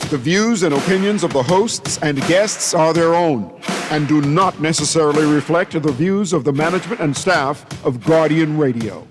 The views and opinions of the hosts and guests are their own and do not necessarily reflect the views of the management and staff of Guardian Radio.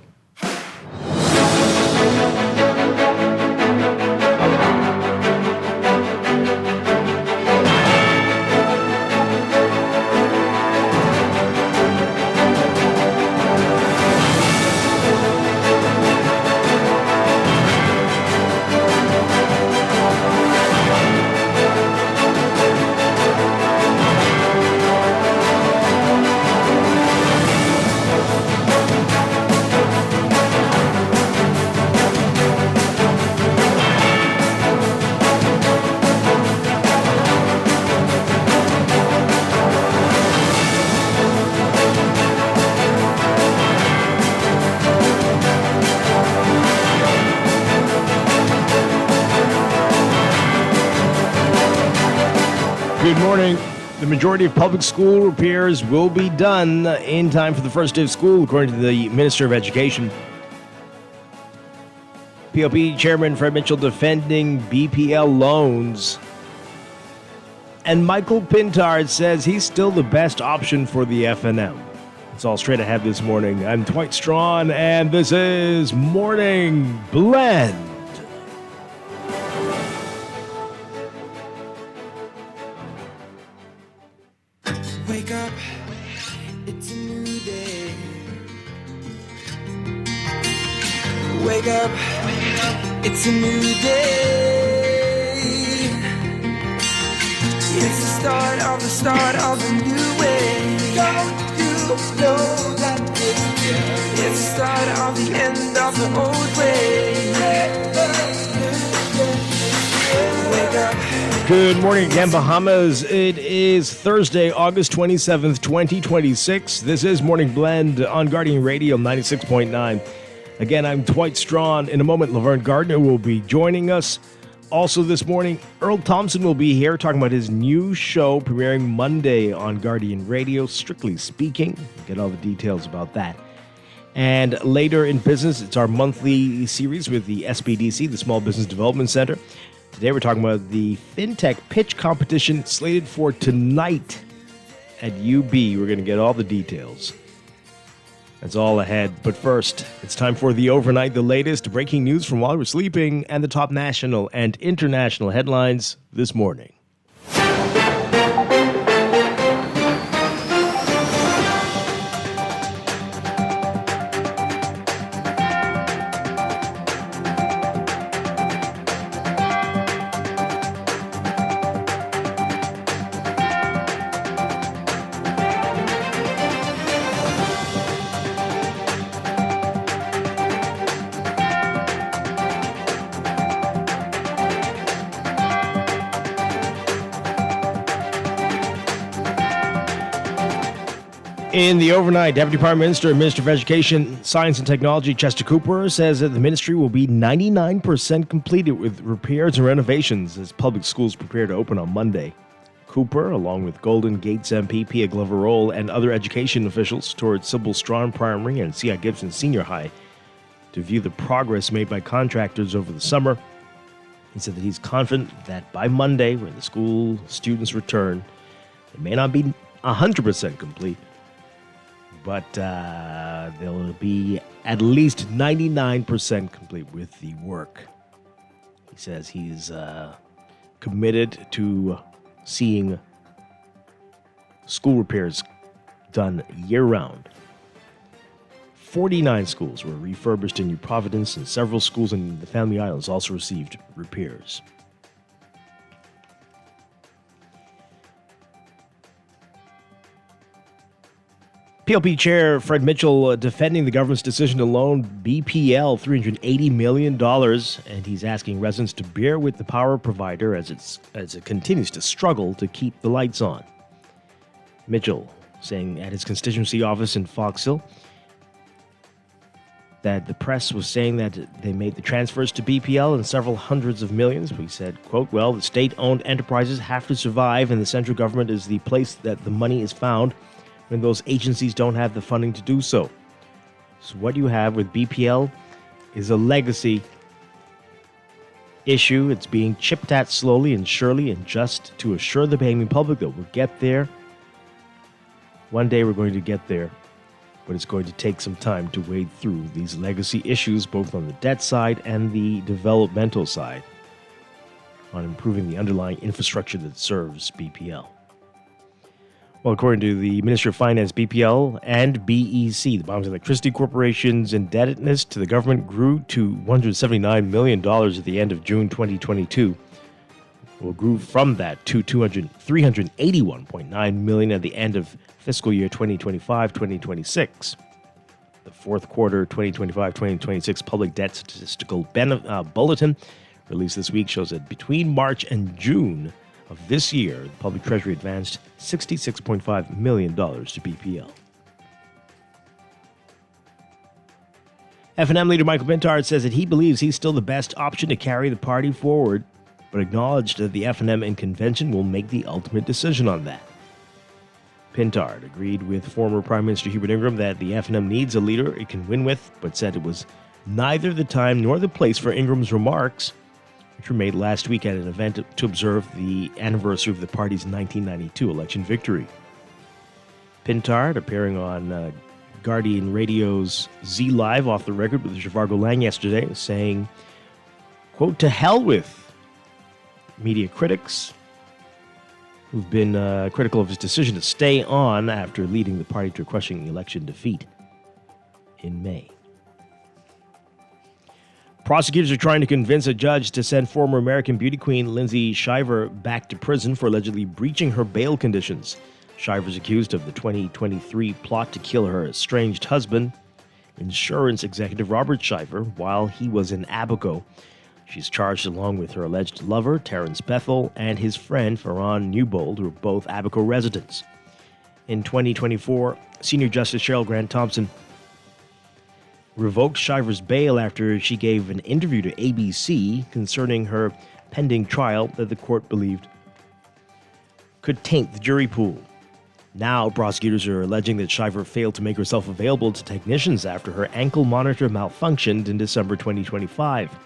Good morning. The majority of public school repairs will be done in time for the first day of school, according to the Minister of Education. PLP Chairman Fred Mitchell defending BPL loans. And Michael Pintard says he's still the best option for the FNM. It's all straight ahead this morning. I'm Dwight Strachan, and this is Morning Blend. Wake up, it's a new day. Wake up, it's a new day. It's the start of a new way. Don't you know that it's the start of the end of the old way. Wake up. Good morning again, Bahamas. It is Thursday, August 27th, 2026. This is Morning Blend on Guardian Radio 96.9. Again, I'm Dwight Strachan. In a moment, Laverne Gardner will be joining us. Also this morning, Earl Thompson will be here talking about his new show premiering Monday on Guardian Radio, Strictly Speaking. Get all the details about that. And later in business, it's our monthly series with the SBDC, the Small Business Development Center. Today we're talking about the FinTech Pitch Competition slated for tonight at UB. We're going to get all the details. That's all ahead. But first, it's time for the overnight, the latest breaking news from while we're sleeping, and the top national and international headlines this morning. In the overnight, Deputy Prime Minister and Minister of Education, Science and Technology Chester Cooper says that the ministry will be 99% completed with repairs and renovations as public schools prepare to open on Monday. Cooper, along with Golden Gates MP Pia Glover-Roll and other education officials, toured Sybil Strawn Primary and C.I. Gibson Senior High to view the progress made by contractors over the summer. He said that he's confident that by Monday, when the school students return, it may not be 100% complete, but they'll be at least 99% complete with the work. He says he's committed to seeing school repairs done year-round. 49 schools were refurbished in New Providence, and several schools in the Family Islands also received repairs. PLP Chair Fred Mitchell defending the government's decision to loan BPL $380 million, and he's asking residents to bear with the power provider as it continues to struggle to keep the lights on. Mitchell saying at his constituency office in Fox Hill that the press was saying that they made the transfers to BPL and several hundreds of millions. We said, quote, well, the state-owned enterprises have to survive, and the central government is the place that the money is found when those agencies don't have the funding to do so. So what you have with BPL is a legacy issue. It's being chipped at slowly and surely, and just to assure the Bahamian public that we'll get there. One day we're going to get there, but it's going to take some time to wade through these legacy issues, both on the debt side and the developmental side, on improving the underlying infrastructure that serves BPL. Well, according to the Ministry of Finance, BPL and BEC, the Bahamas Electricity Corporation's indebtedness to the government grew to $179 million at the end of June 2022. Well, grew from that to $381.9 million at the end of fiscal year 2025-2026. The fourth quarter 2025-2026 Public Debt Statistical Bulletin released this week shows that between March and June of this year, the public treasury advanced $66.5 million to BPL. F&M leader Michael Pintard says that he believes he's still the best option to carry the party forward, but acknowledged that the F&M and convention will make the ultimate decision on that. Pintard agreed with former Prime Minister Hubert Ingram that the F&M needs a leader it can win with, but said it was neither the time nor the place for Ingram's remarks, which were made last week at an event to observe the anniversary of the party's 1992 election victory. Pintard, appearing on Guardian Radio's Z Live off the record with Zhivargo Lang yesterday, saying, quote, "To hell with media critics who've been critical of his decision to stay on after leading the party to a crushing election defeat in May." Prosecutors are trying to convince a judge to send former American beauty queen Lindsay Shiver back to prison for allegedly breaching her bail conditions. Shiver is accused of the 2023 plot to kill her estranged husband, insurance executive Robert Shiver, while he was in Abaco. She's charged along with her alleged lover, Terrence Bethel, and his friend, Farron Newbold, who are both Abaco residents. In 2024, Senior Justice Cheryl Grant Thompson revoked Shiver's bail after she gave an interview to ABC concerning her pending trial that the court believed could taint the jury pool. Now, prosecutors are alleging that Shiver failed to make herself available to technicians after her ankle monitor malfunctioned in December 2025.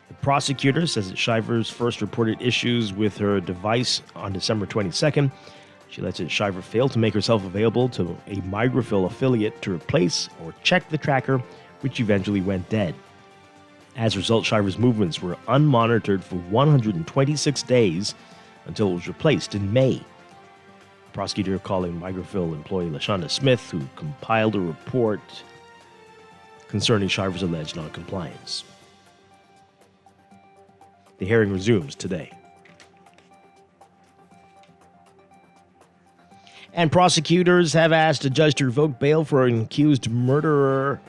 The prosecutor says that Shiver's first reported issues with her device on December 22nd. She alleged that Shiver failed to make herself available to a Migrafil affiliate to replace or check the tracker, which eventually went dead. As a result, Shiver's movements were unmonitored for 126 days until it was replaced in May. The prosecutor calling Migrafil employee LaShonda Smith, who compiled a report concerning Shiver's alleged noncompliance. The hearing resumes today. And prosecutors have asked a judge to revoke bail for an accused murderer,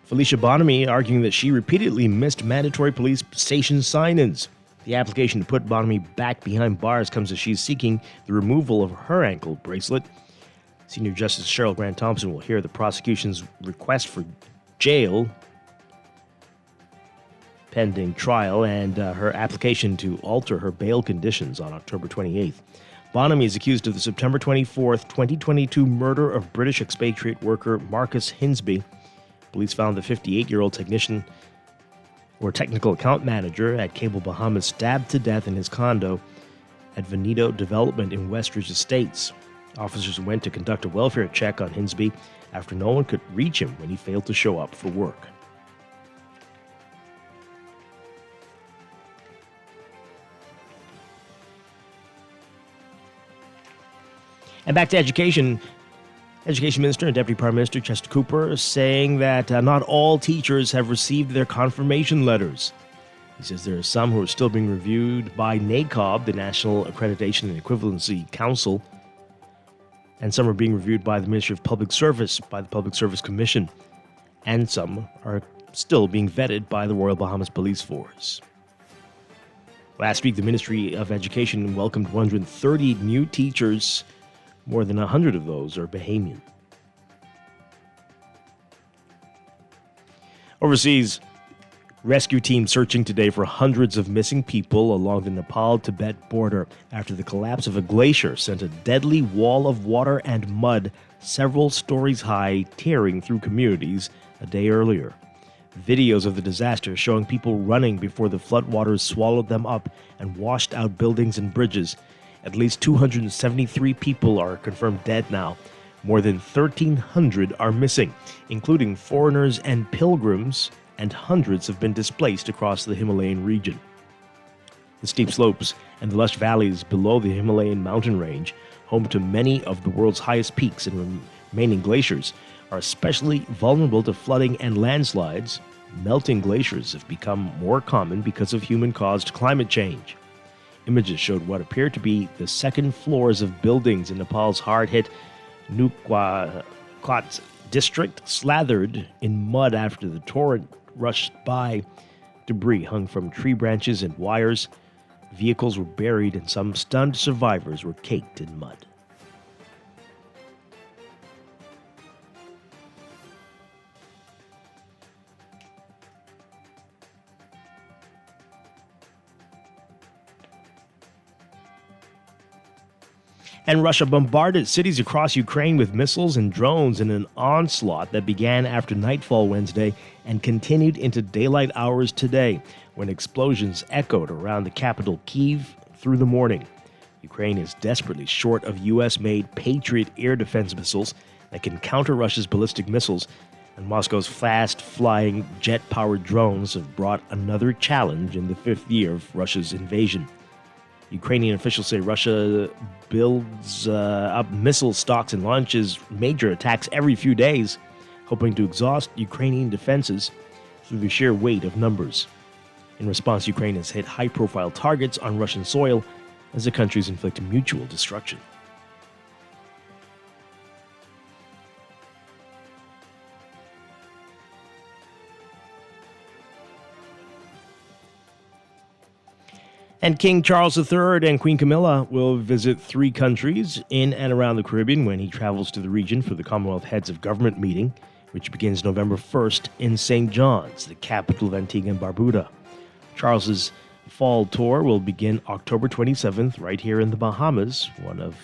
Felicia Bonamy, arguing that she repeatedly missed mandatory police station sign-ins. The application to put Bonamy back behind bars comes as she's seeking the removal of her ankle bracelet. Senior Justice Cheryl Grant Thompson will hear the prosecution's request for jail pending trial and her application to alter her bail conditions on October 28th. Bonamy is accused of the September 24th, 2022 murder of British expatriate worker Marcus Hinsby. Police found the 58-year-old technician or technical account manager at Cable Bahamas stabbed to death in his condo at Veneto Development in Westridge Estates. Officers went to conduct a welfare check on Hinsby after no one could reach him when he failed to show up for work. And back to education. Education Minister and Deputy Prime Minister Chester Cooper saying that not all teachers have received their confirmation letters. He says there are some who are still being reviewed by NACOB, the National Accreditation and Equivalency Council, and some are being reviewed by the Ministry of Public Service, by the Public Service Commission, and some are still being vetted by the Royal Bahamas Police Force. Last week, the Ministry of Education welcomed 130 new teachers. More than 100 of those are Bahamian. Overseas, rescue teams searching today for hundreds of missing people along the Nepal-Tibet border after the collapse of a glacier sent a deadly wall of water and mud several stories high, tearing through communities a day earlier. Videos of the disaster showing people running before the floodwaters swallowed them up and washed out buildings and bridges. At least 273 people are confirmed dead now. More than 1,300 are missing, including foreigners and pilgrims, and hundreds have been displaced across the Himalayan region. The steep slopes and the lush valleys below the Himalayan mountain range, home to many of the world's highest peaks and remaining glaciers, are especially vulnerable to flooding and landslides. Melting glaciers have become more common because of human-caused climate change. Images showed what appeared to be the second floors of buildings in Nepal's hard-hit Nuklakot district slathered in mud after the torrent rushed by. Debris hung from tree branches and wires. Vehicles were buried and some stunned survivors were caked in mud. And Russia bombarded cities across Ukraine with missiles and drones in an onslaught that began after nightfall Wednesday and continued into daylight hours today, when explosions echoed around the capital Kyiv through the morning. Ukraine is desperately short of U.S.-made Patriot air defense missiles that can counter Russia's ballistic missiles, and Moscow's fast-flying jet-powered drones have brought another challenge in the fifth year of Russia's invasion. Ukrainian officials say Russia builds up missile stocks and launches major attacks every few days, hoping to exhaust Ukrainian defenses through the sheer weight of numbers. In response, Ukraine has hit high-profile targets on Russian soil as the countries inflict mutual destruction. And King Charles III and Queen Camilla will visit 3 countries in and around the Caribbean when he travels to the region for the Commonwealth Heads of Government meeting, which begins November 1st in St. John's, the capital of Antigua and Barbuda. Charles's fall tour will begin October 27th right here in the Bahamas, one of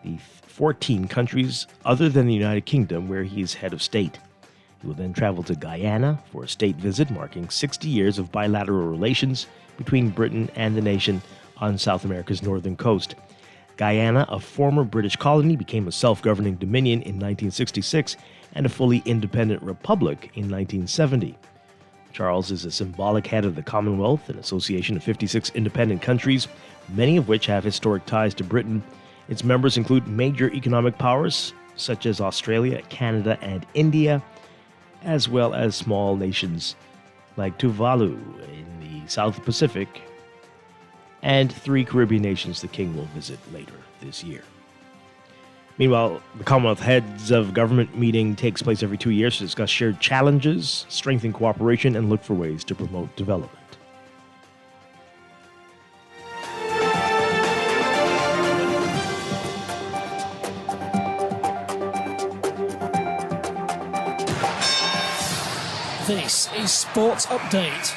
the 14 countries other than the United Kingdom where he is head of state. He will then travel to Guyana for a state visit marking 60 years of bilateral relations between Britain and the nation on South America's northern coast. Guyana, a former British colony, became a self-governing dominion in 1966 and a fully independent republic in 1970. Charles is a symbolic head of the Commonwealth, an association of 56 independent countries, many of which have historic ties to Britain. Its members include major economic powers such as Australia, Canada, and India, as well as small nations like Tuvalu in the South Pacific, and 3 Caribbean nations the king will visit later this year. Meanwhile, the Commonwealth Heads of Government meeting takes place every 2 years to discuss shared challenges, strengthen cooperation, and look for ways to promote development. This is Sports Update.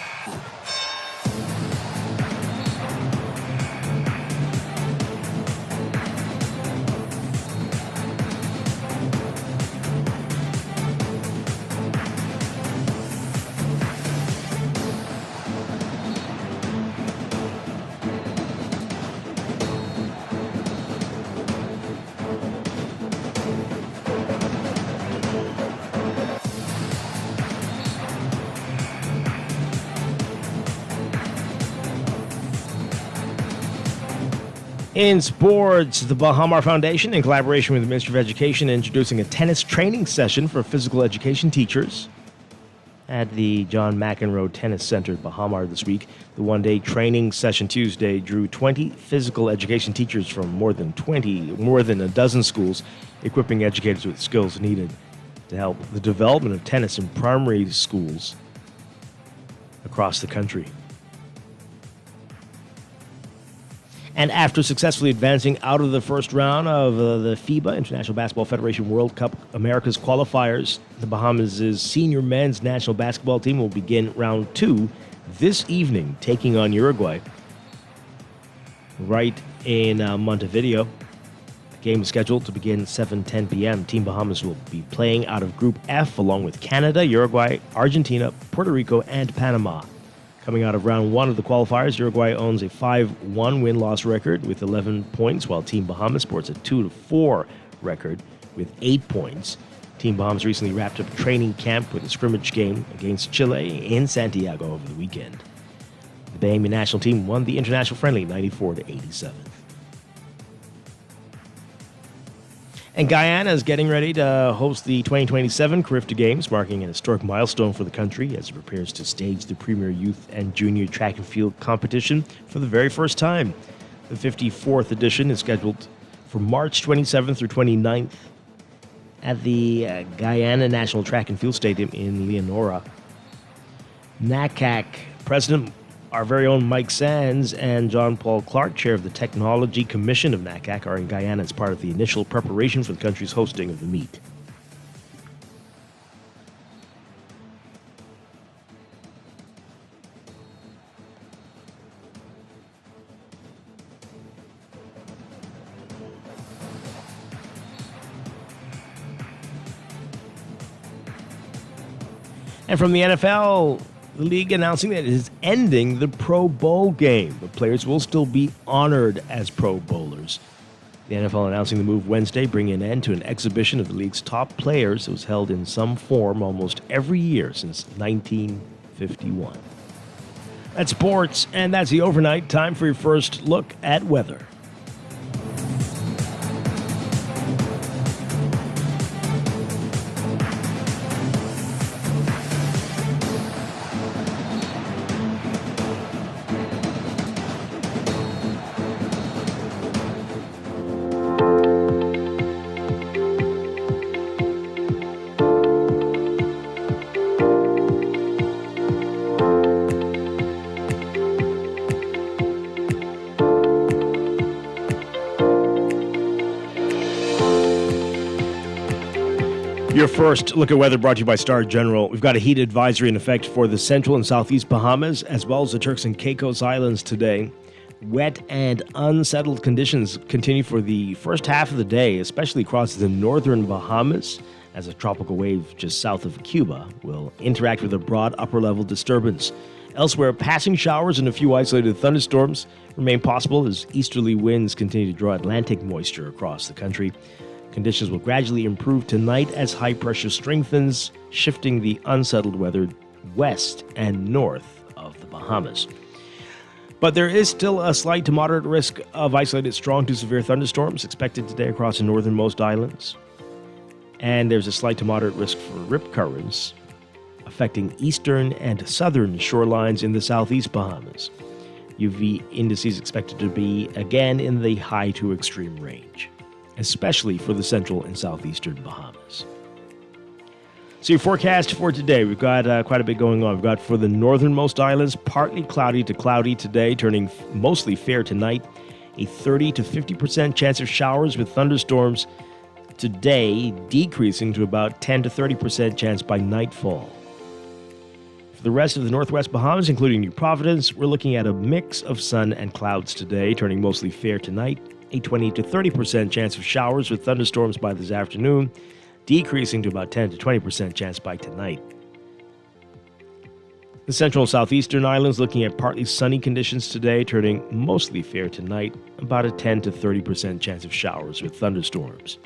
In sports, the Bahamar Foundation, in collaboration with the Ministry of Education, introducing a tennis training session for physical education teachers at the John McEnroe Tennis Center, Bahamar, this week. The one-day training session Tuesday drew 20 physical education teachers from more than a dozen schools, equipping educators with skills needed to help the development of tennis in primary schools across the country. And after successfully advancing out of the first round of the FIBA, International Basketball Federation World Cup Americas qualifiers, the Bahamas' senior men's national basketball team will begin round 2 this evening, taking on Uruguay right in Montevideo. Game is scheduled to begin 7:10 p.m. Team Bahamas will be playing out of Group F along with Canada, Uruguay, Argentina, Puerto Rico, and Panama. Coming out of round 1 of the qualifiers, Uruguay owns a 5-1 win-loss record with 11 points, while Team Bahamas sports a 2-4 record with 8 points. Team Bahamas recently wrapped up training camp with a scrimmage game against Chile in Santiago over the weekend. The Bahamian national team won the international friendly 94-87. And Guyana is getting ready to host the 2027 Carifta Games, marking an historic milestone for the country as it prepares to stage the premier youth and junior track and field competition for the very first time. The 54th edition is scheduled for March 27th through 29th at the Guyana National Track and Field Stadium in Leonora. NACAC President, our very own Mike Sands, and John Paul Clark, chair of the Technology Commission of NACAC, are in Guyana as part of the initial preparation for the country's hosting of the meet. And from the NFL, the league announcing that it is ending the Pro Bowl game, but players will still be honored as Pro Bowlers. The NFL announcing the move Wednesday, bringing an end to an exhibition of the league's top players that was held in some form almost every year since 1951. That's sports, and that's the overnight. Time for your first look at weather. Your first look at weather brought to you by Star General. We've got a heat advisory in effect for the central and southeast Bahamas, as well as the Turks and Caicos Islands today. Wet and unsettled conditions continue for the first half of the day, especially across the northern Bahamas, as a tropical wave just south of Cuba will interact with a broad upper-level disturbance. Elsewhere, passing showers and a few isolated thunderstorms remain possible as easterly winds continue to draw Atlantic moisture across the country. Conditions will gradually improve tonight as high pressure strengthens, shifting the unsettled weather west and north of the Bahamas. But there is still a slight to moderate risk of isolated strong to severe thunderstorms expected today across the northernmost islands. And there's a slight to moderate risk for rip currents affecting eastern and southern shorelines in the southeast Bahamas. UV indices expected to be again in the high to extreme range, especially for the central and southeastern Bahamas. So your forecast for today, we've got quite a bit going on. We've got for the northernmost islands, partly cloudy to cloudy today, turning mostly fair tonight. A 30 to 50% chance of showers with thunderstorms today, decreasing to about 10 to 30% chance by nightfall. For the rest of the northwest Bahamas, including New Providence, we're looking at a mix of sun and clouds today, turning mostly fair tonight. A 20 to 30% chance of showers with thunderstorms by this afternoon, decreasing to about 10 to 20% chance by tonight. The central and southeastern islands looking at partly sunny conditions today, turning mostly fair tonight, about a 10 to 30% chance of showers with thunderstorms.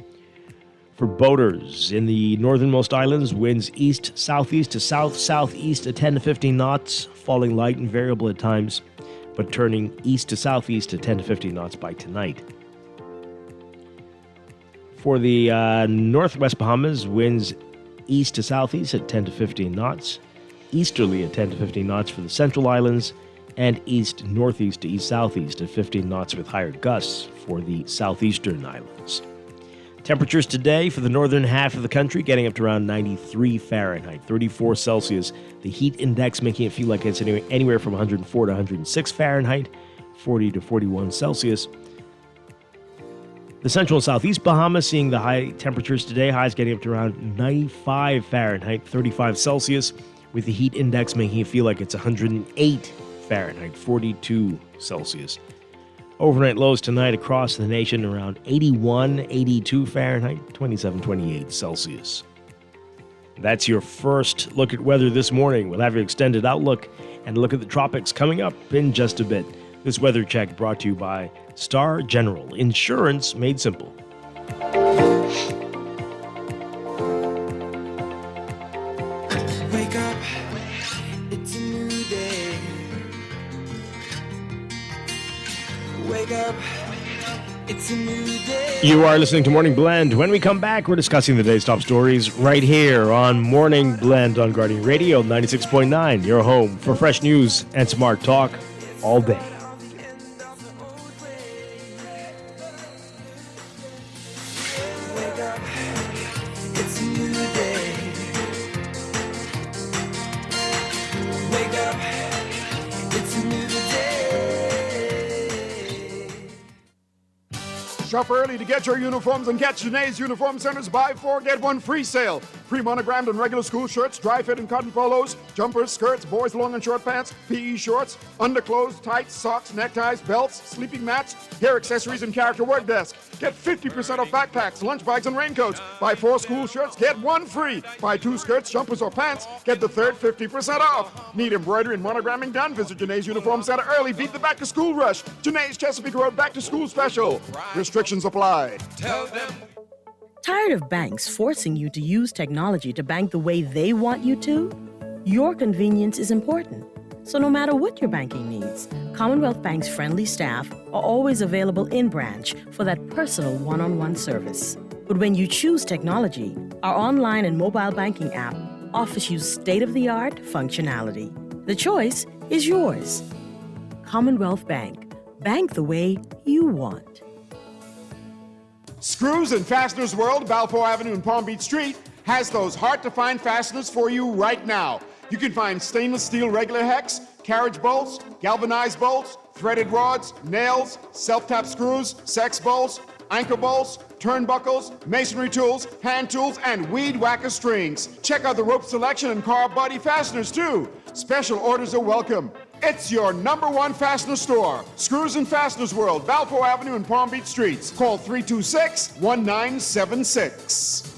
For boaters, in the northernmost islands, winds east-southeast to south-southeast at 10 to 15 knots, falling light and variable at times, but turning east to southeast at 10 to 15 knots by tonight. For the northwest Bahamas, winds east to southeast at 10 to 15 knots, easterly at 10 to 15 knots for the central islands, and east-northeast to east-southeast at 15 knots with higher gusts for the southeastern islands. Temperatures today for the northern half of the country getting up to around 93 Fahrenheit, 34 Celsius. The heat index making it feel like it's anywhere from 104 to 106 Fahrenheit, 40 to 41 Celsius. The central and southeast Bahamas seeing the high temperatures today, highs getting up to around 95 Fahrenheit, 35 Celsius, with the heat index making it feel like it's 108 Fahrenheit, 42 Celsius. Overnight lows tonight across the nation around 81, 82 Fahrenheit, 27, 28 Celsius. That's your first look at weather this morning. We'll have your extended outlook and a look at the tropics coming up in just a bit. This weather check brought to you by Star General, insurance made simple. Wake up, it's a new day. Wake up, it's a new day. You are listening to Morning Blend. When we come back, we're discussing the day's top stories right here on Morning Blend on Guardian Radio 96.9, your home for fresh news and smart talk all day. Wake up, it's a new day. Wake up, it's a new day. Shop early to get your uniforms and catch Janae's Uniform Center's buy 4, get 1 free sale. Pre-monogrammed and regular school shirts, dry fit and cotton polos, jumpers, skirts, boys' long and short pants, PE shorts, underclothes, tights, socks, neckties, belts, sleeping mats, hair accessories, and character work desk. Get 50% off backpacks, lunch bags, and raincoats. Buy 4 school shirts, get 1 free. Buy 2 skirts, jumpers, or pants, get the third 50% off. Need embroidery and monogramming done? Visit Janae's Uniform Center early. Beat the back-to-school rush. Janae's Chesapeake Road back-to-school special. Restrictions apply. Tell them. Tired of banks forcing you to use technology to bank the way they want you to? Your convenience is important. So no matter what your banking needs, Commonwealth Bank's friendly staff are always available in branch for that personal one-on-one service. But when you choose technology, our online and mobile banking app offers you state-of-the-art functionality. The choice is yours. Commonwealth Bank. Bank the way you want. Screws and Fasteners World, Balfour Avenue and Palm Beach Street, has those hard-to-find fasteners for you right now. You can find stainless steel regular hex, carriage bolts, galvanized bolts, threaded rods, nails, self-tap screws, sex bolts, anchor bolts, turnbuckles, masonry tools, hand tools, and weed whacker strings. Check out the rope selection and car body fasteners, too. Special orders are welcome. It's your #1 fastener store. Screws and Fasteners World, Balfour Avenue and Palm Beach Streets. Call 326-1976.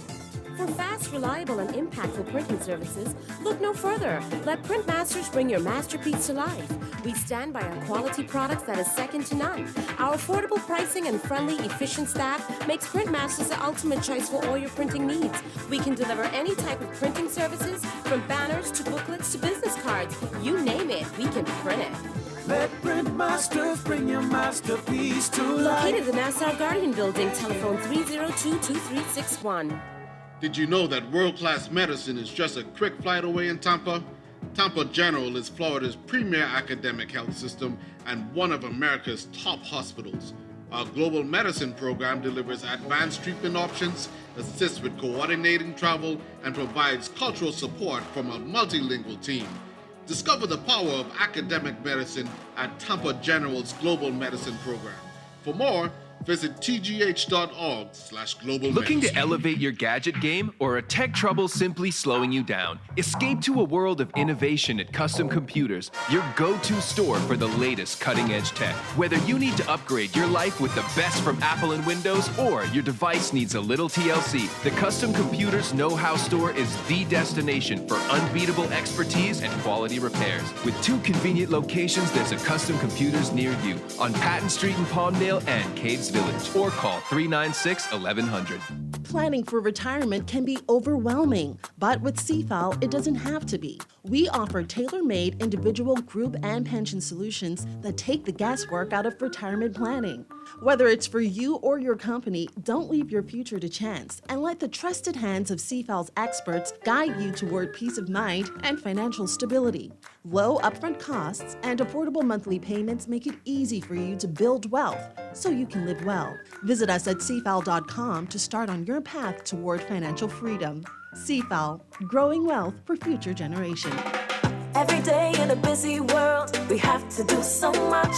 For fast, reliable, and impactful printing services, look no further. Let Printmasters bring your masterpiece to life. We stand by our quality products that is second to none. Our affordable pricing and friendly, efficient staff makes Printmasters the ultimate choice for all your printing needs. We can deliver any type of printing services, from banners to booklets to business cards. You name it, we can print it. Let Printmasters bring your masterpiece to life. Located in the Nassau Guardian Building, telephone 302-2361. Did you know that world-class medicine is just a quick flight away in Tampa? Tampa General is Florida's premier academic health system and one of America's top hospitals. Our global medicine program delivers advanced treatment options, assists with coordinating travel, and provides cultural support from a multilingual team. Discover the power of academic medicine at Tampa General's Global Medicine Program. For more, visit tgh.org/global. Looking to elevate your gadget game, or are tech troubles simply slowing you down? Escape to a world of innovation at Custom Computers, your go-to store for the latest cutting-edge tech. Whether you need to upgrade your life with the best from Apple and Windows, or your device needs a little TLC, the Custom Computers Know-How Store is the destination for unbeatable expertise and quality repairs. With 2 convenient locations, there's a Custom Computers near you on Patton Street in Palmdale and Cades Village, or call 396-1100. Planning for retirement can be overwhelming, but with CFAL, it doesn't have to be. We offer tailor-made individual, group, and pension solutions that take the guesswork out of retirement planning. Whether it's for you or your company, don't leave your future to chance and let the trusted hands of CFAL's experts guide you toward peace of mind and financial stability. Low upfront costs and affordable monthly payments make it easy for you to build wealth so you can live well. Visit us at cfal.com to start on your path toward financial freedom. CFAL, growing wealth for future generations. Every day in a busy world, we have to do so much.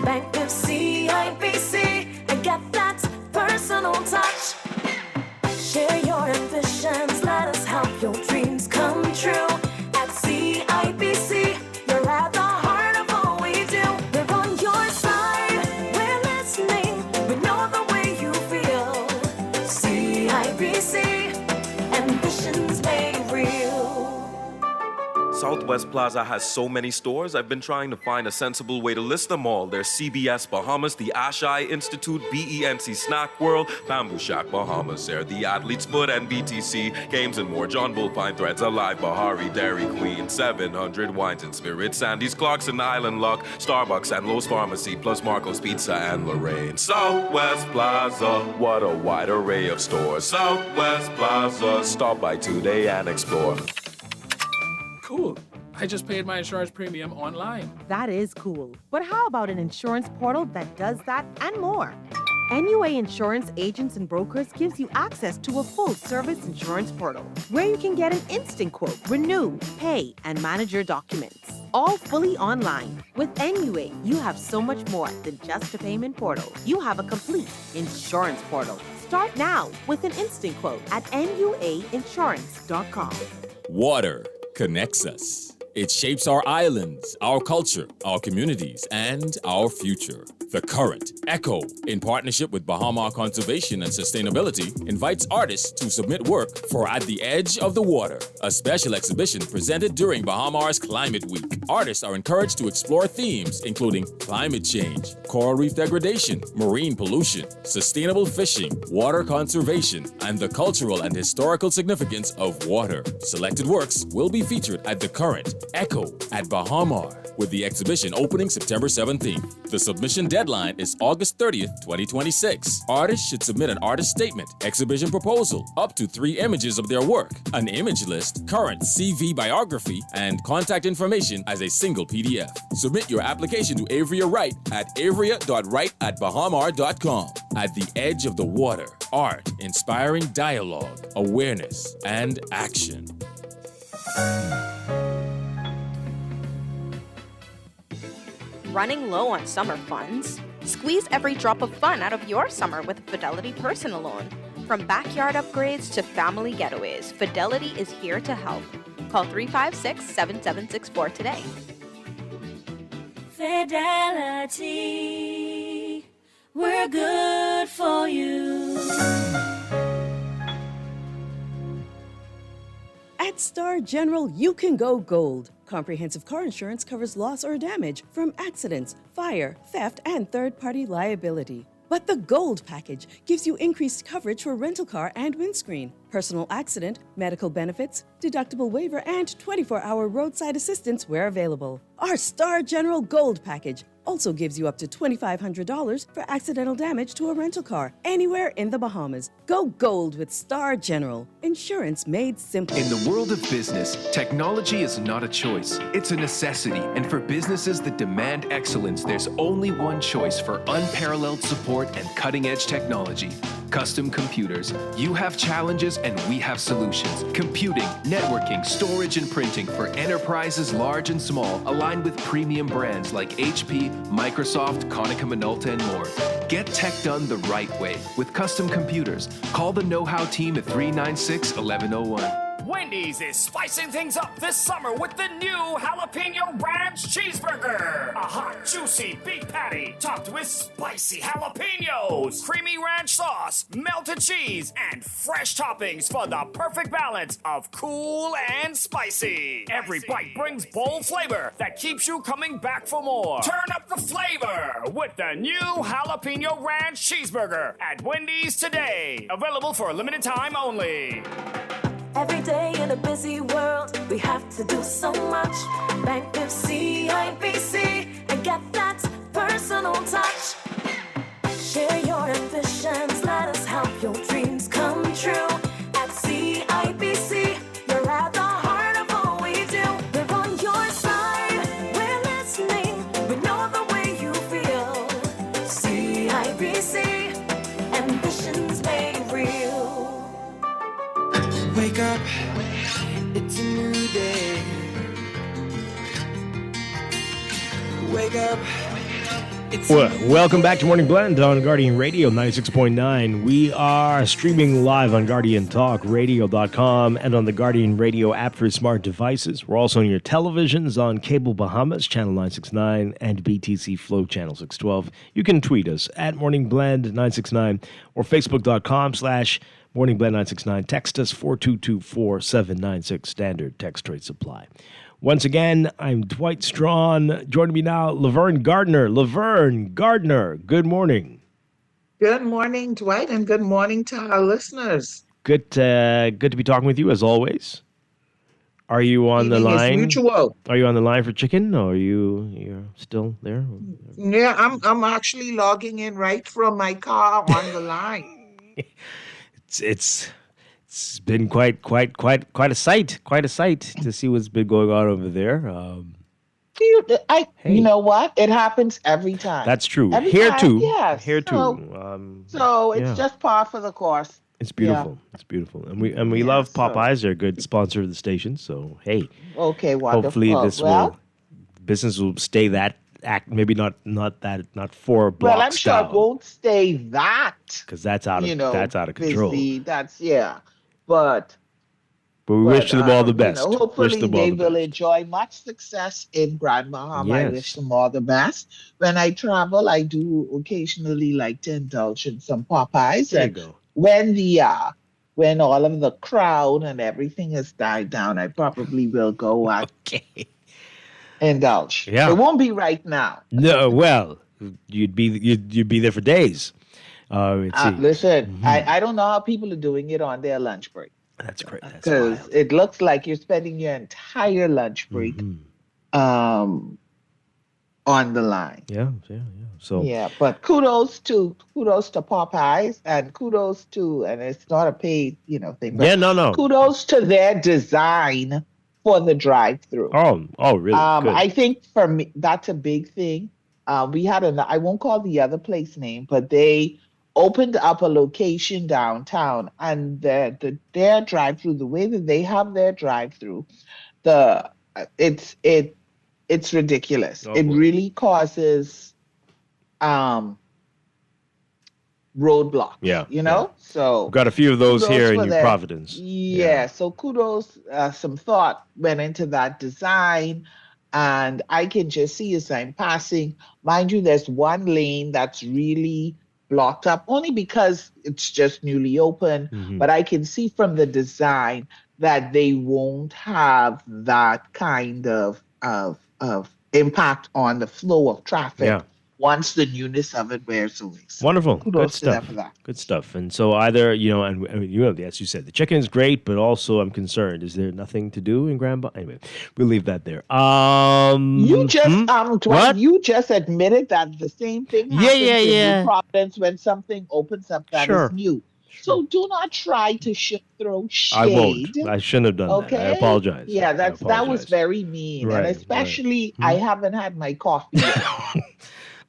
Bank with CIBC and get that personal touch. Share your ambitions, let us help your dreams come true. At CIBC, you're at the heart of all we do. We're on your side, we're Southwest Plaza has so many stores, I've been trying to find a sensible way to list them all. There's CBS Bahamas, the Ashai Institute, BENC Snack World, Bamboo Shack Bahamas, there, the Athlete's Foot, and BTC, Games and more, John Bull Pine Threads, Alive Bahari, Dairy Queen, 700 Wines and Spirits, Sandy's Clarkson Island Luck, Starbucks and Lowe's Pharmacy, plus Marco's Pizza and Lorraine. Southwest Plaza, what a wide array of stores. Southwest Plaza, stop by today and explore. Cool. I just paid my insurance premium online. That is cool. But how about an insurance portal that does that and more? NUA Insurance Agents and Brokers gives you access to a full-service insurance portal where you can get an instant quote, renew, pay, and manage your documents. All fully online. With NUA, you have so much more than just a payment portal. You have a complete insurance portal. Start now with an instant quote at nuainsurance.com. Water connects us. It shapes our islands, our culture, our communities, and our future. The Current, Echo, in partnership with Bahama Conservation and Sustainability, invites artists to submit work for At the Edge of the Water, a special exhibition presented during Bahama's Climate Week. Artists are encouraged to explore themes including climate change, coral reef degradation, marine pollution, sustainable fishing, water conservation, and the cultural and historical significance of water. Selected works will be featured at The Current, Echo at Bahamar, with the exhibition opening September 17th. The submission deadline is August 30th, 2026. Artists should submit an artist statement, exhibition proposal, up to 3 images of their work, an image list, current CV biography, and contact information as a single PDF. Submit your application to Avria Wright at avria.wright@bahamar.com. At the Edge of the Water, art inspiring dialogue, awareness, and action. Running low on summer funds? Squeeze every drop of fun out of your summer with Fidelity Personal Loan. From backyard upgrades to family getaways, Fidelity is here to help. Call 356-7764 today. Fidelity, we're good for you. At Star General, you can go gold. Comprehensive car insurance covers loss or damage from accidents, fire, theft, and third-party liability. But the Gold package gives you increased coverage for rental car and windscreen, personal accident, medical benefits, deductible waiver, and 24-hour roadside assistance where available. Our Star General Gold package also gives you up to $2,500 for accidental damage to a rental car anywhere in the Bahamas. Go gold with Star General. Insurance made simple. In the world of business, technology is not a choice. It's a necessity. And for businesses that demand excellence, there's only one choice for unparalleled support and cutting-edge technology. Custom Computers. You have challenges and we have solutions. Computing, networking, storage, and printing for enterprises large and small, aligned with premium brands like HP, Microsoft, Konica Minolta, and more. Get tech done the right way with Custom Computers. Call the know-how team at 396-1101. Wendy's is spicing things up this summer with the new Jalapeno Ranch Cheeseburger. A hot, juicy beef patty topped with spicy jalapenos, creamy ranch sauce, melted cheese, and fresh toppings for the perfect balance of cool and spicy. Every bite brings bold flavor that keeps you coming back for more. Turn up the flavor with the new Jalapeno Ranch Cheeseburger at Wendy's today. Available for a limited time only. Every day in a busy world, we have to do so much. Bank with CIBC and get that personal touch. Share your ambitions, let us help your dreams come true. At CIBC, you're at the heart of all we do. We're on your side, we're listening, we know the way you feel. CIBC, ambitions made real. Wake up, it's a new day. Wake up, it's Welcome back to Morning Blend on Guardian Radio 96.9. We are streaming live on GuardianTalkRadio.com and on the Guardian Radio app for smart devices. We're also on your televisions on Cable Bahamas, Channel 969, and BTC Flow, Channel 612. You can tweet us at Morning Blend 969 or Facebook.com/Morning Blend 969. Text us 4224796, standard text rate supply. Once again, I'm Dwight Strachan. Joining me now, Laverne Gardner. Laverne Gardner, good morning. Good morning, Dwight, and good morning to our listeners. Good to be talking with you as always. Are you on the Meeting is line? mutual. Are you on the line for chicken, or you're still there? Yeah, I'm actually logging in right from my car on the line. It's been quite a sight to see what's been going on over there. You know what? It happens every time. That's true. Every Here time, too. yes. Here too. So it's yeah. just par for the course. It's beautiful. Yeah. It's beautiful, and we love Popeyes. They're a good sponsor of the station. So hey, okay, wonderful. Hopefully business will stay that maybe not four blocks Well, I'm sure down, it won't stay that because that's out of control. Busy. But we wish them all the best. Hopefully they will enjoy much success in Grand Bahama. Yes. I wish them all the best. When I travel, I do occasionally like to indulge in some Popeyes. There you go. When all of the crowd and everything has died down, I probably will go out indulge. Yeah. It won't be right now. No, well, you'd be there for days. Listen, I don't know how people are doing it on their lunch break. That's great. Because it looks like you're spending your entire lunch break on the line. Yeah. So but kudos to Popeyes and kudos to, and it's not a paid thing. But no. Kudos to their design for the drive-through. Oh, really? Good. I think for me that's a big thing. We had I won't call the other place name, but they opened up a location downtown, and their drive-through, the way that they have their drive-through, it's ridiculous. It really causes roadblocks. Yeah. So we've got a few of those here in New that. Providence. Yeah. So kudos. Some thought went into that design. And I can just see as I'm passing, mind you, there's one lane that's really blocked up only because it's just newly open. But I can see from the design that they won't have that kind of impact on the flow of traffic once the newness of it wears away. So wonderful. Kudos Good to stuff. them for that. Good stuff. And so either, as you said, the chicken is great, but also I'm concerned. Is there nothing to do in Grand Bahama? Anyway, we'll leave that there. You just Dwight, what? you just admitted that the same thing happens in New Providence when something opens up that is new. So do not try to throw shade. I won't. I shouldn't have done that. I apologize. Yeah, that was very mean. Right, and especially I haven't had my coffee yet.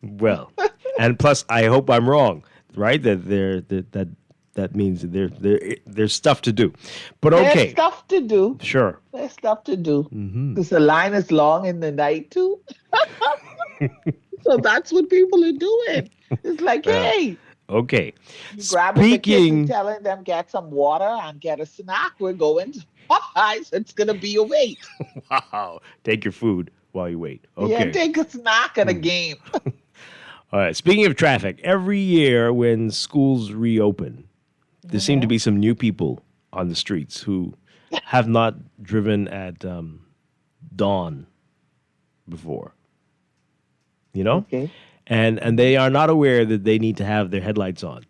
Well, and plus I hope I'm wrong, right? That means there's stuff to do. But okay. There's stuff to do. Sure. There's stuff to do. Because the line is long in the night too. So that's what people are doing. It's like, hey. Okay. Grabbing the kids and telling them get some water and get a snack. We're going to Popeyes. It's going to be a wait. Wow. Take your food while you wait. Okay. Yeah, take a snack and a game. All right. Speaking of traffic, every year when schools reopen, there seem to be some new people on the streets who have not driven at dawn before. Okay. And they are not aware that they need to have their headlights on.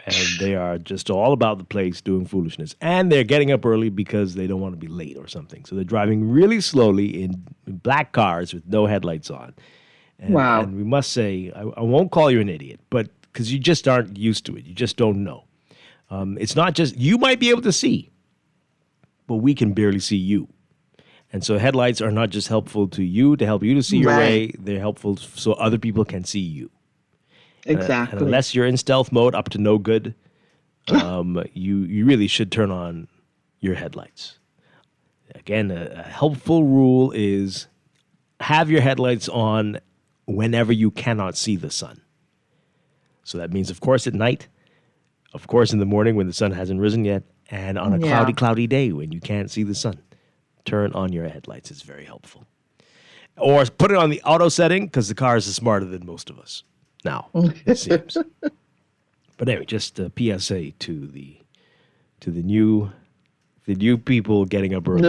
And they are just all about the place doing foolishness. And they're getting up early because they don't want to be late or something. So they're driving really slowly in black cars with no headlights on. And, wow. And we must say, I won't call you an idiot, but because you just aren't used to it. You just don't know. It's not just, you might be able to see, but we can barely see you. And so headlights are not just helpful to you to help you to see your way. They're helpful so other people can see you. Exactly. And unless you're in stealth mode up to no good, you really should turn on your headlights. Again, a helpful rule is have your headlights on whenever you cannot see the sun. So that means, of course, at night, of course, in the morning when the sun hasn't risen yet, and on a cloudy day when you can't see the sun. Turn on your headlights. It's very helpful. Or put it on the auto setting because the cars are smarter than most of us now, it seems. But anyway, just a PSA to the new The new people getting up The early.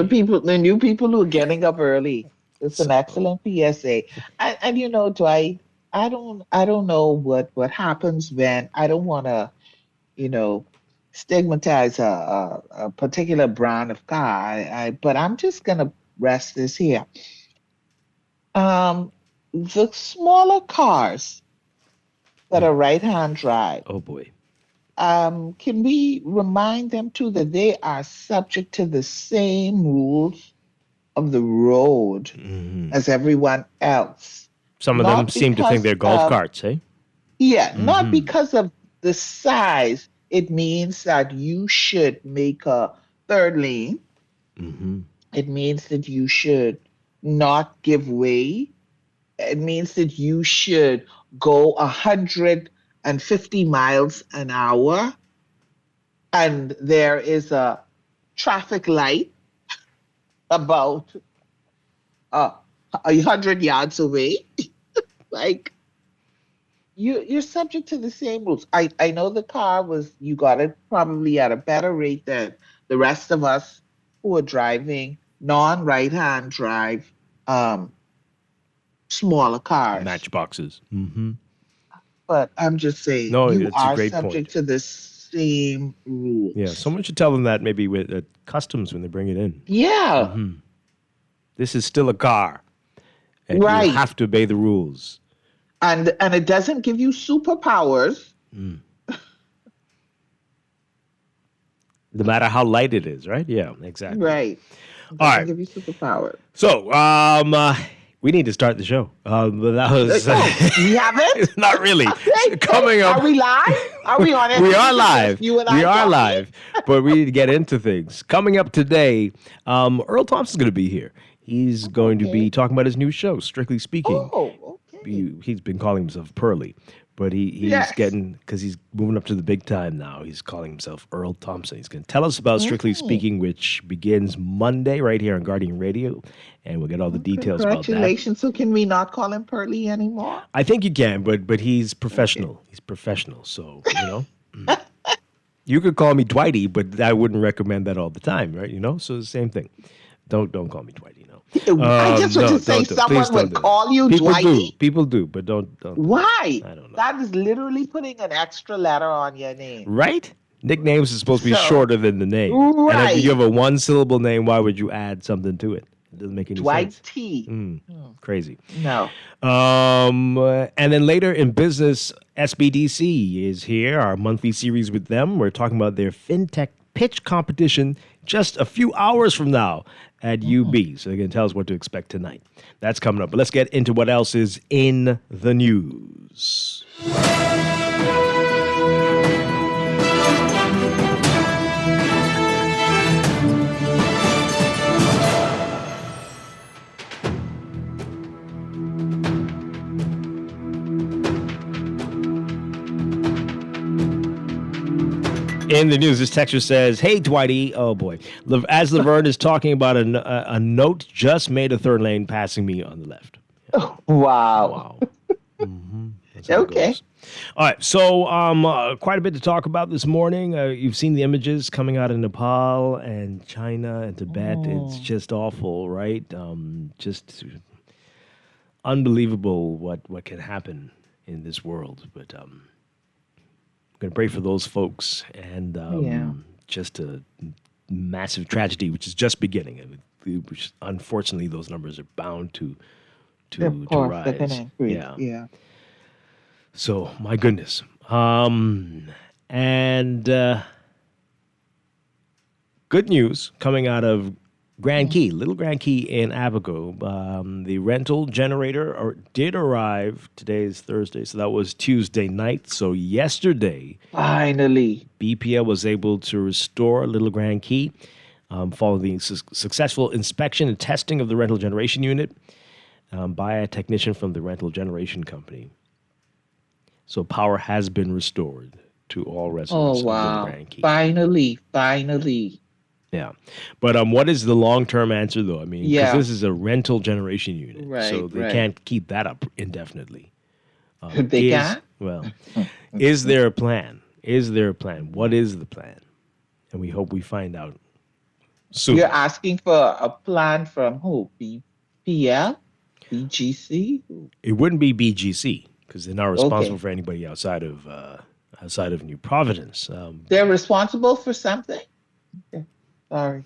new people who are getting up early. It's an excellent PSA. And Dwight, I don't know what happens when I don't want to, you know, stigmatize a particular brand of car. But I'm just gonna rest this here. Um, the smaller cars that are right-hand drive. Oh boy. Can we remind them too that they are subject to the same rules of the road as everyone else? Some of them Not seem to think because they're golf of, carts, eh? yeah, not because of the size. It means that you should make a third lane. It means that you should not give way. It means that you should go 150 miles an hour. And there is a traffic light about 100 yards away. Like you're subject to the same rules. I know the car was you got it probably at a better rate than the rest of us who are driving non-right hand drive smaller cars. Matchboxes. But I'm just saying No, you it's a are great subject point. to the same rules. Yeah, someone should tell them that maybe with customs when they bring it in. Yeah. This is still a car, and Right. you have to obey the rules. And it doesn't give you superpowers. No matter how light it is, right? Yeah, exactly. Right. It All doesn't right. give you superpowers. So, we need to start the show. But that was We haven't? not really. Okay. Coming up. Are we live? Are we on it? We are live. You and I We are talking? live, but we need to get into things. Coming up today, Earl Thompson's going to be here. He's going to be talking about his new show, Strictly Speaking. Oh, okay. He's been calling himself Pearly, but he's Yes. getting, because he's moving up to the big time now, he's calling himself Earl Thompson. He's going to tell us about Strictly Speaking, which begins Monday right here on Guardian Radio, and we'll get all the details about that. Congratulations. So can we not call him Pearly anymore? I think you can, but he's professional. Okay. He's professional, so, you know. You could call me Dwighty, but I wouldn't recommend that all the time, right? You know, so the same thing. Don't call me Dwighty, no. I just want to say someone would call you Dwighty. People do, but don't. Why? I don't know. That is literally putting an extra letter on your name. Right? Nicknames are supposed to be So- shorter than the name. Right. And if you have a one-syllable name, why would you add something to it? It doesn't make any Dwight sense. T. Crazy. No. And then later in business, SBDC is here, our monthly series with them. We're talking about their FinTech pitch competition just a few hours from now at UB. So they're going to tell us what to expect tonight. That's coming up. But let's get into what else is in the news. In the news, this texter says, "Hey, Dwighty." Oh, boy. As Laverne is talking about a note just made a third lane passing me on the left. Wow. That's how it Okay. goes. All right. So quite a bit to talk about this morning. You've seen the images coming out of Nepal and China and Tibet. It's just awful, right? Just unbelievable what can happen in this world. But going to pray for those folks, and just a massive tragedy, which is just beginning. Which, unfortunately, those numbers are bound to Of course, rise. they're gonna increase. Yeah. Yeah. So, my goodness. And good news coming out of Grand Key, Little Grand Key in Abaco. The rental generator did arrive. Today is Thursday, so that was Tuesday night. So yesterday, finally, BPL was able to restore Little Grand Key following the successful inspection and testing of the rental generation unit by a technician from the rental generation company. So power has been restored to all residents Oh of wow! Little Grand Key. Finally. Yeah. But what is the long-term answer, though? I mean, because Yeah. this is a rental generation unit. Right, so they right. can't keep that up indefinitely. They can't? Well, is there a plan? Is there a plan? What is the plan? And we hope we find out soon. You're asking for a plan from who? BPL? BGC? It wouldn't be BGC because they're not responsible Okay. for anybody outside of New Providence. They're responsible for something? Okay. Sorry.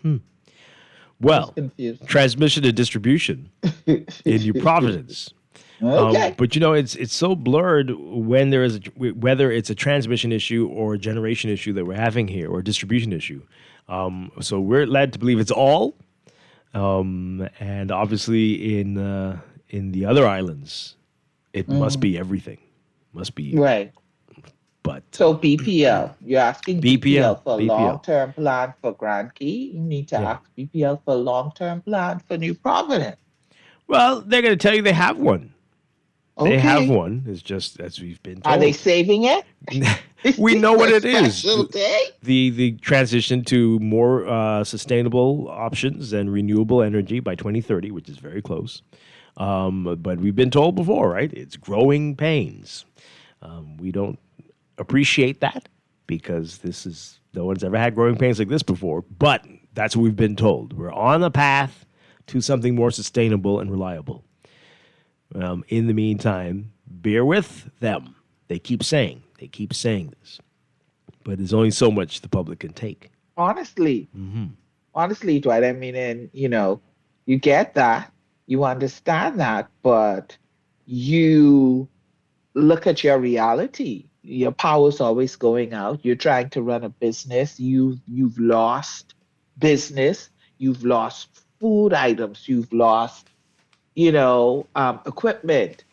Well, confused. transmission and distribution in New Providence. Okay. But it's so blurred when there is whether it's a transmission issue or a generation issue that we're having here or a distribution issue. So we're led to believe it's all, and obviously in the other islands, it must be everything. Must be right. But so BPL, you're asking BPL for a BPL. long-term plan for Grand Key. You need to ask BPL for a long-term plan for New Providence. Well, they're going to tell you they have one. Okay. They have one. It's just as we've been told. Are they saving it? We know what it is. Special day? The transition to more sustainable options and renewable energy by 2030, which is very close. But we've been told before, right? It's growing pains. We don't appreciate that because no one's ever had growing pains like this before. But that's what we've been told. We're on the path to something more sustainable and reliable. In the meantime, bear with them. They keep saying this. But there's only so much the public can take. Honestly, Dwight, I mean, and you get that, you understand that, but you look at your reality. Your power's always going out. You're trying to run a business. You've lost business. You've lost food items. You've lost, equipment.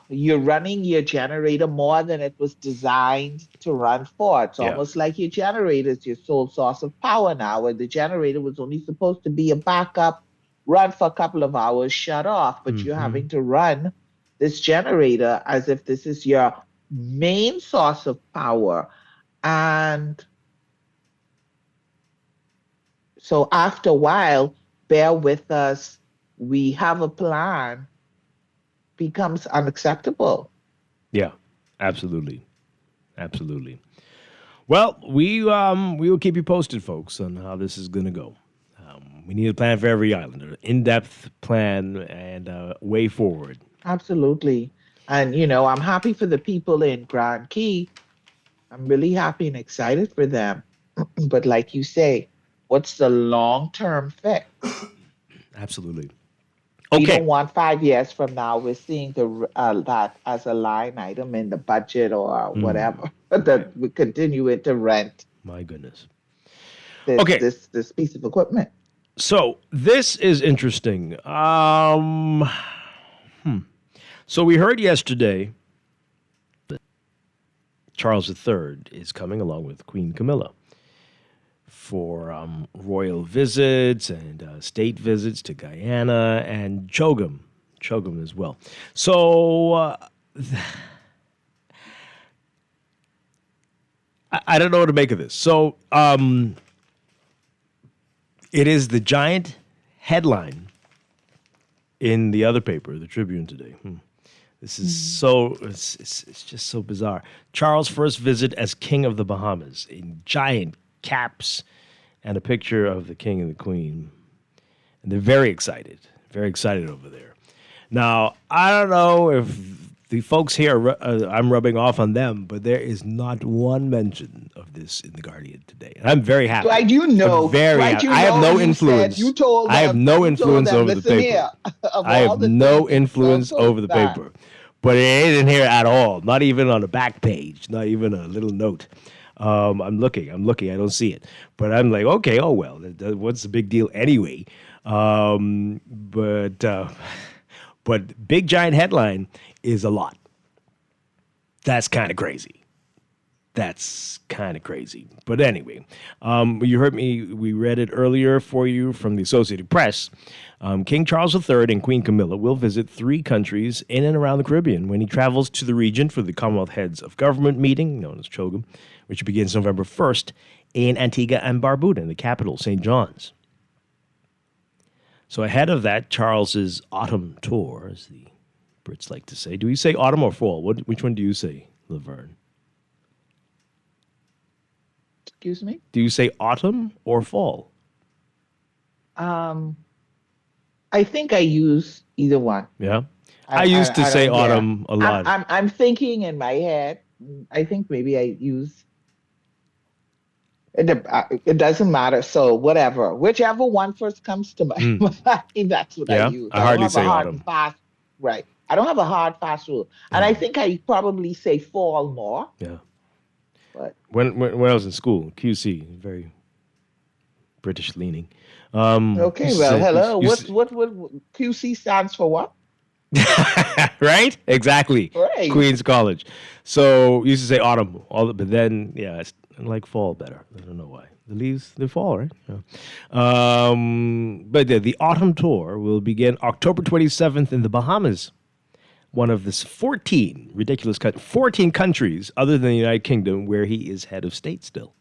You're running your generator more than it was designed to run for. It's almost like your generator is your sole source of power now, and the generator was only supposed to be a backup, run for a couple of hours, shut off, but you're having to run this generator as if this is your main source of power. And so after a while, bear with us, we have a plan, becomes unacceptable. Yeah, absolutely. Well, we will keep you posted, folks, on how this is going to go. We need a plan for every island, an in-depth plan and a way forward. Absolutely. And, I'm happy for the people in Grand Key. I'm really happy and excited for them. But like you say, what's the long-term fix? Absolutely. We don't want 5 years from now, we're seeing that as a line item in the budget or whatever, that we continue it to rent. My goodness. This piece of equipment. So this is interesting. So we heard yesterday that Charles III is coming along with Queen Camilla for royal visits and state visits to Guyana and Chogam as well. So I don't know what to make of this. So it is the giant headline in the other paper, the Tribune today. This is it's just so bizarre. Charles' first visit as King of the Bahamas in giant caps and a picture of the King and the Queen. And they're very excited over there. Now, I don't know if the folks here, I'm rubbing off on them, but there is not one mention of this in The Guardian today. And I'm very happy. Dwight, I'm very happy. I have no influence. I have no influence over the paper. I have no influence over the paper. But it ain't in here at all. Not even on the back page. Not even a little note. I'm looking. I don't see it. But I'm like, okay, oh well. What's the big deal anyway? But big giant headline is a lot. That's kind of crazy. But anyway, you heard me. We read it earlier for you from the Associated Press. King Charles III and Queen Camilla will visit 3 countries in and around the Caribbean when he travels to the region for the Commonwealth Heads of Government meeting, known as CHOGM, which begins November 1st in Antigua and Barbuda, in the capital, St. John's. So ahead of that, Charles's autumn tour, as the Brits like to say. Do we say autumn or fall? Which one do you say, Laverne? Excuse me? Do you say autumn or fall? I think I use either one. Yeah. I used to say don't care. autumn a lot. I'm thinking in my head. I think maybe I use it doesn't matter. So whatever, whichever one first comes to my mind, that's what I Yeah, use. I don't hardly have say a hard autumn. and fast. Right. I don't have a hard fast rule, and I think I probably say fall more. Yeah. But When I was in school, QC, very British leaning. okay, used to well, say- hello. used to- What QC stands for what? right? Exactly. Right. Queens College. So used to say autumn, but then it's like fall better. I don't know why. The leaves they fall, right? Yeah. But the autumn tour will begin October 27th in the Bahamas. One of the 14 countries other than the United Kingdom where he is head of state still.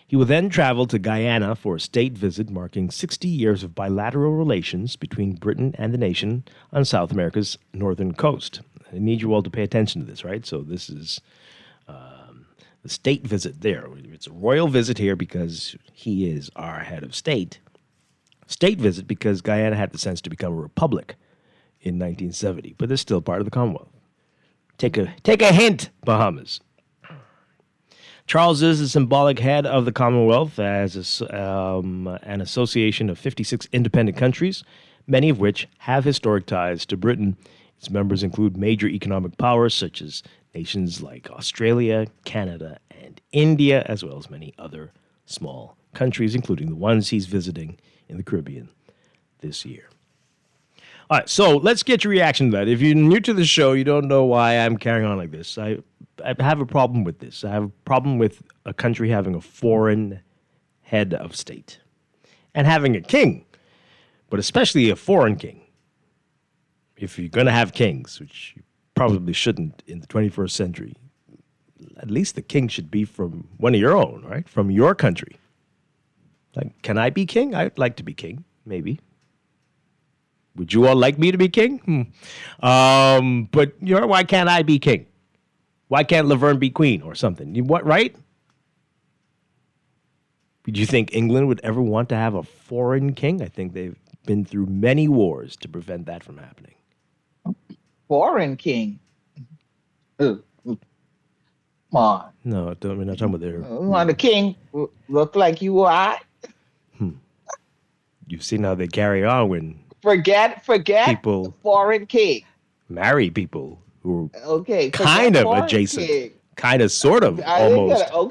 He will then travel to Guyana for a state visit marking 60 years of bilateral relations between Britain and the nation on South America's northern coast. I need you all to pay attention to this, right? So this is the state visit there. It's a royal visit here because he is our head of state. State visit because Guyana had the sense to become a republic in 1970, but they're still part of the Commonwealth. Take a hint, Bahamas. Charles is the symbolic head of the Commonwealth as an association of 56 independent countries, many of which have historic ties to Britain. Its members include major economic powers such as nations like Australia, Canada, and India, as well as many other small countries, including the ones he's visiting in the Caribbean this year. All right, so let's get your reaction to that. If you're new to the show, you don't know why I'm carrying on like this. I have a problem with this. I have a problem with a country having a foreign head of state and having a king, but especially a foreign king. If you're going to have kings, which you probably shouldn't in the 21st century, at least the king should be from one of your own, right? From your country. Like, can I be king? I'd like to be king, maybe. Would you all like me to be king? But why can't I be king? Why can't Laverne be queen or something? Right? Do you think England would ever want to have a foreign king? I think they've been through many wars to prevent that from happening. Foreign king. Come on. No, we're not talking about their. Want the king look like you or I? You've seen how they carry on when Forget people the foreign king. marry people who are Okay, forget kind of foreign adjacent, king. kind of, sort of, Are almost. are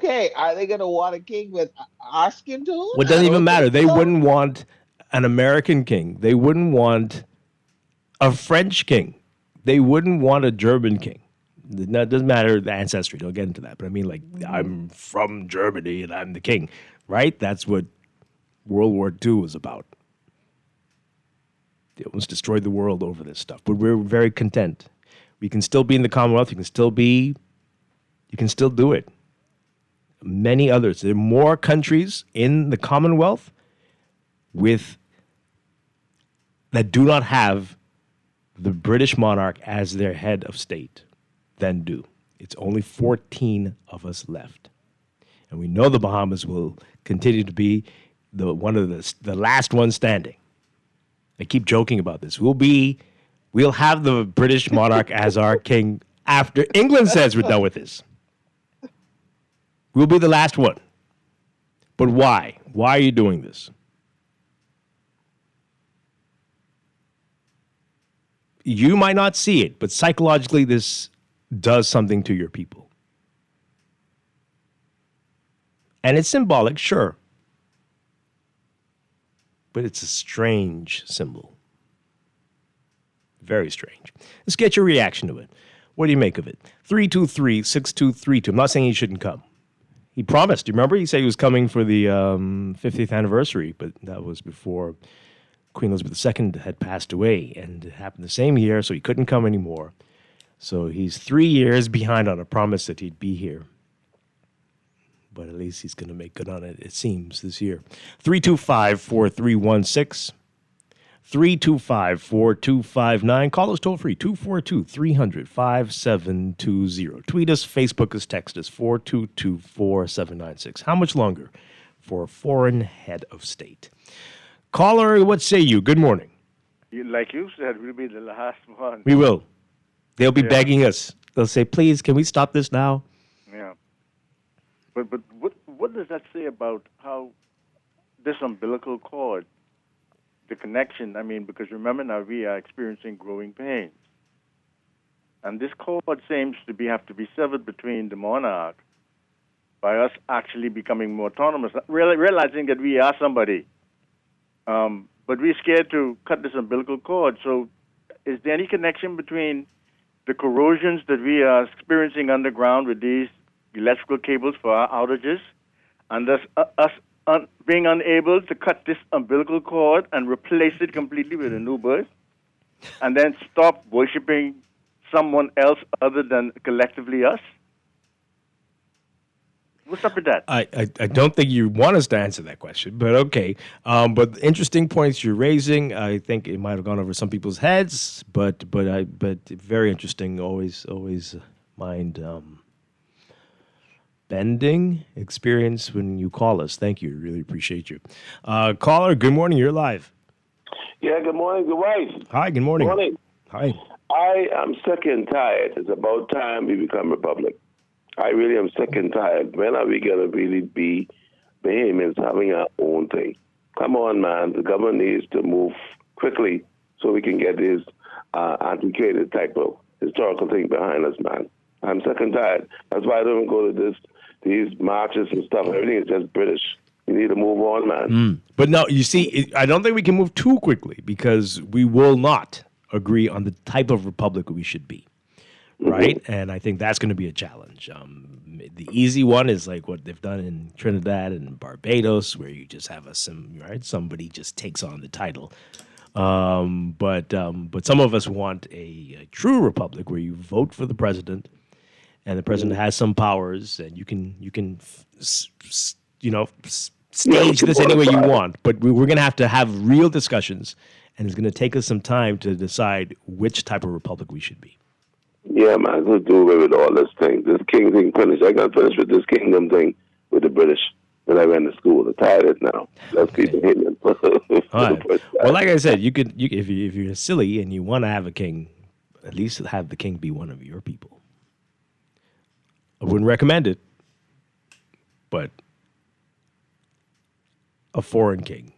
they gonna want a king with our skin tone? Well, it doesn't even matter. They wouldn't want an American king. They wouldn't want a French king. They wouldn't want a German king. No, it doesn't matter the ancestry. Don't get into that. But I mean, like, I'm from Germany and I'm the king, right? That's what World War II was about. They almost destroyed the world over this stuff. But we're very content. We can still be in the Commonwealth. You can still do it. Many others. There are more countries in the Commonwealth that do not have the British monarch as their head of state than do. It's only 14 of us left. And we know the Bahamas will continue to be the last one standing. I keep joking about this. We'll have the British monarch as our king after England says we're done with this. We'll be the last one. But why? Why are you doing this? You might not see it, but psychologically this does something to your people. And it's symbolic, sure. But it's a strange symbol. Very strange. Let's get your reaction to it. What do you make of it? 323-6232. I'm not saying he shouldn't come. He promised. Do you remember? He said he was coming for the 50th anniversary, but that was before Queen Elizabeth II had passed away, and it happened the same year, so he couldn't come anymore. So he's 3 years behind on a promise that he'd be here. But at least he's going to make good on it, it seems, this year. 325-4316. 325-4259. Call us toll free, 242-300-5720. Tweet us, Facebook us, text us, 422-4796. How much longer for a foreign head of state. Caller, what say you? Good morning. Like you said, we'll be the last one. We will. They'll be begging us. They'll say, please, can we stop this now? Yeah. But what does that say about how this umbilical cord, the connection, I mean, because remember now we are experiencing growing pains. And this cord seems to have to be severed between the monarch by us actually becoming more autonomous, realizing that we are somebody. But we're scared to cut this umbilical cord. So is there any connection between the corrosions that we are experiencing underground with these electrical cables for our outages and thus us being unable to cut this umbilical cord and replace it completely with a new birth and then stop worshiping someone else other than collectively us? What's up with that? I don't think you want us to answer that question, but okay. But interesting points you're raising. I think it might have gone over some people's heads, but very interesting. Always mind bending experience when you call us. Thank you. Really appreciate you. Caller, good morning. You're live. Yeah, good morning, Dwight. Hi, good morning. Morning. Hi. I am sick and tired. It's about time we become republic. I really am sick and tired. When are we going to really be behemoths having our own thing? Come on, man. The government needs to move quickly so we can get this antiquated type of historical thing behind us, man. I'm sick and tired. That's why I don't go to these marches and stuff. Everything is just British. You need to move on, man. But no, you see, I don't think we can move too quickly because we will not agree on the type of republic we should be. Right? And I think that's going to be a challenge. The easy one is like what they've done in Trinidad and Barbados, where you just have somebody just takes on the title. But some of us want a true republic where you vote for the president, and the president has some powers, and you can stage this any way you want. But we're going to have real discussions, and it's going to take us some time to decide which type of republic we should be. Yeah, man, let's do away with all this thing. This king thing finished. I got finished with this kingdom thing with the British when I went to school. I'm tired of it now. Let's keep it hidden. All right. Well, like I said, you could if you're silly and you want to have a king, at least have the king be one of your people. I wouldn't recommend it, but a foreign king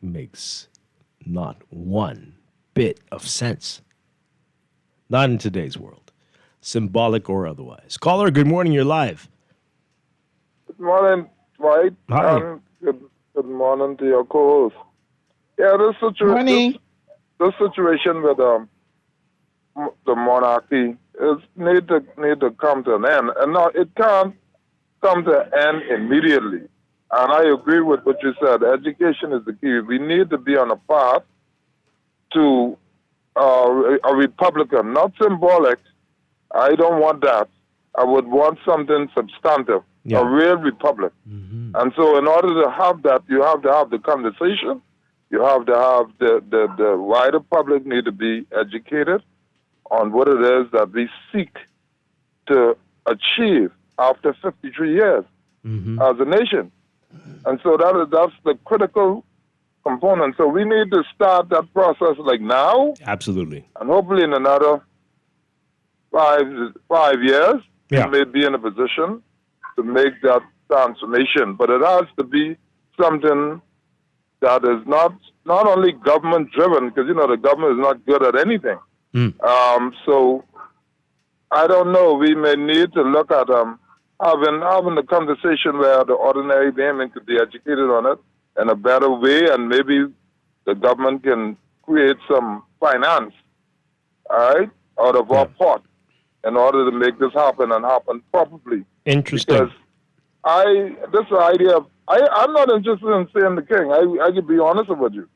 makes not one bit of sense. Not in today's world, symbolic or otherwise. Caller, good morning. You're live. Good morning, Dwight. Hi. Good morning to your co-host. Yeah, this situation with the monarchy is need to come to an end, and no, it can't come to an end immediately. And I agree with what you said. Education is the key. We need to be on a path to a republican, not symbolic. I don't want that. I would want something substantive, a real republic. And so in order to have that, you have to have the conversation. You have to have the wider public need to be educated on what it is that we seek to achieve after 53 years as a nation. And so that's the critical component. So we need to start that process like now. Absolutely. And hopefully in another 5 years, we may be in a position to make that transformation. But it has to be something that is not only government driven, because the government is not good at anything. So I don't know. We may need to look at having the conversation where the ordinary layman could be educated on it in a better way, and maybe the government can create some finance, all right, out of our pot in order to make this happen and happen properly. Interesting. Because this idea of, I'm not interested in seeing the king. I can be honest with you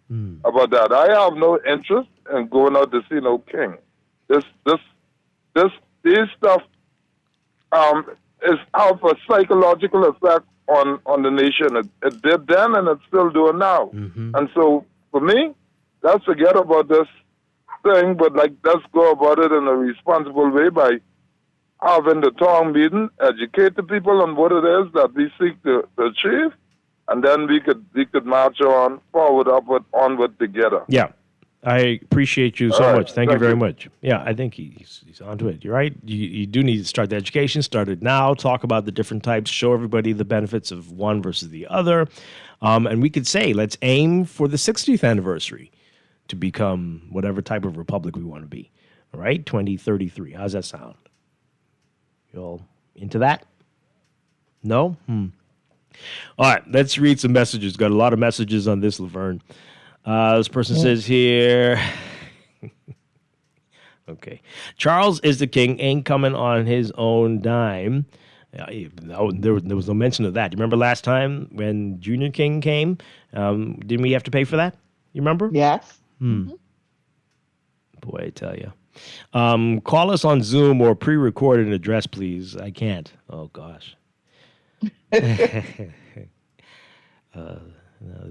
about that. I have no interest in going out to see no king. These stuff is have a psychological effect on the nation. It did then, and it's still doing now. And so, for me, let's forget about this thing, but let's go about it in a responsible way by having the town meeting, educate the people on what it is that we seek to achieve, and then we could march on forward, upward, onward together. Yeah. I appreciate you so All right. much. Thank you Thank very you. much. Yeah, I think he's onto it. You're right. You do need to start the education. Start it now. Talk about the different types. Show everybody the benefits of one versus the other. And we could say, let's aim for the 60th anniversary to become whatever type of republic we want to be. All right? 2033. How's that sound? You all into that? No? All right. Let's read some messages. Got a lot of messages on this, Laverne. This person says here, okay, Charles is the king, ain't coming on his own dime. There was no mention of that. You remember last time when Junior King came? Didn't we have to pay for that? You remember? Yes. Boy, I tell you. Call us on Zoom or pre-record an address, please. I can't. Oh, gosh.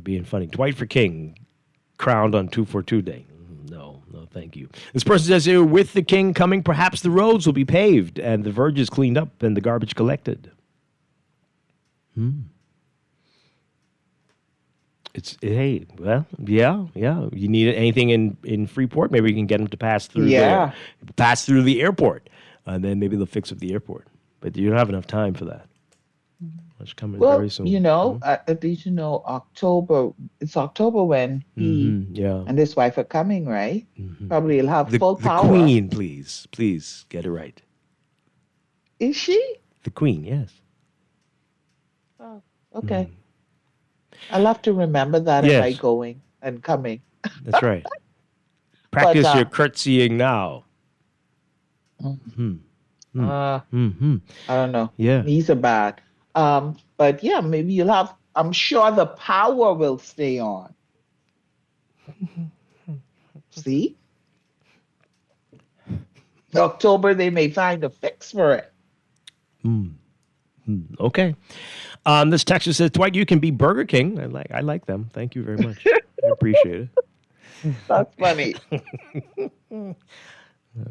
Being funny. Dwight for king. Crowned on 242 Day. No, thank you. This person says here, with the king coming, perhaps the roads will be paved and the verges cleaned up and the garbage collected. Hey, well, yeah. You need anything in Freeport? Maybe we can get them to pass through there. Pass through the airport. And then maybe they'll fix up the airport. But you don't have enough time for that. It's coming very soon. At least October. It's October when he and his wife are coming, right? Probably he'll have full power. The queen, please get it right. Is she? The queen, yes. Oh, okay. I'll have to remember that if I going and coming. That's right. Practice your curtsying now. I don't know. Yeah. Knees are bad. But yeah, maybe you'll have, I'm sure the power will stay on. See? October, they may find a fix for it. Okay. This texter says, Dwight, you can be Burger King. I like them. Thank you very much. I appreciate it. That's funny.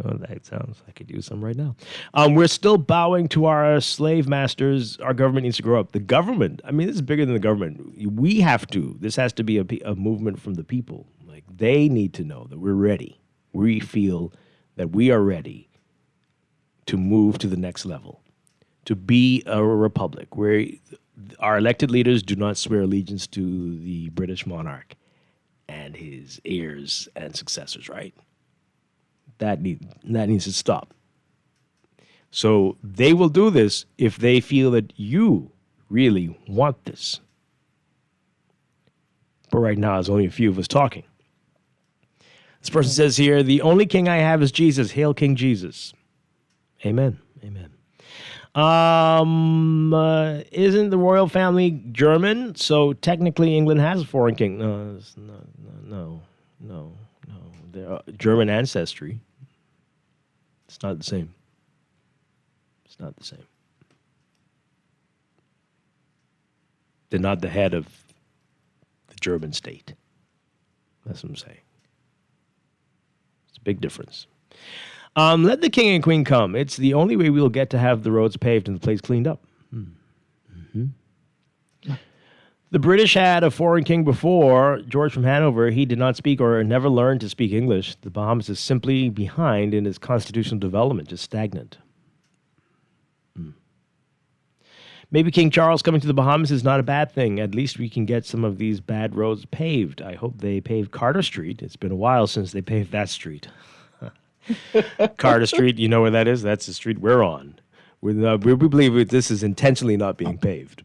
Oh, that sounds like I could use some right now. We're still bowing to our slave masters. Our government needs to grow up. The government, this is bigger than the government. We have to. This has to be a movement from the people. Like, they need to know that we're ready. We feel that we are ready to move to the next level, to be a republic where our elected leaders do not swear allegiance to the British monarch and his heirs and successors, right? That needs to stop. So they will do this if they feel that you really want this. But right now, there's only a few of us talking. This person says here, the only king I have is Jesus. Hail King Jesus. Amen. Isn't the royal family German? So technically England has a foreign king. No. They're German ancestry. It's not the same. They're not the head of the German state. That's what I'm saying. It's a big difference. Let the king and queen come. It's the only way we'll get to have the roads paved and the place cleaned up. The British had a foreign king before, George from Hanover. He did not speak or never learned to speak English. The Bahamas is simply behind in its constitutional development, just stagnant. Maybe King Charles coming to the Bahamas is not a bad thing. At least we can get some of these bad roads paved. I hope they pave Carter Street. It's been a while since they paved that street. Carter Street, you know where that is? That's the street we're on. We believe this is intentionally not being paved.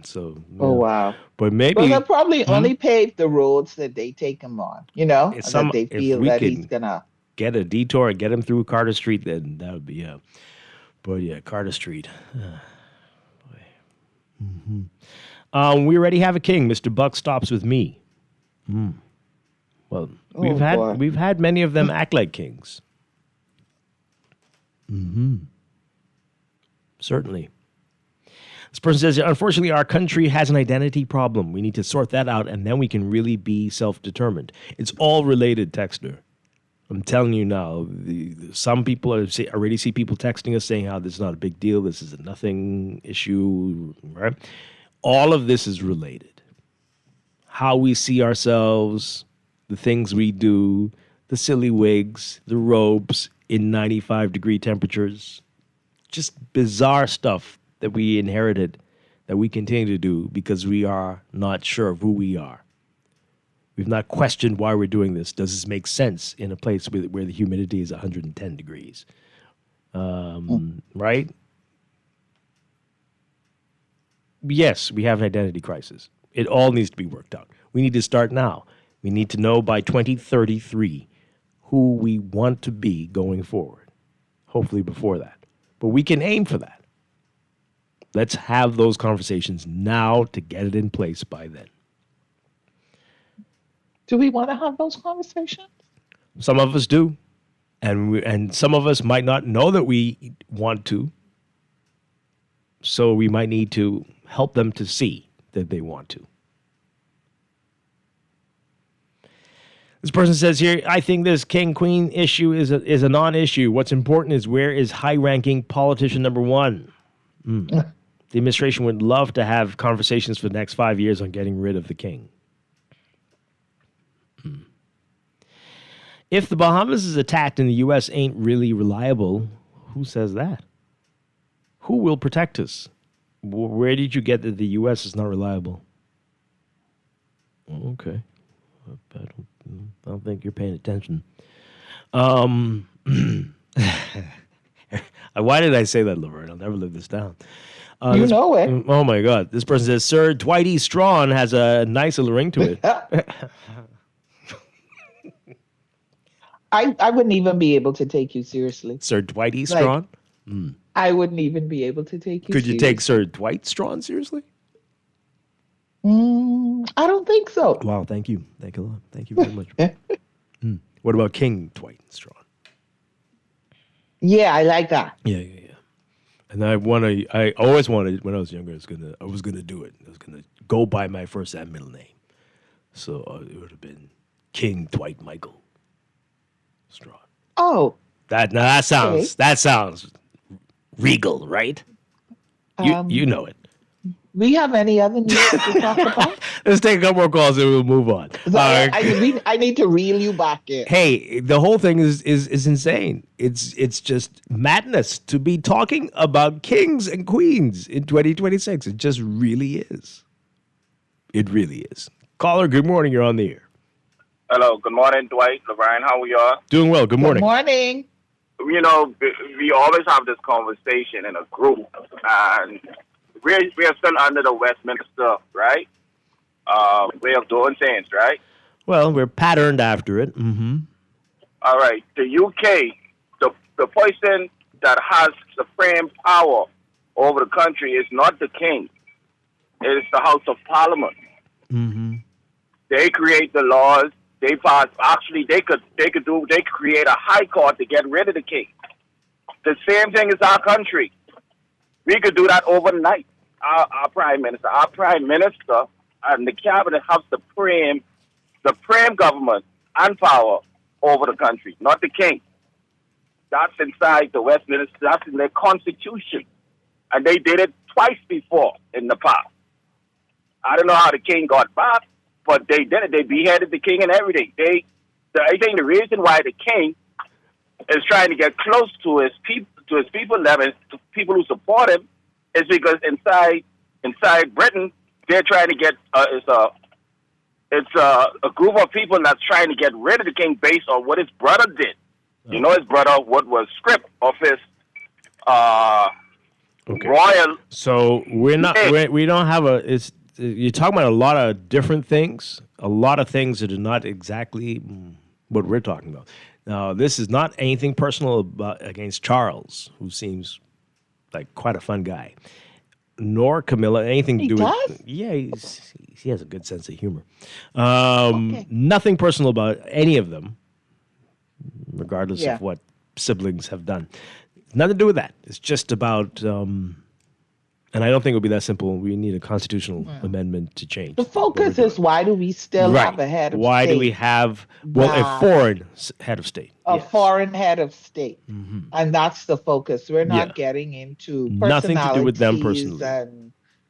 So. Oh, wow. But maybe. Well, they'll probably only pave the roads that they take him on, that they feel that he's going to. Get a detour and get him through Carter Street, then that would be, but yeah, Carter Street. We already have a king. Mr. Buck stops with me. Well, we've had many of them act like kings. Certainly. This person says, unfortunately, our country has an identity problem. We need to sort that out, and then we can really be self-determined. It's all related, texter. I'm telling you now, some people already see people texting us saying how this is not a big deal. This is a nothing issue, right? All of this is related. How we see ourselves, the things we do, the silly wigs, the robes in 95-degree temperatures, just bizarre stuff that we inherited that we continue to do because we are not sure of who we are. We've not questioned why we're doing this. Does this make sense in a place where the humidity is 110 degrees? Right? Yes, we have an identity crisis. It all needs to be worked out. We need to start now. We need to know by 2033 who we want to be going forward. Hopefully before that. But we can aim for that. Let's have those conversations now to get it in place by then. Do we want to have those conversations? Some of us do. And some of us might not know that we want to. So we might need to help them to see that they want to. This person says here, I think this king-queen issue is a non-issue. What's important is where is high-ranking politician number one? The administration would love to have conversations for the next 5 years on getting rid of the king. If the Bahamas is attacked and the U.S. ain't really reliable, who says that? Who will protect us? Where did you get that the U.S. is not reliable? Okay. I don't think you're paying attention. Why did I say that, Laverne? I'll never live this down. You know it. Oh, my God. This person says, Sir Dwight Strachan has a nice little ring to it. I wouldn't even be able to take you seriously. Sir Dwight Strachan? I wouldn't even be able to take you Could seriously. you take Sir Dwight Strachan seriously? I don't think so. Wow, thank you. Thank you a lot. Thank you very much. What about King Dwight Strachan? Yeah, I like that. Yeah. And I always wanted, when I was younger, I was gonna do it. I was gonna go by my first and middle name. So it would have been King Dwight Michael Strachan. Oh. That sounds regal, right? You know it. We have any other news to talk about? Let's take a couple more calls and we'll move on. I need to reel you back in. Hey, the whole thing is insane. It's just madness to be talking about kings and queens in 2026. It just really is. It really is. Caller, good morning. You're on the air. Hello, good morning, Dwight, Laverne. How are y'all? Doing well. Good morning. Good morning. You know, we always have this conversation in a group, and we are still under the Westminster, right? Way of doing things, right? Well, we're patterned after it. Mm-hmm. All right. The UK, the person that has supreme power over the country is not the king. It is the House of Parliament. Mm-hmm. They create the laws. They pass. Actually, they could create a high court to get rid of the king. The same thing as our country. We could do that overnight. Our prime minister, and the cabinet have supreme government and power over the country, not the king. That's inside the Westminster. That's in their constitution, and they did it twice before in the past. I don't know how the king got back, but they did it. They beheaded the king and everything. I think the reason why the king is trying to get close to his people, to people who support him, is because inside Britain they're trying to get it's a group of people that's trying to get rid of the king based on what his brother did. You know, his brother what was stripped of his royal. So we don't have you're talking about a lot of different things, a lot of things that are not exactly what we're talking about. Now, this is not anything personal against Charles, who seems like quite a fun guy, nor Camilla, anything to do with... Yeah, he has a good sense of humor. Nothing personal about any of them, regardless of what siblings have done. Nothing to do with that. It's just about And I don't think it'll be that simple. We need a constitutional amendment to change. The focus is why do we still have a head of state? Why do we have, a foreign head of state? A foreign head of state. And that's the focus. We're not getting into Nothing to do with them personally.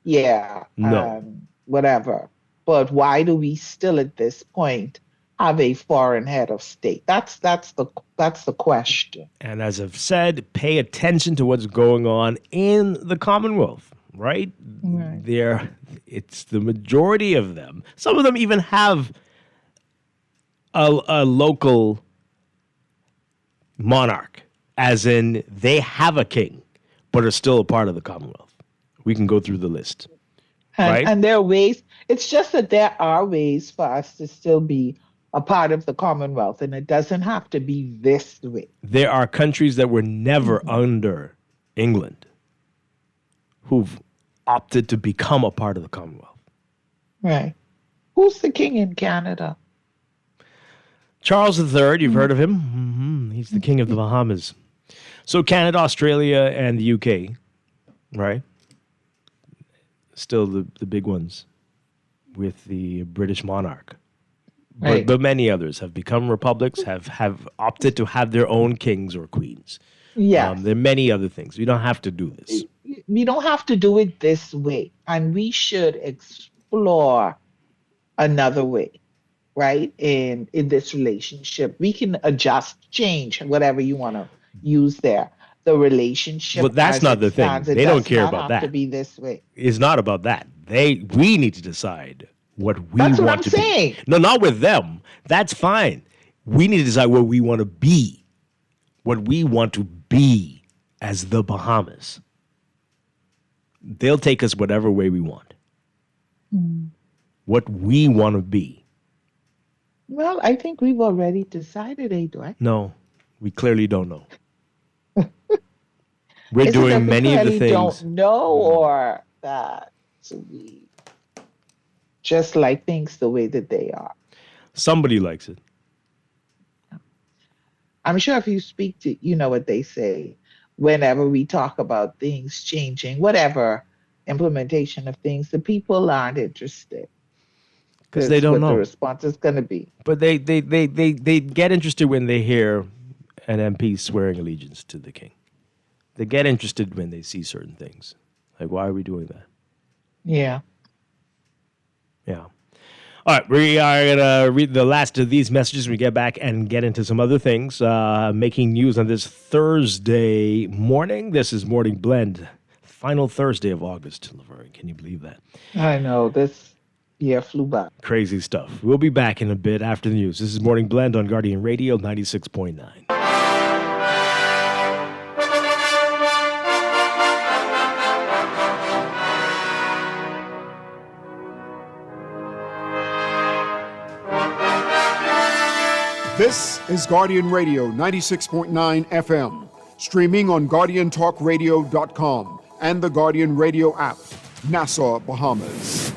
And, whatever. But why do we still at this point have a foreign head of state? That's the question. And as I've said, pay attention to what's going on in the Commonwealth, right? It's the majority of them. Some of them even have a local monarch, as in they have a king, but are still a part of the Commonwealth. We can go through the list. Right? And there are ways, it's just that there are ways for us to still be a part of the Commonwealth, and it doesn't have to be this way. There are countries that were never under England who've opted to become a part of the Commonwealth. Right. Who's the king in Canada? Charles III, you've heard of him? He's the king of the Bahamas. So Canada, Australia, and the UK, right? Still the big ones with the British monarch. Right. But many others have become republics, have opted to have their own kings or queens. Yeah. There are many other things. We don't have to do this. We don't have to do it this way. And we should explore another way, right? In this relationship. We can adjust, change, whatever you want to use there. The relationship. But that's not the thing. They don't care about that. To be this way. It's not about that. We need to decide what we want to be. That's what I'm saying. No, not with them. That's fine. We need to decide what we want to be. What we want to be as the Bahamas. They'll take us whatever way we want. What we want to be. Well, I think we've already decided, Dwight? No, we clearly don't know. We're doing many of the things. Don't know, or that we just like things the way that they are. Somebody likes it. I'm sure if you speak to, you know what they say, whenever we talk about things changing, whatever implementation of things, the people aren't interested. Because they don't know. What the response is going to be. But they get interested when they hear an MP swearing allegiance to the king. They get interested when they see certain things. Like, why are we doing that? Yeah. Yeah. All right, we are going to read the last of these messages when we get back and get into some other things. Making news on this Thursday morning. This is Morning Blend. Final Thursday of August, Laverne. Can you believe that? I know. This year flew by. Crazy stuff. We'll be back in a bit after the news. This is Morning Blend on Guardian Radio 96.9. This is Guardian Radio 96.9 FM, streaming on GuardianTalkRadio.com and the Guardian Radio app, Nassau, Bahamas.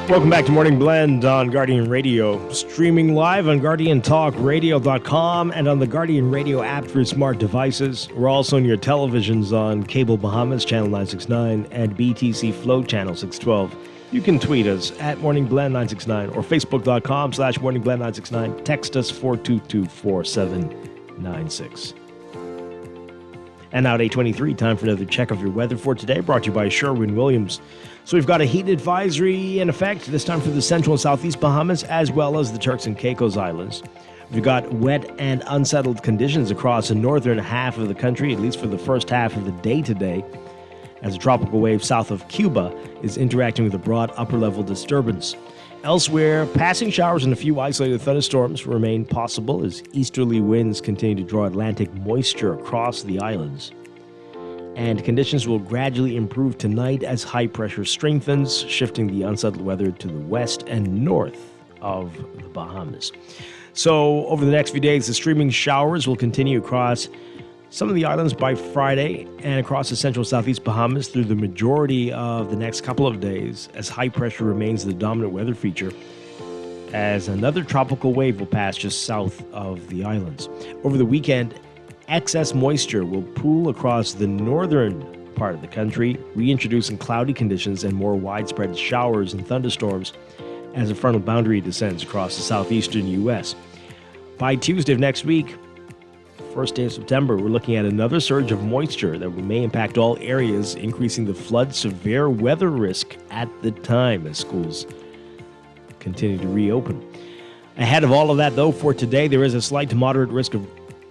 Welcome back to Morning Blend on Guardian Radio, streaming live on GuardianTalkRadio.com and on the Guardian Radio app for smart devices. We're also on your televisions on Cable Bahamas, Channel 969, and BTC Flow, Channel 612. You can tweet us at MorningBlend969 or Facebook.com/MorningBlend969. Text us 422-4796. And now at 8:23, time for another check of your weather for today, brought to you by Sherwin-Williams. So we've got a heat advisory in effect, this time for the central and southeast Bahamas, as well as the Turks and Caicos Islands. We've got wet and unsettled conditions across the northern half of the country, at least for the first half of the day today, as a tropical wave south of Cuba is interacting with a broad upper-level disturbance. Elsewhere, passing showers and a few isolated thunderstorms remain possible as easterly winds continue to draw Atlantic moisture across the islands. And conditions will gradually improve tonight as high pressure strengthens, shifting the unsettled weather to the west and north of the Bahamas. So over the next few days, the streaming showers will continue across some of the islands by Friday and across the central southeast Bahamas through the majority of the next couple of days as high pressure remains the dominant weather feature as another tropical wave will pass just south of the islands. Over the weekend, excess moisture will pool across the northern part of the country, reintroducing cloudy conditions and more widespread showers and thunderstorms as a frontal boundary descends across the southeastern U.S. By Tuesday of next week, first day of September, we're looking at another surge of moisture that may impact all areas, increasing the flood severe weather risk at the time as schools continue to reopen. Ahead of all of that, though, for today, there is a slight to moderate risk of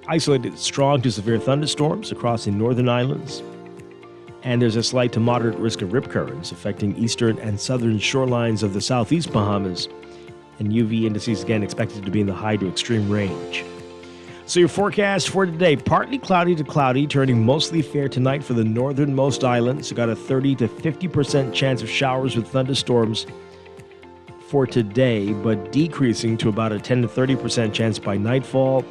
isolated strong to severe thunderstorms across the northern islands. And there's a slight to moderate risk of rip currents affecting eastern and southern shorelines of the southeast Bahamas. And UV indices again expected to be in the high to extreme range. So your forecast for today, partly cloudy to cloudy, turning mostly fair tonight for the northernmost islands. You got a 30 to 50% chance of showers with thunderstorms for today, but decreasing to about a 10 to 30% chance by nightfall.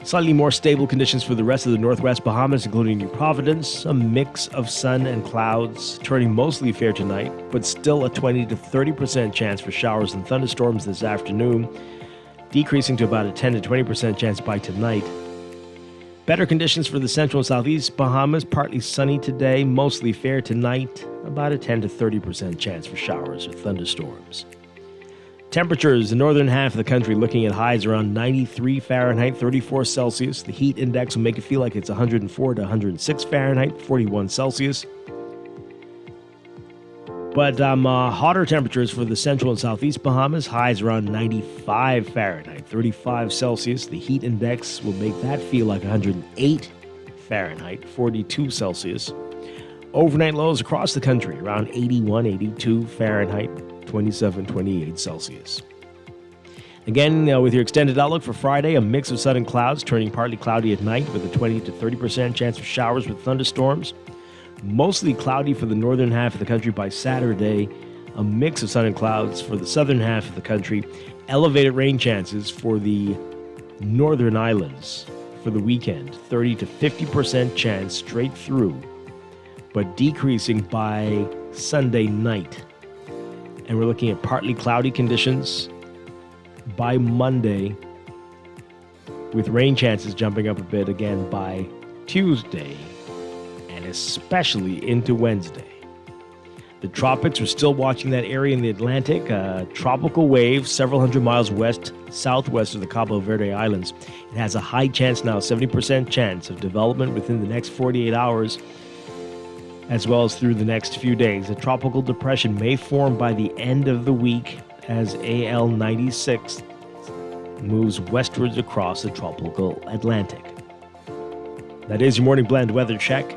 Slightly more stable conditions for the rest of the northwest Bahamas, including New Providence. A mix of sun and clouds, turning mostly fair tonight, but still a 20 to 30% chance for showers and thunderstorms this afternoon, decreasing to about a 10 to 20% chance by tonight. Better conditions for the central and southeast Bahamas, partly sunny today, mostly fair tonight, about a 10 to 30% chance for showers or thunderstorms. Temperatures, the northern half of the country looking at highs around 93 Fahrenheit, 34 Celsius. The heat index will make it feel like it's 104 to 106 Fahrenheit, 41 Celsius. But hotter temperatures for the central and southeast Bahamas, highs around 95 Fahrenheit, 35 Celsius. The heat index will make that feel like 108 Fahrenheit, 42 Celsius. Overnight lows across the country around 81, 82 Fahrenheit, 27, 28 Celsius. Again, with your extended outlook for Friday, a mix of sun and clouds, turning partly cloudy at night with a 20 to 30% chance of showers with thunderstorms. Mostly cloudy for the northern half of the country by Saturday. A mix of sun and clouds for the southern half of the country. Elevated rain chances for the northern islands for the weekend. 30 to 50% chance straight through, but decreasing by Sunday night. And we're looking at partly cloudy conditions by Monday, with rain chances jumping up a bit again by Tuesday, and especially into Wednesday. The tropics, we're still watching that area in the Atlantic. Tropical wave several hundred miles southwest of the Cabo Verde Islands. It has a high chance now, 70% chance of development within the next 48 hours, as well as through the next few days. A tropical depression may form by the end of the week as AL96 moves westwards across the tropical Atlantic. That is your Morning Blend Weather Check.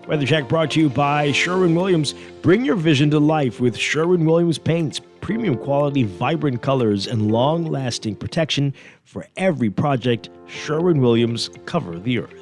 Weather Check brought to you by Sherwin-Williams. Bring your vision to life with Sherwin-Williams paints. Premium quality, vibrant colors, and long-lasting protection for every project. Sherwin-Williams, cover the earth.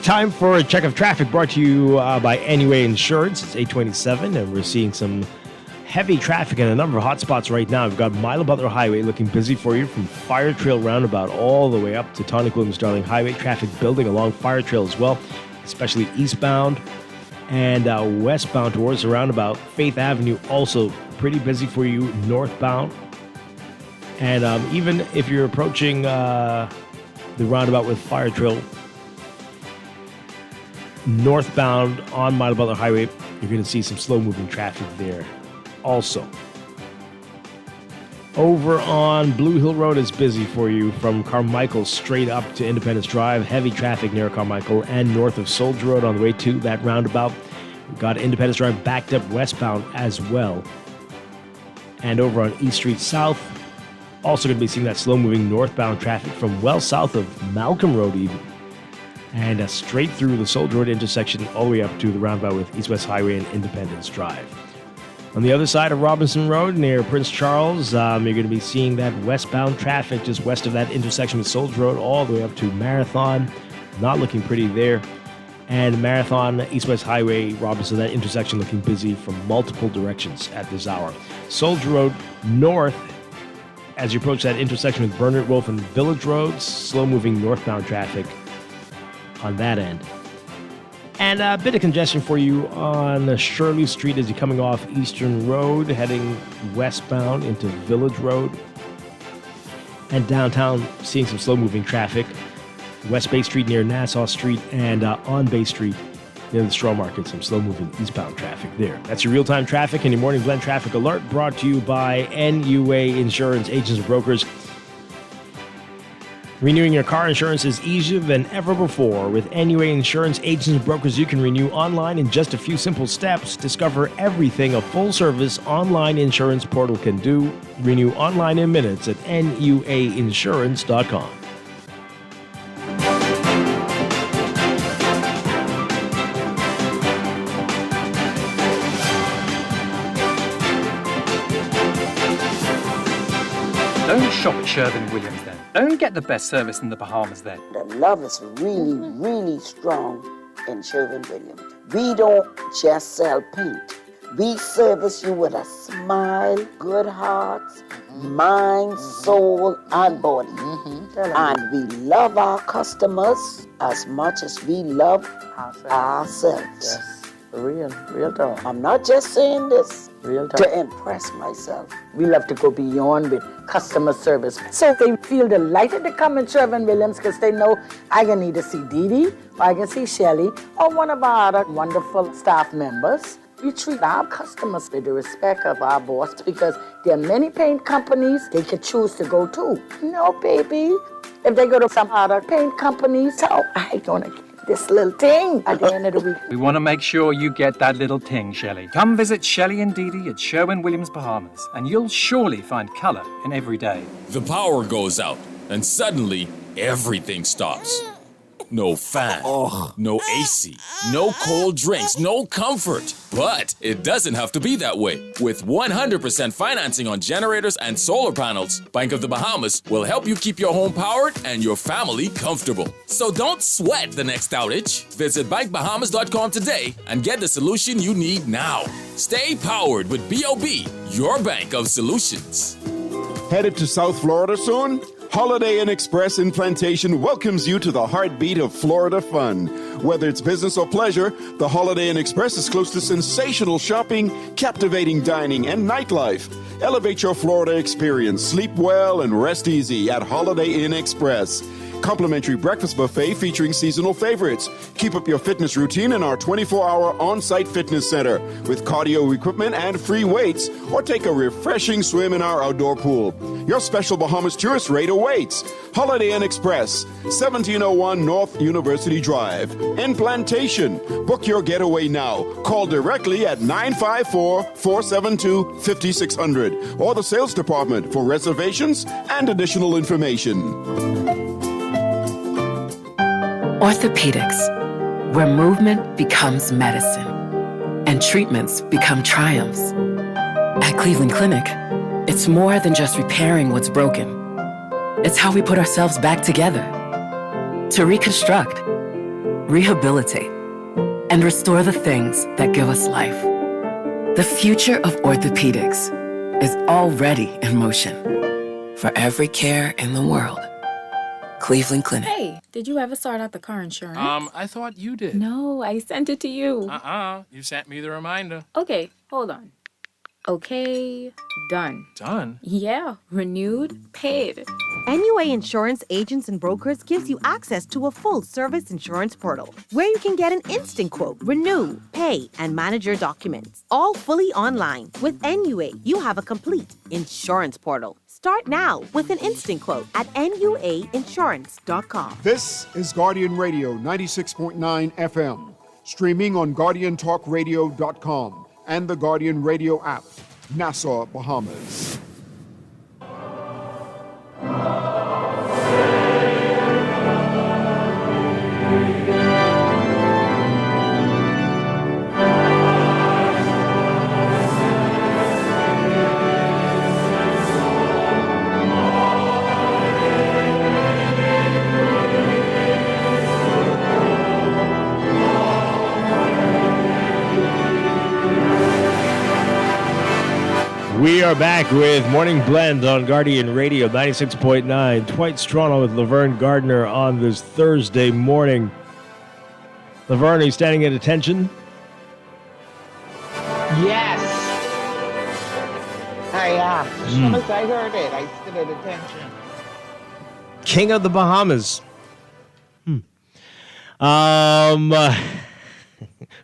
Time for a check of traffic brought to you by NUA Insurance. It's 8:27, and we're seeing some heavy traffic in a number of hot spots right now. We've got Milo Butler Highway looking busy for you from Fire Trail Roundabout all the way up to Tonic Williams Darling Highway. Traffic building along Fire Trail as well, especially eastbound and westbound towards the roundabout. Faith Avenue also pretty busy for you northbound. And even if you're approaching the roundabout with Fire Trail northbound on Milo Butler Highway, you're going to see some slow-moving traffic there also. Over on Blue Hill Road is busy for you from Carmichael straight up to Independence Drive. Heavy traffic near Carmichael and north of Soldier Road on the way to that roundabout. We've got Independence Drive backed up westbound as well. And over on East Street South, also going to be seeing that slow-moving northbound traffic from well south of Malcolm Road even. And straight through the Soldier Road intersection all the way up to the roundabout with East-West Highway and Independence Drive. On the other side of Robinson Road near Prince Charles, you're going to be seeing that westbound traffic just west of that intersection with Soldier Road all the way up to Marathon. Not looking pretty there. And Marathon, East-West Highway, Robinson, that intersection looking busy from multiple directions at this hour. Soldier Road north, as you approach that intersection with Bernard Wolf and Village Roads, slow-moving northbound traffic on that end. And a bit of congestion for you on Shirley Street as you're coming off Eastern Road, heading westbound into Village Road. And downtown, seeing some slow-moving traffic. West Bay Street near Nassau Street and on Bay Street near the Straw Market, some slow-moving eastbound traffic there. That's your real-time traffic and your morning blend traffic alert brought to you by NUA Insurance Agents and Brokers. Renewing your car insurance is easier than ever before. With NUA Insurance Agents and Brokers, you can renew online in just a few simple steps. Discover everything a full-service online insurance portal can do. Renew online in minutes at nuainsurance.com. Don't shop at Sherwin-Williams then. Don't get the best service in the Bahamas then. The love is really, really strong in Sherwin-Williams. We don't just sell paint. We service you with a smile, good hearts, mind, soul, and body. And we love our customers as much as we love ourselves. Yes, real talk. I'm not just saying this to impress myself. We love to go beyond with customer service. So they feel delighted to come in Sherwin-Williams because they know I can either see Dee Dee, or I can see Shelly, or one of our other wonderful staff members. We treat our customers with the respect of our boss because there are many paint companies they could choose to go to. No, baby. If they go to some other paint companies, so I gonna get this little thing at the end of the week. We want to make sure you get that little ting, Shelley. Come visit Shelley and Dee Dee at Sherwin-Williams Bahamas, and you'll surely find color in every day. The power goes out, and suddenly everything stops. No fan, no AC, no cold drinks, no comfort. But it doesn't have to be that way. With 100% financing on generators and solar panels, Bank of the Bahamas will help you keep your home powered and your family comfortable. So don't sweat the next outage. Visit bankbahamas.com today and get the solution you need now. Stay powered with BOB, your bank of solutions. Headed to South Florida soon? Holiday Inn Express in Plantation welcomes you to the heartbeat of Florida fun. Whether it's business or pleasure, the Holiday Inn Express is close to sensational shopping, captivating dining, and nightlife. Elevate your Florida experience. Sleep well and rest easy at Holiday Inn Express. Complimentary breakfast buffet featuring seasonal favorites. Keep up your fitness routine in our 24-hour on-site fitness center with cardio equipment and free weights, or take a refreshing swim in our outdoor pool. Your special Bahamas tourist rate awaits. Holiday Inn Express, 1701 North University Drive, in Plantation. Book your getaway now. Call directly at 954-472-5600 or the sales department for reservations and additional information. Orthopedics, where movement becomes medicine and treatments become triumphs. At Cleveland Clinic, it's more than just repairing what's broken. It's how we put ourselves back together to reconstruct, rehabilitate, and restore the things that give us life. The future of orthopedics is already in motion. For every care in the world, Cleveland Clinic. Hey, did you ever sort out the car insurance? I thought you did. No, I sent it to you. You sent me the reminder. Okay, hold on. Okay, done. Done? Yeah, renewed, paid. NUA Insurance Agents and Brokers gives you access to a full-service insurance portal where you can get an instant quote, renew, pay, and manage your documents, all fully online. With NUA, you have a complete insurance portal. Start now with an instant quote at nuainsurance.com. This is Guardian Radio 96.9 FM, streaming on GuardianTalkRadio.com and the Guardian Radio app, Nassau, Bahamas. We are back with Morning Blend on Guardian Radio 96.9. Dwight Strachan with Laverne Gardner on this Thursday morning. Laverne, are you standing at attention? Yes, I am. As soon as I heard it, I stood at attention. King of the Bahamas.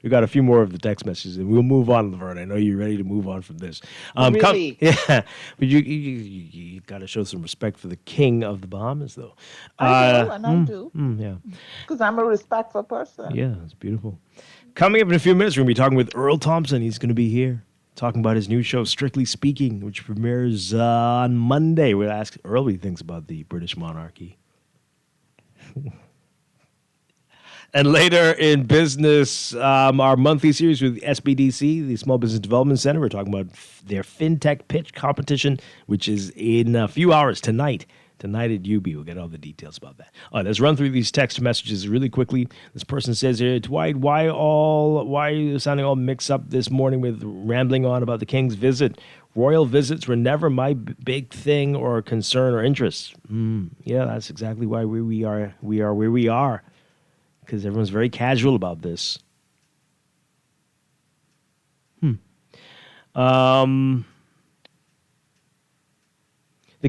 We got a few more of the text messages, and we'll move on, Laverne. I know you're ready to move on from this. Really? Yeah, but you got to show some respect for the King of the Bahamas, though. I do, and I do. Yeah. Because I'm a respectful person. Yeah, it's beautiful. Coming up in a few minutes, we're going to be talking with Earl Thompson. He's going to be here talking about his new show, Strictly Speaking, which premieres on Monday. We'll ask Earl what he thinks about the British monarchy. And later in business, our monthly series with SBDC, the Small Business Development Center. We're talking about their FinTech Pitch competition, which is in a few hours tonight. Tonight at UB. We'll get all the details about that. All right, let's run through these text messages really quickly. This person says here, Dwight, why are you sounding all mixed up this morning with rambling on about the King's visit? Royal visits were never my big thing or concern or interest. Yeah, that's exactly why we are where we are. Because everyone's very casual about this. The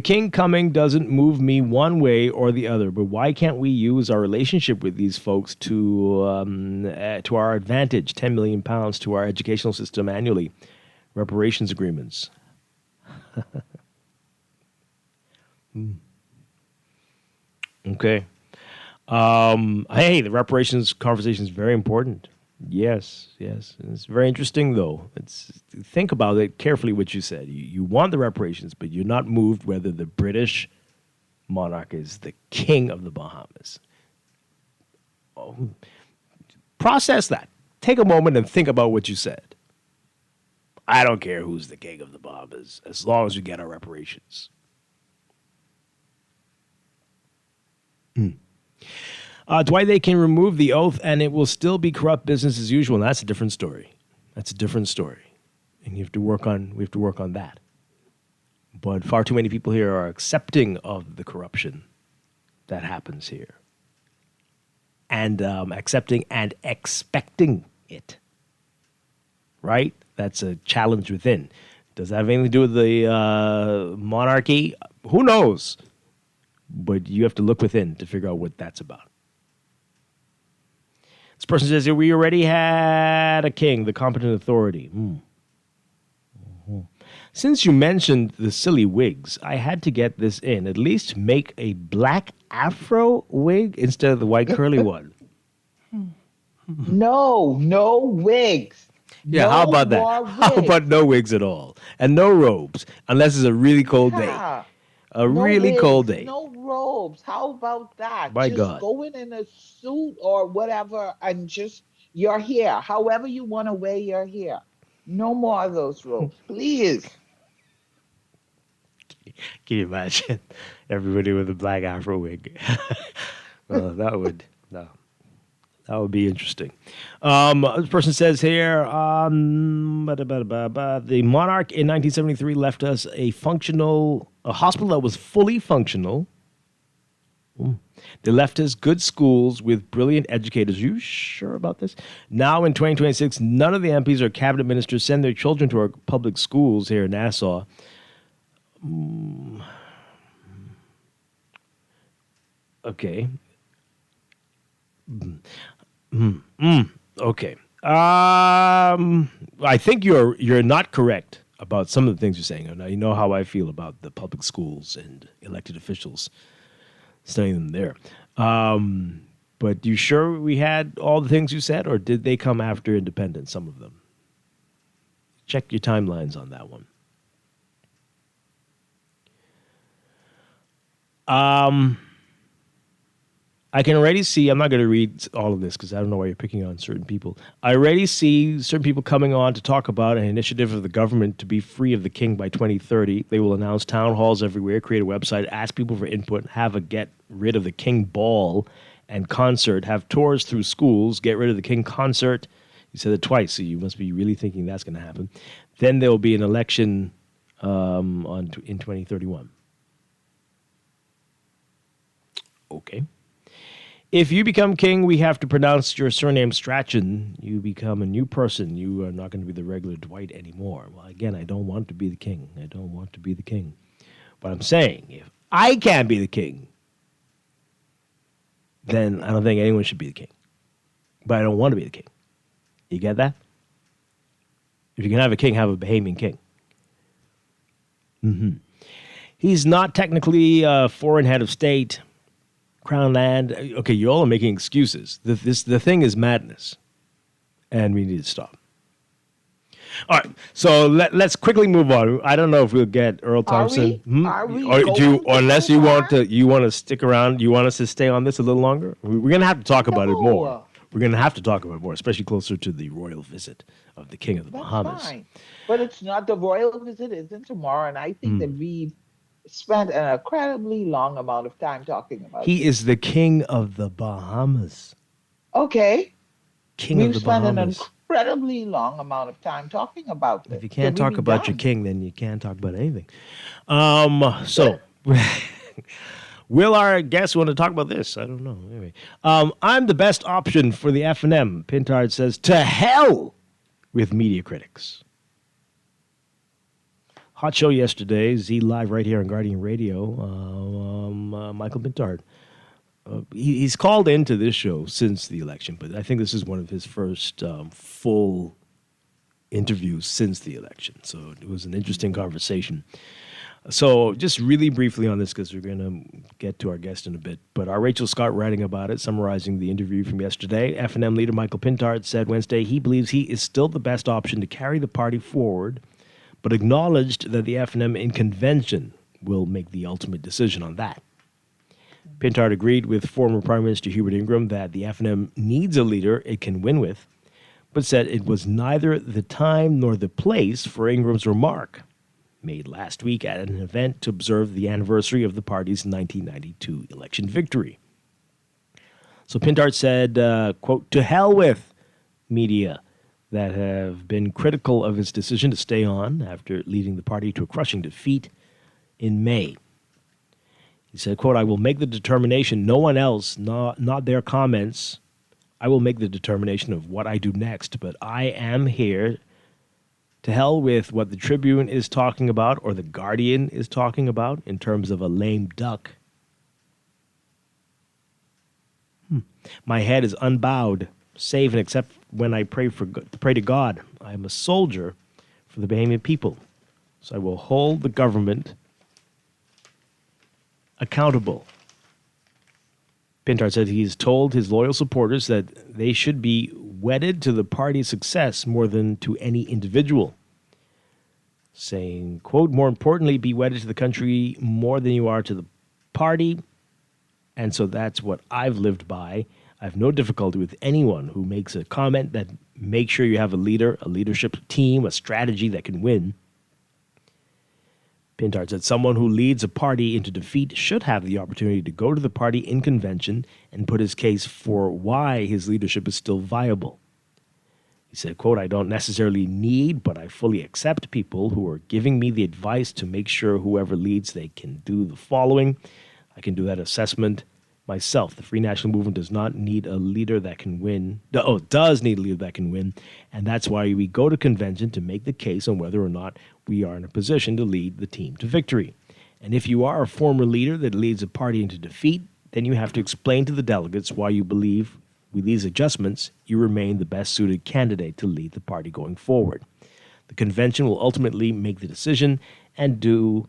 King coming doesn't move me one way or the other, but why can't we use our relationship with these folks to our advantage? £10 million to our educational system annually. Reparations agreements. Okay. Hey, the reparations conversation is very important. Yes. It's very interesting, though. Think about it carefully, what you said. You want the reparations, but you're not moved whether the British monarch is the king of the Bahamas. Process that. Take a moment and think about what you said. I don't care who's the king of the Bahamas, as long as we get our reparations. Dwight, they can remove the oath and it will still be corrupt business as usual. And that's a different story. And we have to work on that. But far too many people here are accepting of the corruption that happens here. And accepting and expecting it. Right? That's a challenge within. Does that have anything to do with the monarchy? Who knows? But you have to look within to figure out what that's about. This person says here, we already had a king, the competent authority. Since you mentioned the silly wigs, I had to get this in. At least make a black afro wig instead of the white curly one. No wigs. Yeah, no how about that? How about no wigs at all? And no robes, unless it's a really cold day. Cold day. No robes. How about that? My just God. Go in a suit or whatever and just your hair, however you want to wear your hair. No more of those robes, please. Can you imagine everybody with a black afro wig? Well, that would be interesting. This person says here, the monarch in 1973 left us a hospital that was fully functional. They left us good schools with brilliant educators. Are you sure about this? Now in 2026, none of the MPs or cabinet ministers send their children to our public schools here in Nassau. Okay. Okay. I think you're not correct about some of the things you're saying. Now you know how I feel about the public schools and elected officials studying them there. But you sure we had all the things you said, or did they come after independence, some of them? Check your timelines on that one. I can already see, I'm not going to read all of this because I don't know why you're picking on certain people. I already see certain people coming on to talk about an initiative of the government to be free of the king by 2030. They will announce town halls everywhere, create a website, ask people for input, have a get rid of the king ball and concert, have tours through schools, get rid of the king concert. You said it twice, so you must be really thinking that's going to happen. Then there will be an election in 2031. Okay. If you become king, we have to pronounce your surname Strachan. You become a new person. You are not going to be the regular Dwight anymore. Well, again, I don't want to be the king. I don't want to be the king. But I'm saying, if I can't be the king, then I don't think anyone should be the king. But I don't want to be the king. You get that? If you can have a king, have a Bahamian king. He's not technically a foreign head of state. Crown land. Okay, you all are making excuses. The thing is madness, and we need to stop. All right, so let's quickly move on. I don't know if we'll get Earl Thompson. Are we unless you want to stick around? You want us to stay on this a little longer? We're going to have to talk about it more. We're going to have to talk about it more, especially closer to the royal visit of the King of the Bahamas. Fine. But it's not the royal visit isn't tomorrow, and I think that we've spent an incredibly long amount of time talking about He is the King of the Bahamas. Okay. King of the Bahamas. We've spent an incredibly long amount of time talking about this. If you can't talk about your king, then you can't talk about anything. So, will our guests want to talk about this? I don't know. Anyway, I'm the best option for the F&M. Pintard says, to hell with media critics. Hot show yesterday, Z Live right here on Guardian Radio. Michael Pintard. He's called into this show since the election, but I think this is one of his first full interviews since the election. So it was an interesting conversation. So just really briefly on this, because we're going to get to our guest in a bit, but our Rachel Scott writing about it, summarizing the interview from yesterday. F&M leader Michael Pintard said Wednesday he believes he is still the best option to carry the party forward, but acknowledged that the F&M in convention will make the ultimate decision on that. Pintard agreed with former Prime Minister Hubert Ingraham that the F&M needs a leader it can win with, but said it was neither the time nor the place for Ingram's remark made last week at an event to observe the anniversary of the party's 1992 election victory. So Pintard said, quote, to hell with media that have been critical of his decision to stay on after leading the party to a crushing defeat in May. He said, quote, I will make the determination, no one else, not their comments. I will make the determination of what I do next, but I am here. To hell with what the Tribune is talking about or the Guardian is talking about in terms of a lame duck. My head is unbowed, save and except when I pray to God. I am a soldier for the Bahamian people, so I will hold the government accountable. Pintard said he's told his loyal supporters that they should be wedded to the party's success more than to any individual. Saying, quote, more importantly, be wedded to the country more than you are to the party. And so that's what I've lived by. I have no difficulty with anyone who makes a comment that make sure you have a leader, a leadership team, a strategy that can win. Pintard said someone who leads a party into defeat should have the opportunity to go to the party in convention and put his case for why his leadership is still viable. He said, quote, I don't necessarily need, but I fully accept people who are giving me the advice to make sure whoever leads, they can do the following. I can do that assessment myself. The Free National Movement does not need a leader that can win. Does need a leader that can win. And that's why we go to convention to make the case on whether or not we are in a position to lead the team to victory. And if you are a former leader that leads a party into defeat, then you have to explain to the delegates why you believe with these adjustments, you remain the best suited candidate to lead the party going forward. The convention will ultimately make the decision, and do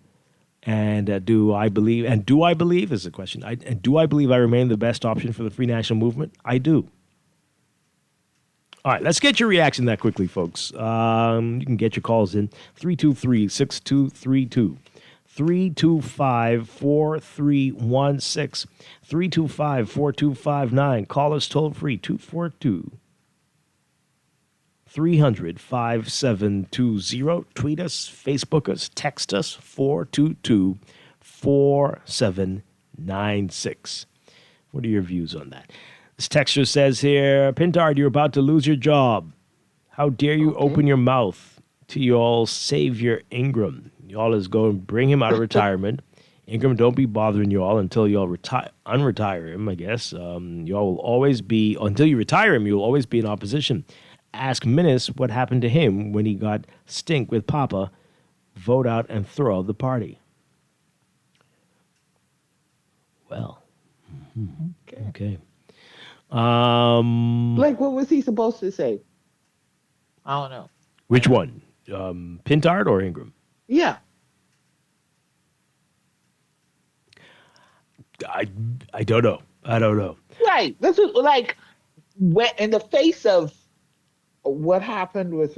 I believe is the question. Do I believe I remain the best option for the Free National Movement? I do. All right, let's get your reaction that quickly, folks. You can get your calls in 323-6232. 325-4316. 325-4259. Call us toll free 242-300-5720. Tweet us, Facebook us, text us 422-4796. What are your views on that? This texter says here, Pintard, you're about to lose your job. How dare you open your mouth to y'all savior Ingram? Y'all is going to bring him out of retirement. Ingram, don't be bothering y'all until y'all unretire him, I guess. Y'all will always be, until you retire him, you'll always be in opposition. Ask Minnis what happened to him when he got stink with Papa. Vote out and throw out the party. Well, okay. Like, what was he supposed to say? I don't know. Which one? Pintard or Ingram? Yeah. I don't know. I don't know. Right. That's what, like, when, in the face of what happened with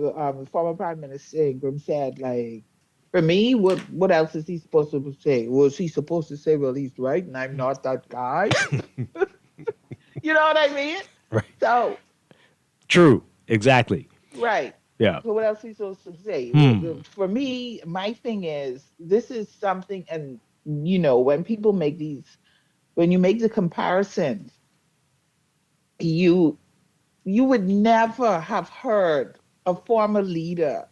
former Prime Minister Ingram said, like, for me, what else is he supposed to say? Was he supposed to say, well, he's right and I'm not that guy? You know what I mean? Right. So. True. Exactly. Right. Yeah. So what else is he supposed to say? For me, my thing is, this is something, and, you know, when people make when you make the comparisons, you would never have heard a former leader,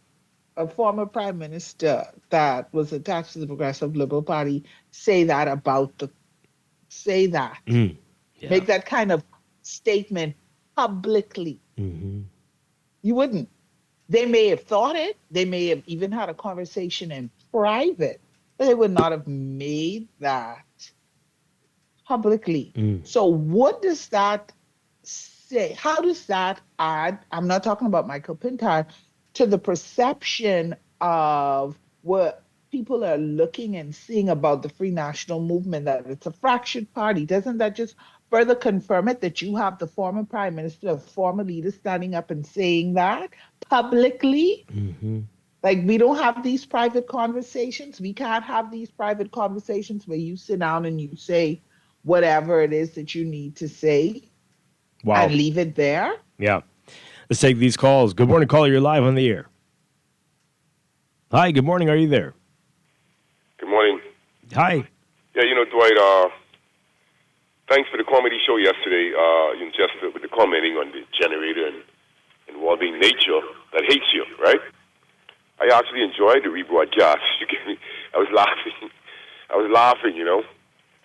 a former prime minister that was attached to the Progressive Liberal Party say that make that kind of statement publicly. Mm-hmm. You wouldn't. They may have thought it. They may have even had a conversation in private, but they would not have made that publicly. So what does that say? How does that add, I'm not talking about Michael Pintard, to the perception of what people are looking and seeing about the Free National Movement, that it's a fractured party? Doesn't that just further confirm it, that you have the former prime minister, a former leader standing up and saying that publicly? Mm-hmm. Like, we don't have these private conversations. We can't have these private conversations where you sit down and you say whatever it is that you need to say and leave it there. Yeah. Let's take these calls. Good morning, caller. You're live on the air. Hi, good morning. Are you there? Good morning. Hi. Yeah, you know, Dwight, thanks for the comedy show yesterday. Just with the commenting on the generator and involving nature that hates you, right? I actually enjoyed the rebroadcast. I was laughing, you know.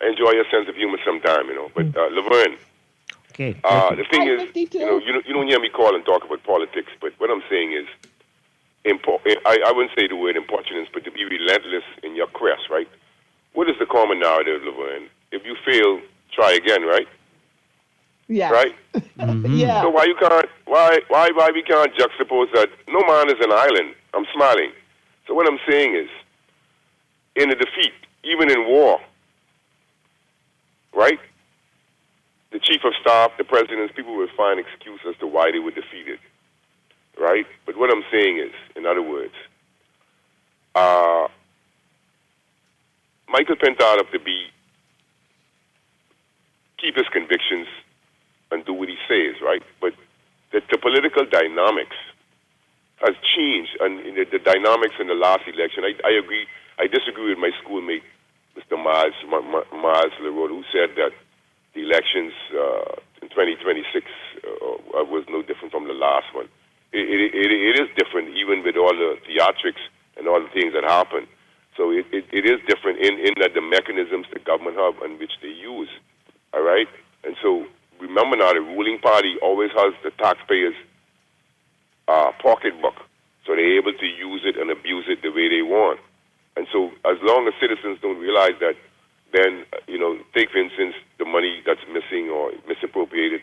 I enjoy your sense of humor sometime, you know. But Laverne, okay. The thing is, you don't hear me call and talk about politics, but what I'm saying is, I wouldn't say the word importunance, but to be relentless in your quest, right? What is the common narrative, Laverne? If you fail, try again, right? Yeah. Right? Yeah. So why we can't juxtapose that no man is an island? I'm smiling. So what I'm saying is, in a defeat, even in war, right? The chief of staff, the presidents, people will find excuse as to why they were defeated, right? But what I'm saying is, in other words, Michael Pintard have to keep his convictions and do what he says, right? But the political dynamics has changed, and the dynamics in the last election. I agree. I disagree with my schoolmate, Mr. Miles Leroy, who said that the elections in 2026 was no different from the last one. It is different, even with all the theatrics and all the things that happen. So it is different in that the mechanisms the government have and which they use. All right. remember now, the ruling party always has the taxpayers' pocketbook, so they're able to use it and abuse it the way they want. And so, as long as citizens don't realize that, then take for instance the money that's missing or misappropriated.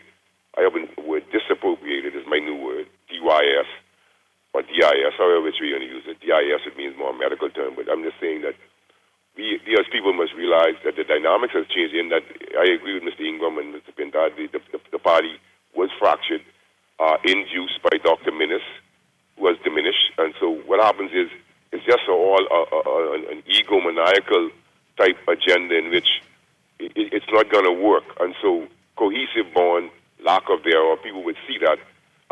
I have a word, disappropriated is my new word, DYS or DIS, however which we're going to use it. DIS, it means more medical term, but I'm just saying that we as people must realize that the dynamics has changed. In that, I agree with Mr. Ingram and Mr. Pintard. The party was fractured, induced by Dr. Minnis, was diminished, and so what happens is it's just all an egomaniacal type agenda in which it's not going to work, and so cohesive bond, lack of there, or people would see that,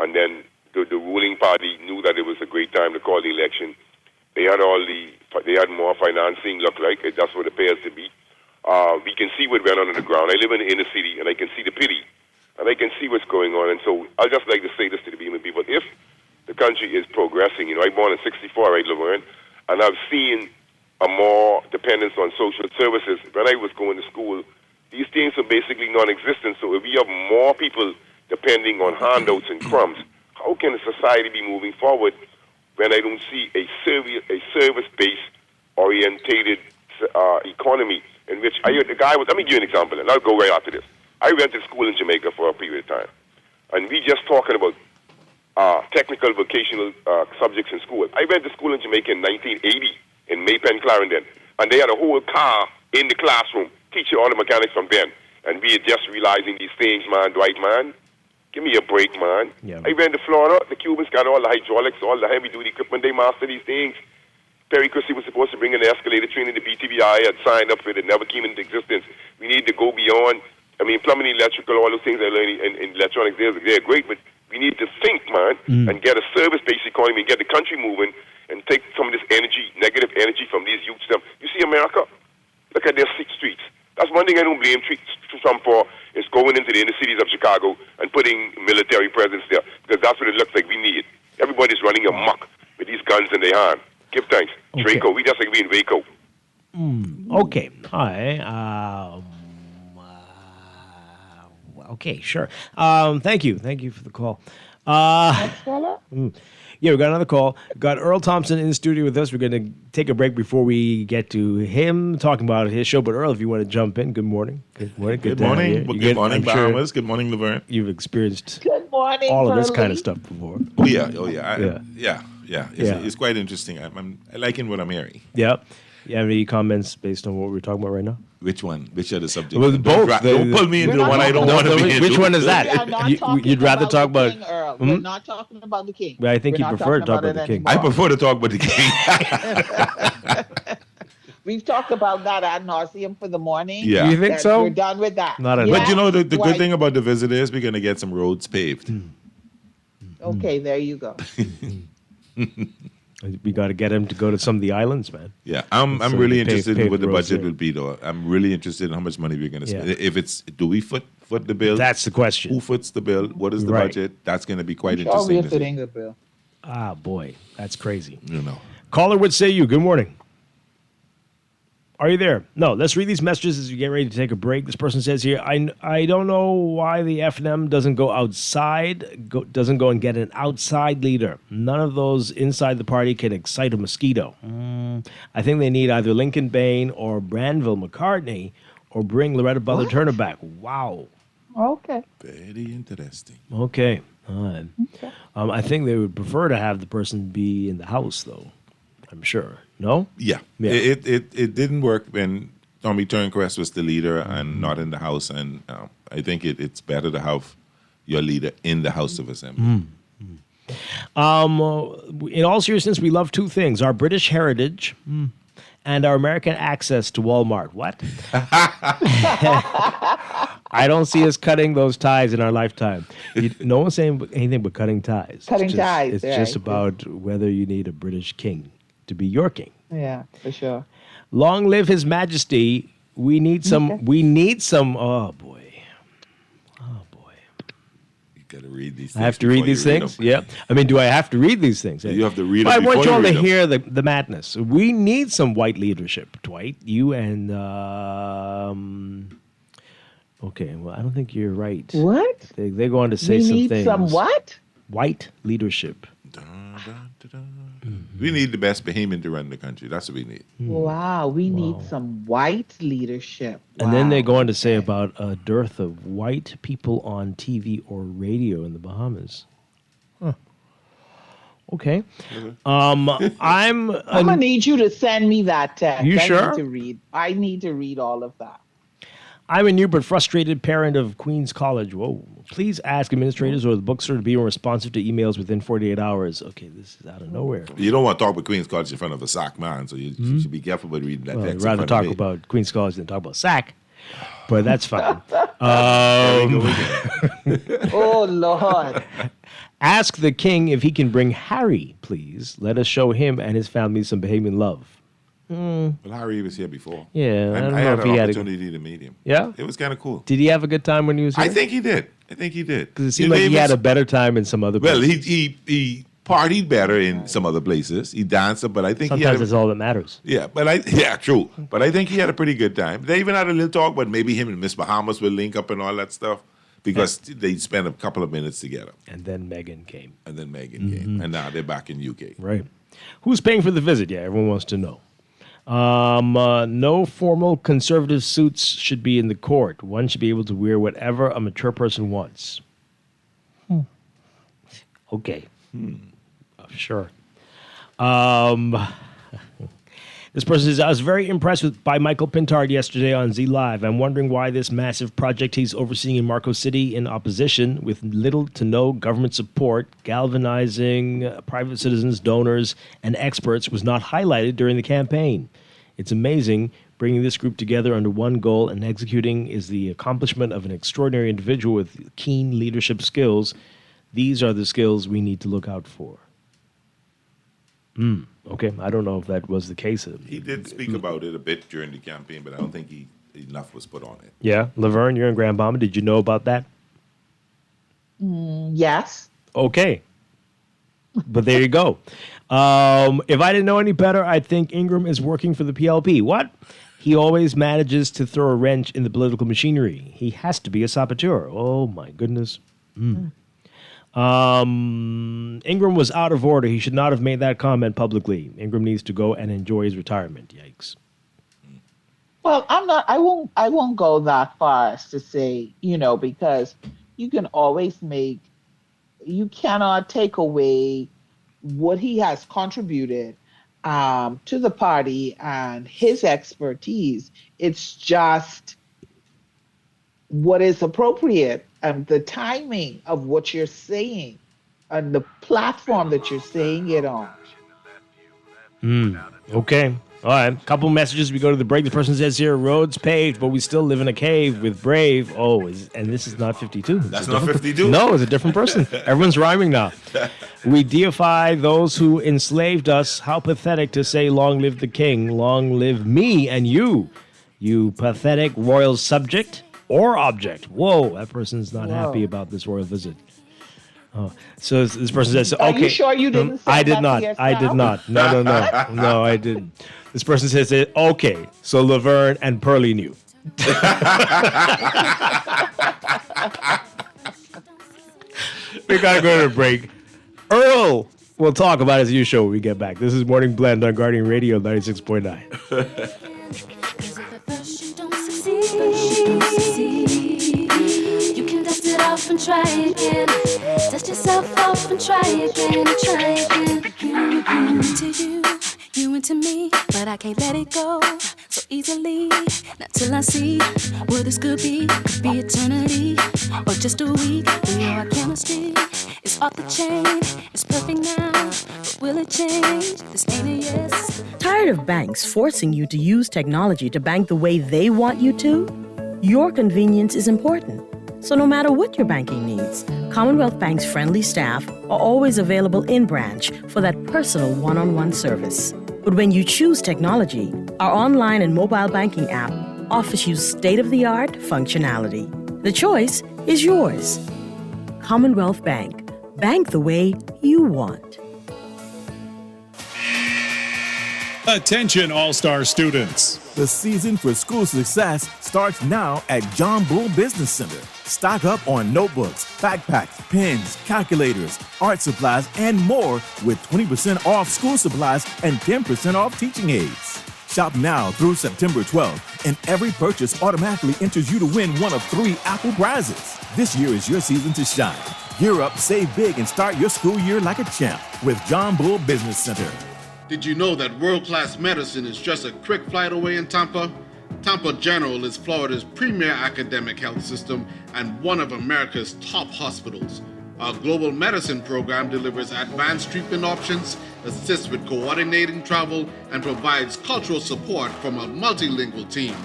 and then the ruling party knew that it was a great time to call the election. They had more financing, look like that's what it appears to be. We can see what went on the ground. I live in the inner city, and I can see the pity, and I can see what's going on. And so I'll just like to say this to the Beaman people: if the country is progressing, I born in '64, right, Laverne, and I've seen a more dependence on social services. When I was going to school, these things are basically non-existent. So if we have more people depending on handouts and crumbs, how can a society be moving forward when I don't see a service-based orientated economy in which let me give you an example, and I'll go right after this. I went to school in Jamaica for a period of time, and we just talking about technical vocational subjects in school. I went to school in Jamaica in 1980 in Maypen, Clarendon, and they had a whole car in the classroom teaching all the mechanics from then, and we are just realizing these things, man, Dwight, man. Give me a break, man. Yeah. I went to Florida. The Cubans got all the hydraulics, all the heavy-duty equipment. They master these things. Perry Christie was supposed to bring in the escalator training. The BTVI had signed up for it. It never came into existence. We need to go beyond. I mean, plumbing, electrical, all those things I learned in electronics, they're great, but we need to think, man, and get a service-based economy and get the country moving and take some of this energy, negative energy from these youths. You see America? Look at their streets. That's one thing I don't blame Trump for, is going into the inner cities of Chicago and putting military presence there, because that's what it looks like we need. Everybody's running amok with these guns in their hand. Give thanks. Okay. Draco, we just like we in Waco. Okay. All right. Okay, sure. Thank you. Thank you for the call. Yeah, we got another call. We've got Earl Thompson in the studio with us. We're going to take a break before we get to him talking about his show. But Earl, if you want to jump in, good morning. Good morning. Good morning. Good morning, Bahamas. Good morning, Laverne. You've experienced good morning, all of this kind of stuff before. Oh, yeah. It's quite interesting. I'm liking what I'm hearing. Yeah. You have any comments based on what we're talking about right now? Which one? Which are the subjects? Well, both. Don't pull me into the one I don't want to be into. Which one is that? You'd rather talk about... We're not talking about the king. But I think you prefer to talk about the king. I prefer to talk about the king. We've talked about that ad nauseum for the morning. Yeah. You think so? We're done with that. Not at all. But the good thing about the visit is we're going to get some roads paved. Okay, there you go. We got to get him to go to some of the islands, man. Yeah, I'm really interested in what the budget will be, though. I'm really interested in how much money we're going to spend. If it's, do we foot the bill? That's the question. Who foots the bill? What is the budget? That's going to be quite interesting. We're footing the bill. Ah, boy, that's crazy. You know. Caller would say you. Good morning. Are you there? No, let's read these messages as we get ready to take a break. This person says here, I don't know why the FNM doesn't go outside, doesn't go and get an outside leader. None of those inside the party can excite a mosquito. I think they need either Lincoln Bain or Branville McCartney or bring Loretta Butler Turner back. Wow. Okay. Very interesting. Okay. I think they would prefer to have the person be in the House, though. I'm sure. No? Yeah. It didn't work when Tommy Turnquest was the leader and not in the House. And I think it's better to have your leader in the House of Assembly. In all seriousness, we love two things: our British heritage and our American access to Walmart. What? I don't see us cutting those ties in our lifetime. No one's saying anything but cutting ties. Ties. It's just about whether you need a British king to be your king. Yeah, for sure. Long live His Majesty. We need some. Okay. We need some. Oh boy. You gotta read these things. I have to read these things. Yep. I mean, do I have to read these things? You have to read them. I want you all to hear the madness. We need some white leadership, Dwight. You and Okay, well, I don't think you're right. What? They go on to say We some need things. some what? White leadership. We need the best Bahamian to run the country. That's what we need. Wow, we need some white leadership. And then they Wow. go on to say about a dearth of white people on TV or radio in the Bahamas. Huh. Okay. I'm gonna need you to send me that text. You I sure? need to read. I need to read all of that. I'm a new but frustrated parent of Queens College. Whoa. Please ask administrators or the bookstore to be more responsive to emails within 48 hours. Okay, this is out of nowhere. You don't want to talk about Queen's College in front of a SAC man, so you should be careful about reading that Well, I'd text. in rather front talk of me. about Queens College than talk about SAC, but that's fine. Oh, Lord. Ask the king if he can bring Harry, please. Let us show him and his family some Bahamian love. Well, Harry was here before. Yeah, I don't know had if an he had a- opportunity to meet him. Yeah? It was kind of cool. Did he have a good time when he was here? I think he did. Because it seemed like he had a better time in some other Well, places. he partied better in some other places. He danced, but I think he Sometimes had that's all that matters. Yeah, true. But I think he had a pretty good time. They even had a little talk, but maybe him and Miss Bahamas will link up and all that stuff because they spent a couple of minutes together. And then Meghan came. Came, and now they're back in UK. Right. Who's paying for the visit? Yeah, everyone wants to know. No formal conservative suits should be in the court. One should be able to wear whatever a mature person wants. Okay. Sure. This person says, I was very impressed by Michael Pintard yesterday on Z Live. I'm wondering why this massive project he's overseeing in Marco City in opposition with little to no government support, galvanizing private citizens, donors, and experts was not highlighted during the campaign. It's amazing. Bringing this group together under one goal and executing is the accomplishment of an extraordinary individual with keen leadership skills. These are the skills we need to look out for. Okay, I don't know if that was the case. He did speak about it a bit during the campaign, but I don't think enough was put on it. Yeah, Laverne, you're in Grand Bahama. Did you know about that? Yes. Okay. But there you go. If I didn't know any better, I think Ingram is working for the PLP. What? He always manages to throw a wrench in the political machinery. He has to be a saboteur. Oh, my goodness. Ingram was out of order. He should not have made that comment publicly. Ingram needs to go and enjoy his retirement. Yikes. Well, I won't go that far as to say, because you can always you cannot take away what he has contributed to the party and his expertise. It's just what is appropriate and the timing of what you're saying and the platform that you're saying it on. Okay. All right. Couple messages. We go to the break. The person says here, roads paved, but we still live in a cave with Brave. Oh, and this is not 52. That's not 52? No, it's a different person. Everyone's rhyming now. We deify those who enslaved us. How pathetic to say, long live the king, long live me and you, you pathetic royal subject or object. Whoa, that person's not happy about this royal visit. Oh, so this person says, okay. Are you sure you didn't say I did that not. to I did not. No. No, I didn't. This person says, okay, so Laverne and Pearlie knew. We got to go to a break. Earl will talk about his new show when we get back. This is Morning Blend on Guardian Radio 96.9. You can dust it off and try again. Dust yourself off and try again. Try again. I'm into you, you into me, but I can't let it go so easily. Not till I see what this could be. Could be eternity or just a week. We know our chemistry is off the chain. It's perfect now, but will it change? This ain't a yes. Tired of banks forcing you to use technology to bank the way they want you to? Your convenience is important. So no matter what your banking needs, Commonwealth Bank's friendly staff are always available in branch for that personal one-on-one service. But when you choose technology, our online and mobile banking app offers you state-of-the-art functionality. The choice is yours. Commonwealth Bank. Bank the way you want. Attention, All-Star students. The season for school success starts now at John Bull Business Center. Stock up on notebooks, backpacks, pens, calculators, art supplies, and more with 20% off school supplies and 10% off teaching aids. Shop now through September 12th, and every purchase automatically enters you to win one of 3 Apple prizes. This year is your season to shine. Gear up, save big, and start your school year like a champ with John Bull Business Center. Did you know that world-class medicine is just a quick flight away in Tampa? Tampa General is Florida's premier academic health system and one of America's top hospitals. Our global medicine program delivers advanced treatment options, assists with coordinating travel, and provides cultural support from a multilingual team.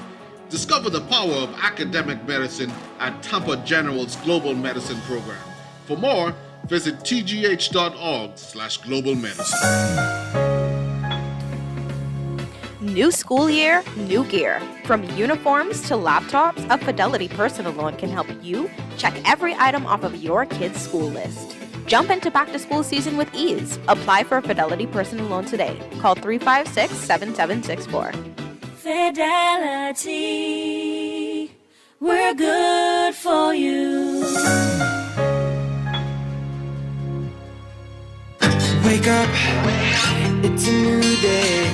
Discover the power of academic medicine at Tampa General's Global Medicine Program. For more, visit tgh.org/global medicine. New school year, new gear. From uniforms to laptops, a Fidelity personal loan can help you check every item off of your kid's school list. Jump into back-to-school season with ease. Apply for a Fidelity personal loan today. Call 356-7764. Fidelity, we're good for you. Wake up, it's a new day.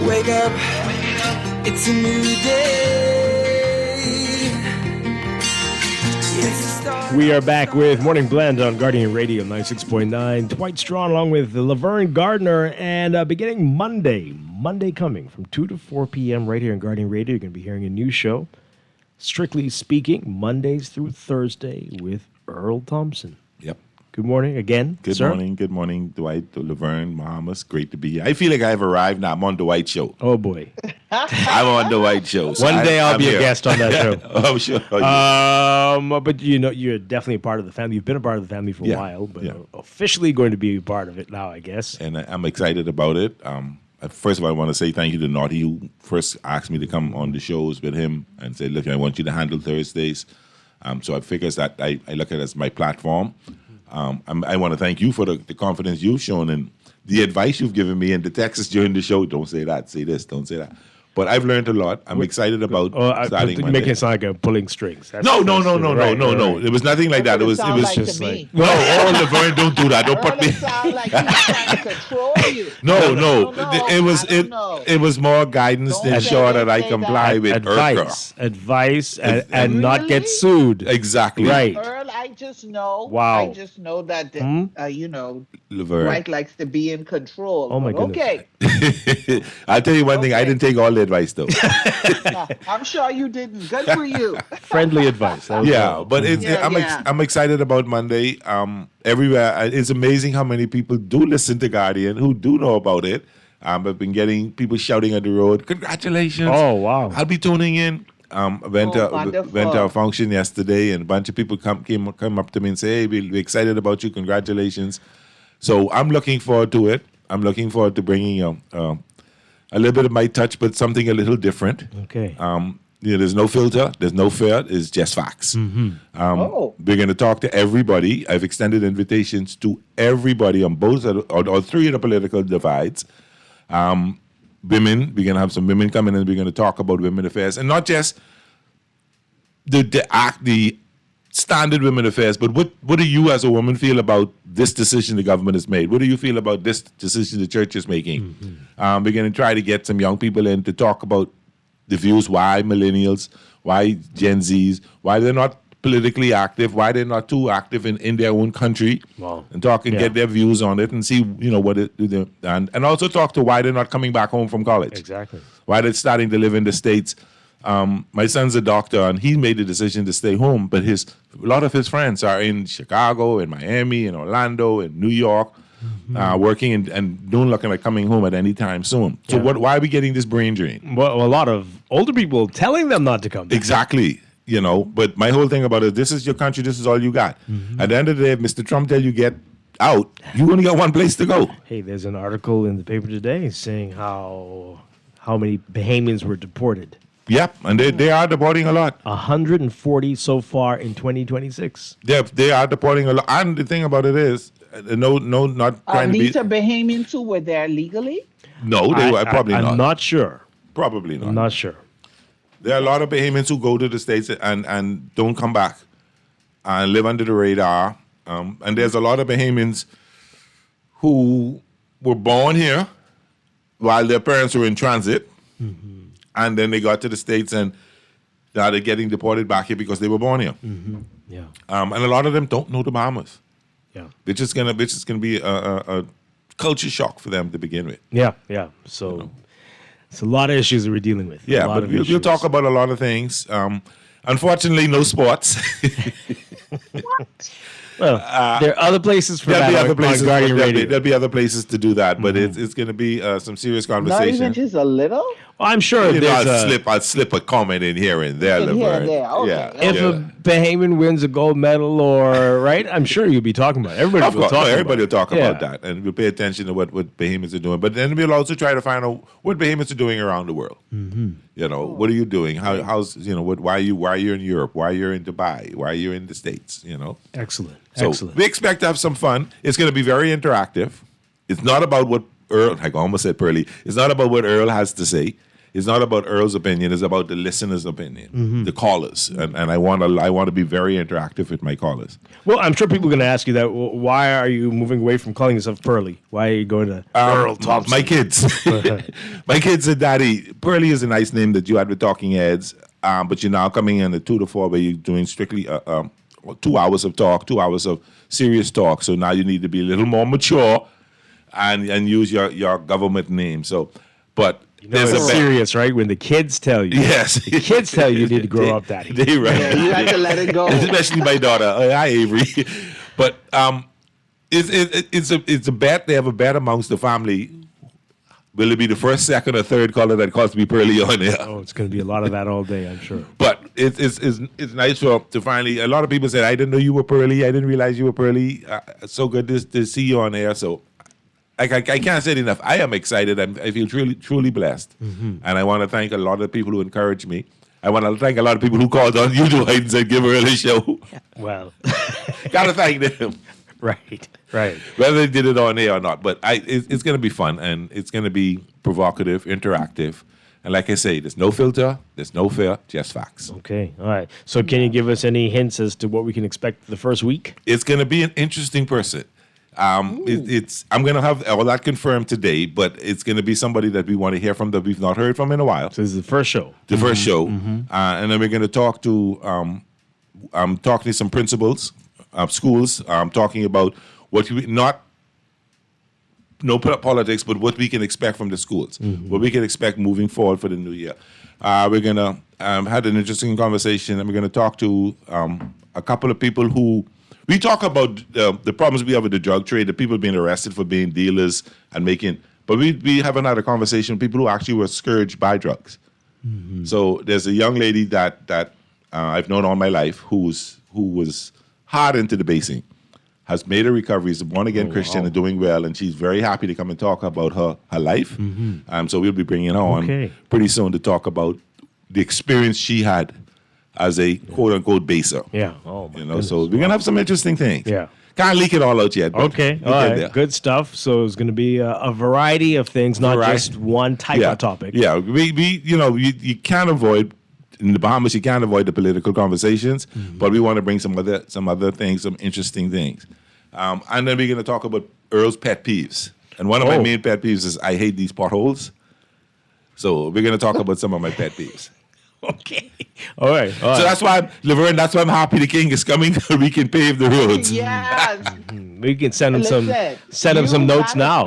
Wake up, it's a new day. It's the start. We are back with Morning Blend on Guardian Radio 96.9. Dwight Strachan along with Laverne Gardner. And beginning Monday coming from 2 to 4 p.m. right here on Guardian Radio, you're going to be hearing a new show. Strictly Speaking, Mondays through Thursday with Earl Thompson. Yep. Good morning again, sir. Good morning, Dwight, Laverne, Mahamas. Great to be here. I feel like I've arrived now. I'm on Dwight's show. Oh, boy. I'm on Dwight's show. So One day I'll be here. a guest on that show. Oh, sure. But you know, you're definitely a part of the family. You've been a part of the family for a while, but officially going to be a part of it now, I guess. And I'm excited about it. First of all, I want to say thank you to Naughty, who first asked me to come on the shows with him and said, look, I want you to handle Thursdays. So I figures that I look at it as my platform. I want to thank you for the confidence you've shown and the advice you've given me and the texts during the show. Don't say that, say this, don't say that. But I've learned a lot. I'm excited about starting Monday. Making it sound like I'm pulling strings. No. It was nothing like that. It was just like Laverne, don't do that. Don't put me. Sound like he's trying to control you. No. It was more guidance to ensure that I comply with advice and not get sued. Exactly. Right. Earl, I just know. Wow. I just know that Laverne. Dwight likes to be in control. Oh my goodness. Okay. I'll tell you one thing. I didn't take all the advice though. I'm sure you didn't. Good for you. Friendly advice. But I'm excited about Monday. Everywhere, it's amazing how many people do listen to Guardian, who do know about it. I've been getting people shouting at the road, congratulations. Oh, wow. I'll be tuning in. Went to a function yesterday, and a bunch of people come up to me and say, hey, we're excited about you. Congratulations. So I'm looking forward to it. I'm looking forward to bringing a little bit of my touch, but something a little different. Okay. There's no filter. There's no fear. It's just facts. We're going to talk to everybody. I've extended invitations to everybody on both or 3 of the political divides. Women, we're going to have some women coming in. We're going to talk about women affairs, and not just the standard women affairs, but what do you as a woman feel about this decision the government has made? What do you feel about this decision the church is making? We're going to try to get some young people in to talk about the views, why millennials, why Gen Zs, why they're not politically active, why they're not too active in their own country, and talk and get their views on it and see, what it and also talk to why they're not coming back home from college. Exactly. Why they're starting to live in the States. My son's a doctor, and he made the decision to stay home, but a lot of his friends are in Chicago, in Miami, in Orlando, in New York, working and don't looking like coming home at any time soon. So why are we getting this brain drain? Well, a lot of older people telling them not to come back. Exactly. But my whole thing about it, this is your country, this is all you got. At the end of the day, if Mr. Trump tell you get out, you only got one place to go. Hey, there's an article in the paper today saying how many Bahamians were deported. Yep, and they are deporting a lot. 140 so far in 2026. They are deporting a lot. And the thing about it is, not trying to be... Are these Bahamians who were there legally? No, probably not. I'm not sure. Probably not. I'm not sure. There are a lot of Bahamians who go to the States and don't come back and live under the radar. And there's a lot of Bahamians who were born here while their parents were in transit. And then they got to the States and now they're getting deported back here because they were born here. Yeah. And a lot of them don't know the Bahamas. Yeah. Which is gonna be a culture shock for them to begin with. Yeah. So it's a lot of issues that we're dealing with. Yeah, but we'll talk about a lot of things. Unfortunately, no sports. Well, there are other places for that. There'll be other places to do that, but it's going to be some serious conversation. Not even just a little? I'm sure I'll slip a comment in here and there. Okay. If a Bahamian wins a gold medal, or right, I'm sure you'll be talking about it. Everybody will talk about that, and we'll pay attention to what Bahamians are doing. But then we'll also try to find out what Bahamians are doing around the world. You know, what are you doing? How's why are you in Europe? Why are you in Dubai? Why are you in the States? You know, excellent. So we expect to have some fun. It's going to be very interactive. It's not about what Earl, I almost said Pearly. It's not about what Earl has to say. It's not about Earl's opinion. It's about the listener's opinion, the callers, and I want to be very interactive with my callers. Well, I'm sure people are going to ask you that. Why are you moving away from calling yourself Pearly? Why are you going to Earl Thompson? My kids, my kids said, "Daddy, Pearly is a nice name that you had with Talking Heads, but you're now coming in at 2 to 4 where you're doing strictly 2 hours of talk, 2 hours of serious talk. So now you need to be a little more mature and use your government name." So, but. It's serious, right? When the kids tell you. Yes. The kids tell you need to grow up, Daddy. They right. Yeah, you have to let it go. Especially my daughter. Hi, Avery. But it's a bet. They have a bet amongst the family. Will it be the first, second, or third caller that calls me Pearly on there? Oh, it's going to be a lot of that all day, I'm sure. But it's nice to finally. A lot of people said, "I didn't know you were Pearly. I didn't realize you were Pearly." So good to see you on air. So. I can't say it enough. I am excited. I feel truly blessed. And I want to thank a lot of people who encouraged me. I want to thank a lot of people who called on you, Dwight, and said, "Give her a show." Well, got to thank them. Right. Whether they did it on air or not. But it's going to be fun, and it's going to be provocative, interactive. And like I say, there's no filter, there's no fear, just facts. Okay, all right. So can you give us any hints as to what we can expect the first week? It's going to be an interesting person. I'm going to have all that confirmed today, but it's going to be somebody that we want to hear from that we've not heard from in a while. So this is the first show. The first show. And then we're going to talk to talking to some principals of schools. Talking about what we no politics, but what we can expect from the schools, what we can expect moving forward for the new year. We're going to had an interesting conversation, and we're going to talk to a couple of people who. We talk about the problems we have with the drug trade, the people being arrested for being dealers and making, but we haven't had a conversation with people who actually were scourged by drugs. So there's a young lady that I've known all my life who was hard into the basing, has made a recovery, is a born-again Christian and doing well, and she's very happy to come and talk about her life. So we'll be bringing her on pretty soon to talk about the experience she had as a quote-unquote baser. Yeah. Oh, my goodness. So we're going to have some interesting things. Yeah. Can't leak it all out yet. Okay. All right. Good stuff. So it's going to be a variety of things, not just one type of topic. Yeah. You can't avoid, in the Bahamas, you can't avoid the political conversations, but we want to bring some other things, some interesting things. And then we're going to talk about Earl's pet peeves. And one of my main pet peeves is I hate these potholes. So we're going to talk about some of my pet peeves. Okay. All right. So that's why, Laverne, that's why I'm happy the king is coming. We can pave the roads. Yes. We can send him some notes now.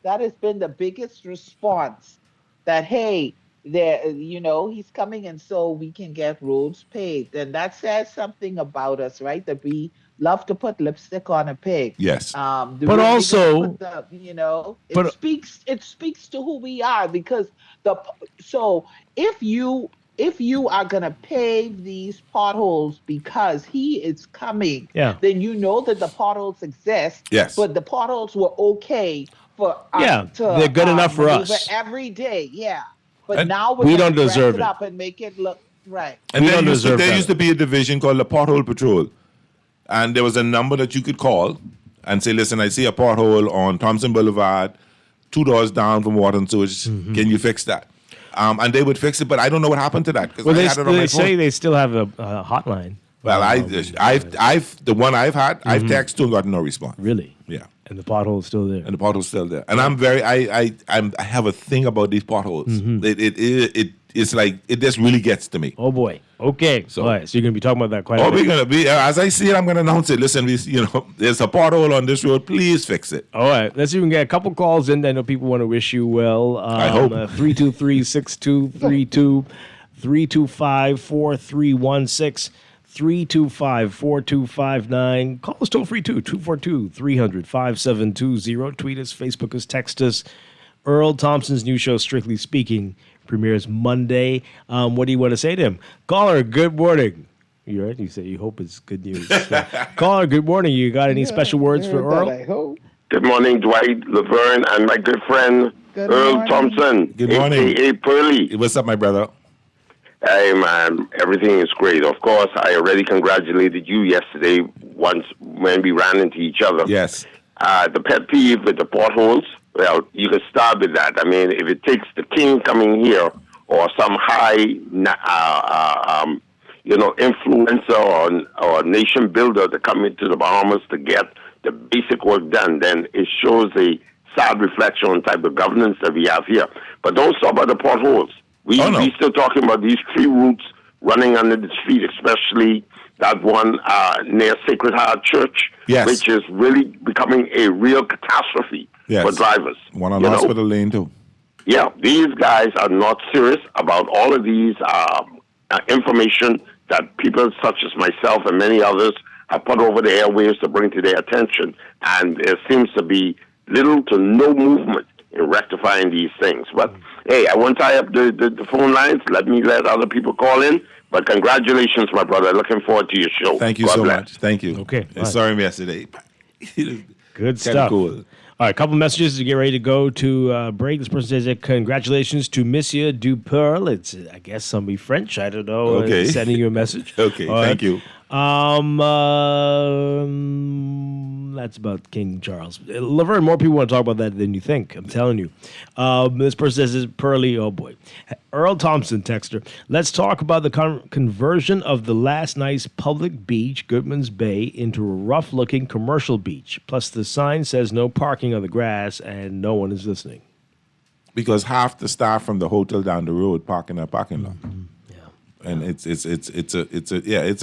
That has been the biggest response. That he's coming, and so we can get roads paved, and that says something about us, right? That we love to put lipstick on a pig. Yes. But also, it speaks to who we are, because if you are going to pave these potholes because he is coming, then you know that the potholes exist. Yes. But the potholes were okay for us to they're good enough for us every day. Yeah. But now we don't deserve it up and make it look right. And there used to be a division called the Pothole Patrol. And there was a number that you could call and say, "Listen, I see a pothole on Thompson Boulevard, 2 doors down from water and sewage. Can you fix that? And they would fix it, but I don't know what happened to that because Well, I they, had it on my they phone. say they still have a hotline. Well, I've the one I've had, I've texted and gotten no response. Really? Yeah. And the pothole's still there. And the pothole's still there. And I have a thing about these potholes. It's like it just really gets to me. Oh boy. Okay. So, all right. So you're gonna be talking about that quite a Oh, bit. we're gonna be as I see it. I'm gonna announce it. Listen, there's a pothole on this road. Please fix it. All right. Let's see if we can get a couple calls in. I know people want to wish you well. I hope. 323-6232, 325-4316. 325-4259. Call us toll free too, 242-300-5720. Tweet us, Facebook us, text us. Earl Thompson's new show, Strictly Speaking, premieres Monday. What do you want to say to him? Caller, good morning. You right? You say you hope it's good news. Caller, good morning. You got any special words for Earl? Good morning, Dwight, Laverne, and my good friend Earl Thompson. Good morning. A.K.A. Pearly. What's up, my brother? Hey, man, everything is great. Of course, I already congratulated you yesterday when we ran into each other. Yes. The pet peeve with the potholes, well, you can start with that. I mean, if it takes the king coming here or some high, influencer or nation builder to come into the Bahamas to get the basic work done, then it shows a sad reflection on the type of governance that we have here. But don't stop at the potholes. We still talking about these tree roots running under the street, especially that one near Sacred Heart Church, which is really becoming a real catastrophe for drivers. One on the hospital lane, too. Yeah, these guys are not serious about all of these information that people such as myself and many others have put over the airwaves to bring to their attention. And there seems to be little to no movement in rectifying these things. But, hey, I won't tie up the phone lines. Let other people call in. But congratulations, my brother. Looking forward to your show. Thank you God so bless. much. Thank you. Okay. I saw him yesterday. Good stuff. Cool. All right, a couple messages to get ready to go to break. This person says, congratulations to Monsieur Duperle. It's, I guess, somebody French. I don't know. Okay. Sending you a message. Okay, All thank you. That's about King Charles. Laverne, more people want to talk about that than you think. I'm telling you. This person says, Pearly, oh boy. Earl Thompson, texter. Let's talk about the conversion of the last night's public beach, Goodman's Bay, into a rough-looking commercial beach. Plus, the sign says no parking on the grass, and no one is listening. Because half the staff from the hotel down the road park in that parking lot. And it's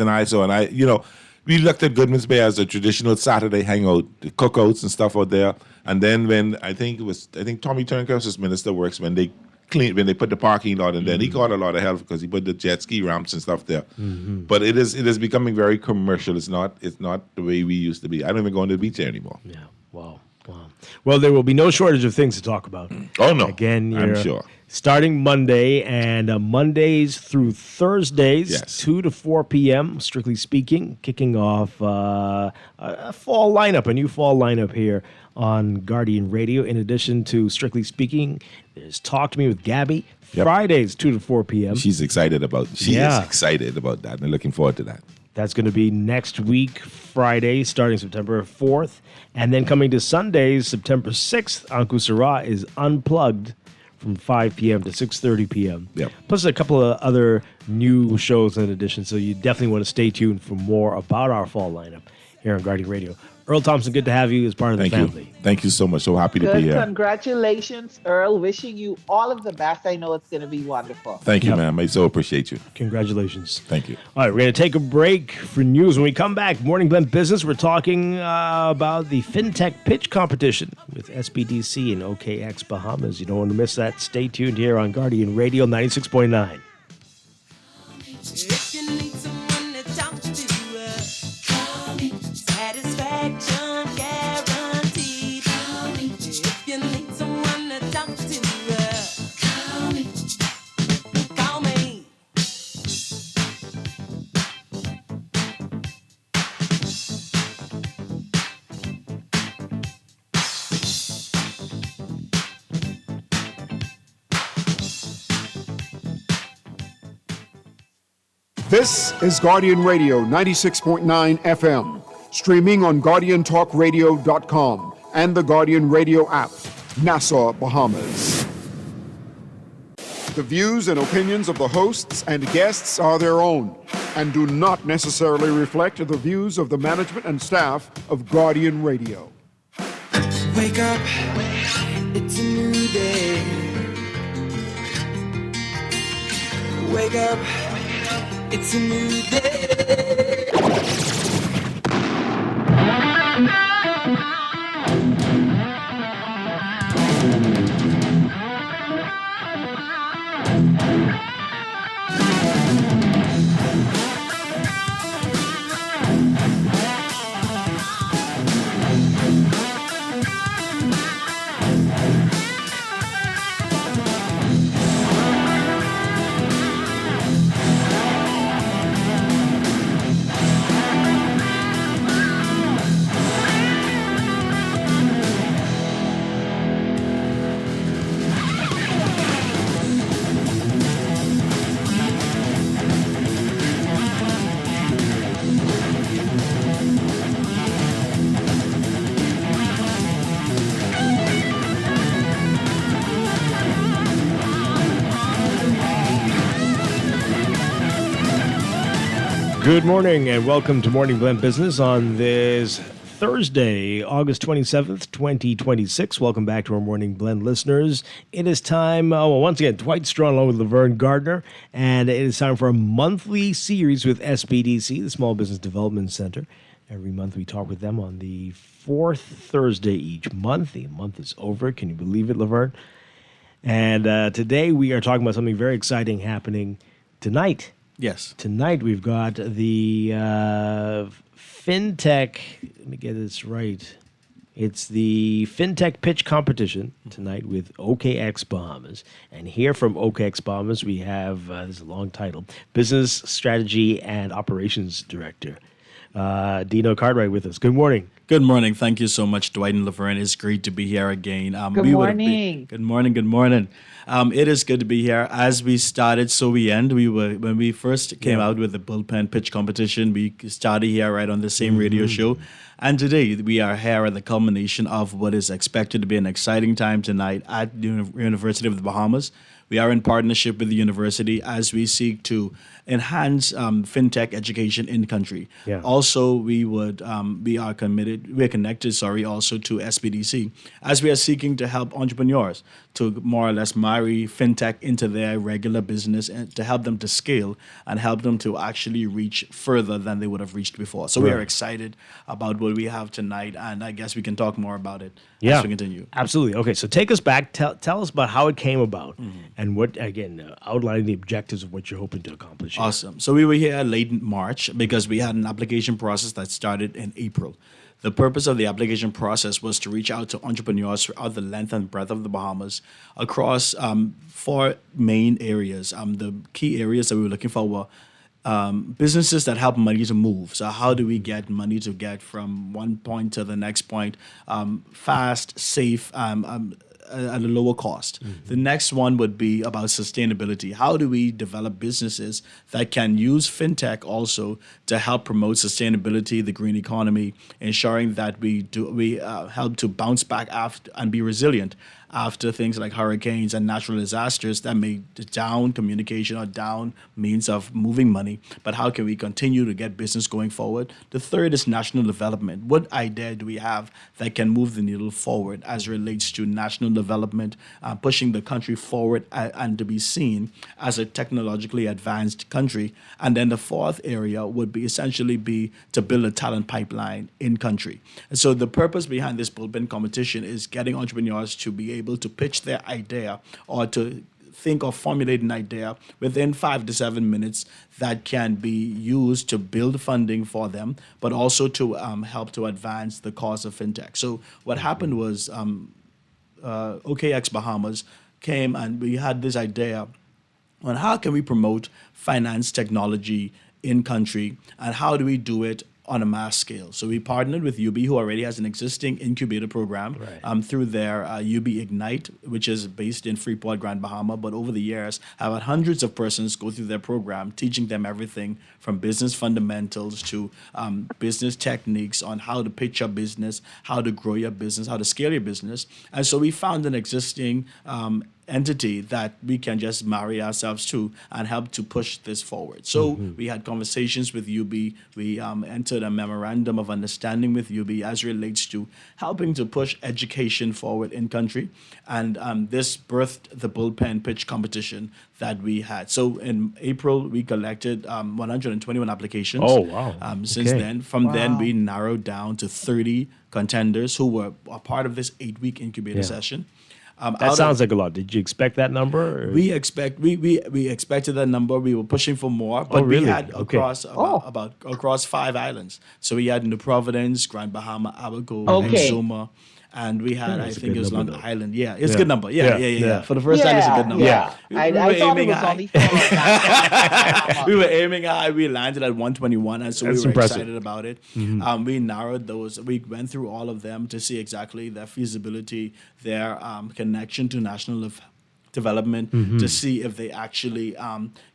an eyesore. And we looked at Goodman's Bay as a traditional Saturday hangout, the cookouts and stuff out there. And then when I think Tommy Turnhouse, as Minister of Works, when they put the parking lot in there, he caught a lot of hell because he put the jet ski ramps and stuff there. But it is becoming very commercial. It's not the way we used to be. I don't even go on the beach there anymore. Yeah. Wow. Well, there will be no shortage of things to talk about. Oh no. Again, I'm sure. Starting Monday and Mondays through Thursdays, 2 to 4 p.m., strictly speaking, kicking off a fall lineup, a new fall lineup here on Guardian Radio. In addition to Strictly Speaking, there's Talk to Me with Gabby, Fridays, 2 to 4 p.m. She's excited about that and looking forward to that. That's going to be next week, Friday, starting September 4th. And then coming to Sundays, September 6th, Anku Sarah is Unplugged from 5 p.m. to 6:30 p.m. Yep. Plus a couple of other new shows in addition. So you definitely want to stay tuned for more about our fall lineup here on Guardian Radio. Earl Thompson, good to have you as part of the family. Thank you so much. So happy to be here. Congratulations, Earl. Wishing you all of the best. I know it's going to be wonderful. Thank you, ma'am. I so appreciate you. Congratulations. Thank you. All right, we're going to take a break for news. When we come back, Morning Blend Business, we're talking about the FinTech Pitch Competition with SBDC and OKX Bahamas. You don't want to miss that. Stay tuned here on Guardian Radio 96.9. Satisfaction guaranteed. If you need someone to talk to, call me. This is Guardian Radio 96.9 FM. Streaming on GuardianTalkRadio.com and the Guardian Radio app. Nassau, Bahamas. The views and opinions of the hosts and guests are their own and do not necessarily reflect the views of the management and staff of Guardian Radio. Wake up, it's a new day. Wake up, it's a new day. Good morning and welcome to Morning Blend Business on this Thursday, August 27th, 2026. Welcome back to our Morning Blend listeners. It is time, once again, Dwight Strong along with Laverne Gardner, and it is time for a monthly series with SBDC, the Small Business Development Center. Every month we talk with them on the fourth Thursday each month. The month is over. Can you believe it, Laverne? And today we are talking about something very exciting happening tonight. Yes. Tonight we've got the FinTech, let me get this right. It's the FinTech Pitch Competition tonight with OKX Bahamas. And here from OKX Bahamas we have, this is a long title, Business Strategy and Operations Director, Dino Cartwright with us. Good morning. Good morning. Thank you so much, Dwight and Laverne. It's great to be here again. Good morning. Good morning. Good morning. It is good to be here. As we started, so we end. When we first came out with the bullpen pitch competition, we started here right on the same radio show. And today we are here at the culmination of what is expected to be an exciting time tonight at the University of the Bahamas. We are in partnership with the university as we seek to enhance fintech education in country. Yeah. Also, we are connected also to SBDC as we are seeking to help entrepreneurs to more or less marry fintech into their regular business and to help them to scale and help them to actually reach further than they would have reached before. So we are excited about what we have tonight, and I guess we can talk more about it as we continue. Absolutely. Okay, so take us back. Tell us about how it came about and what, again, outlining the objectives of what you're hoping to accomplish. Awesome. So we were here late in March because we had an application process that started in April. The purpose of the application process was to reach out to entrepreneurs throughout the length and breadth of the Bahamas across 4 main areas. The key areas that we were looking for were businesses that help money to move. So how do we get money to get from one point to the next point fast, safe, at a lower cost. The next one would be about sustainability. How do we develop businesses that can use fintech also to help promote sustainability, the green economy, ensuring that we help to bounce back after and be resilient after things like hurricanes and natural disasters that may down communication or down means of moving money. But how can we continue to get business going forward? The third is national development. What idea do we have that can move the needle forward as it relates to national development, pushing the country forward and to be seen as a technologically advanced country? And then the fourth area would be essentially to build a talent pipeline in country. And so the purpose behind this bullpen competition is getting entrepreneurs to be able to pitch their idea or to think or formulate an idea within 5 to 7 minutes that can be used to build funding for them, but also to help to advance the cause of fintech. So what happened was OKX Bahamas came and we had this idea on how can we promote finance technology in country and how do we do it on a mass scale. So we partnered with UB, who already has an existing incubator program through their UB Ignite, which is based in Freeport, Grand Bahama. But over the years, I've had hundreds of persons go through their program, teaching them everything from business fundamentals to business techniques on how to pitch your business, how to grow your business, how to scale your business. And so we found an existing entity that we can just marry ourselves to and help to push this forward. So we had conversations with UB. We entered a memorandum of understanding with UB as relates to helping to push education forward in country. And this birthed the bullpen pitch competition that we had. So in April, we collected 121 applications. Oh, wow. Since then, from then, we narrowed down to 30 contenders who were a part of this 8-week incubator session. That sounds like a lot. Did you expect that number? Or? We expected that number. We were pushing for more, but really? we had across 5 islands. So we had New Providence, Grand Bahama, Abaco, Exuma, and we had I think it was Long Island. Yeah, it's a good number. Yeah. For the first time, it's a good number. Yeah, I thought it was only 4. We were aiming high. We landed at 121, and so we were excited about it. We narrowed those. We went through all of them to see exactly their feasibility, their connection to national development, to see if they actually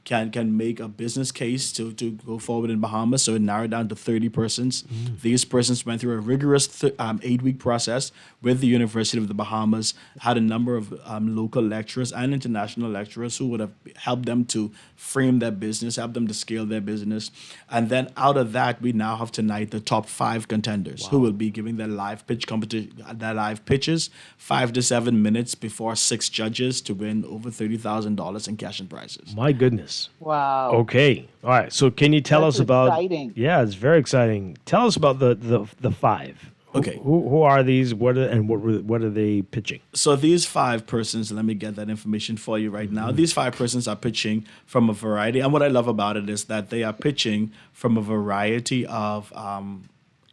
can make a business case to go forward in Bahamas. So it narrowed down to 30 persons. These persons went through a rigorous 8-week process with the University of the Bahamas, had a number of local lecturers and international lecturers who would have helped them to frame their business, help them to scale their business. And then out of that, we now have tonight the top 5 contenders who will be giving their live pitch competition, their live pitches, 5 to 7 minutes before 6 judges to win over $30,000 in cash and prizes. My goodness. Wow. Okay. All right. So can you tell us about? Exciting. Yeah, it's very exciting. Tell us about the 5. Okay. Who are these? What are they pitching? So these 5 persons, let me get that information for you right now. These 5 persons are pitching from a variety, and what I love about it is that they are pitching from a variety of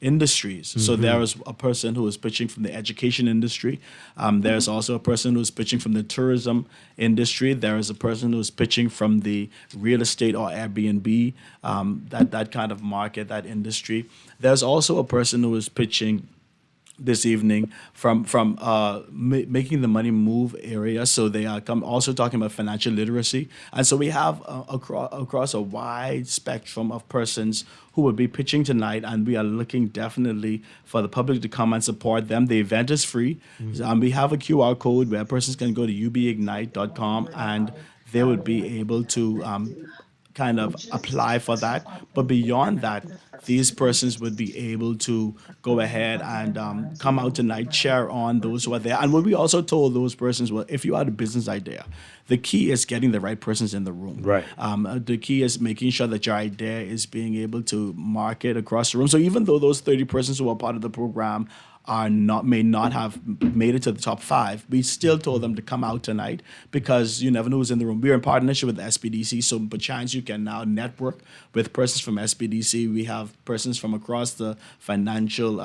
industries. So there is a person who is pitching from the education industry. There's also a person who is pitching from the tourism industry. There is a person who is pitching from the real estate or Airbnb, that kind of market, that industry. There's also a person who is pitching this evening from making the money move area. So they are also talking about financial literacy. And so we have across a wide spectrum of persons who will be pitching tonight, and we are looking definitely for the public to come and support them. The event is free. We have a QR code where persons can go to ubignite.com and they would be able to kind of apply for that. But beyond that, these persons would be able to go ahead and come out tonight, cheer on those who are there. And what we also told those persons, well, if you had a business idea, the key is getting the right persons in the room. Right. The key is making sure that your idea is being able to market across the room. So even though those 30 persons who are part of the program may not have made it to the top 5, we still told them to come out tonight because you never know who's in the room. We're in partnership with SPDC, so perchance you can now network with persons from SPDC. We have persons from across the financial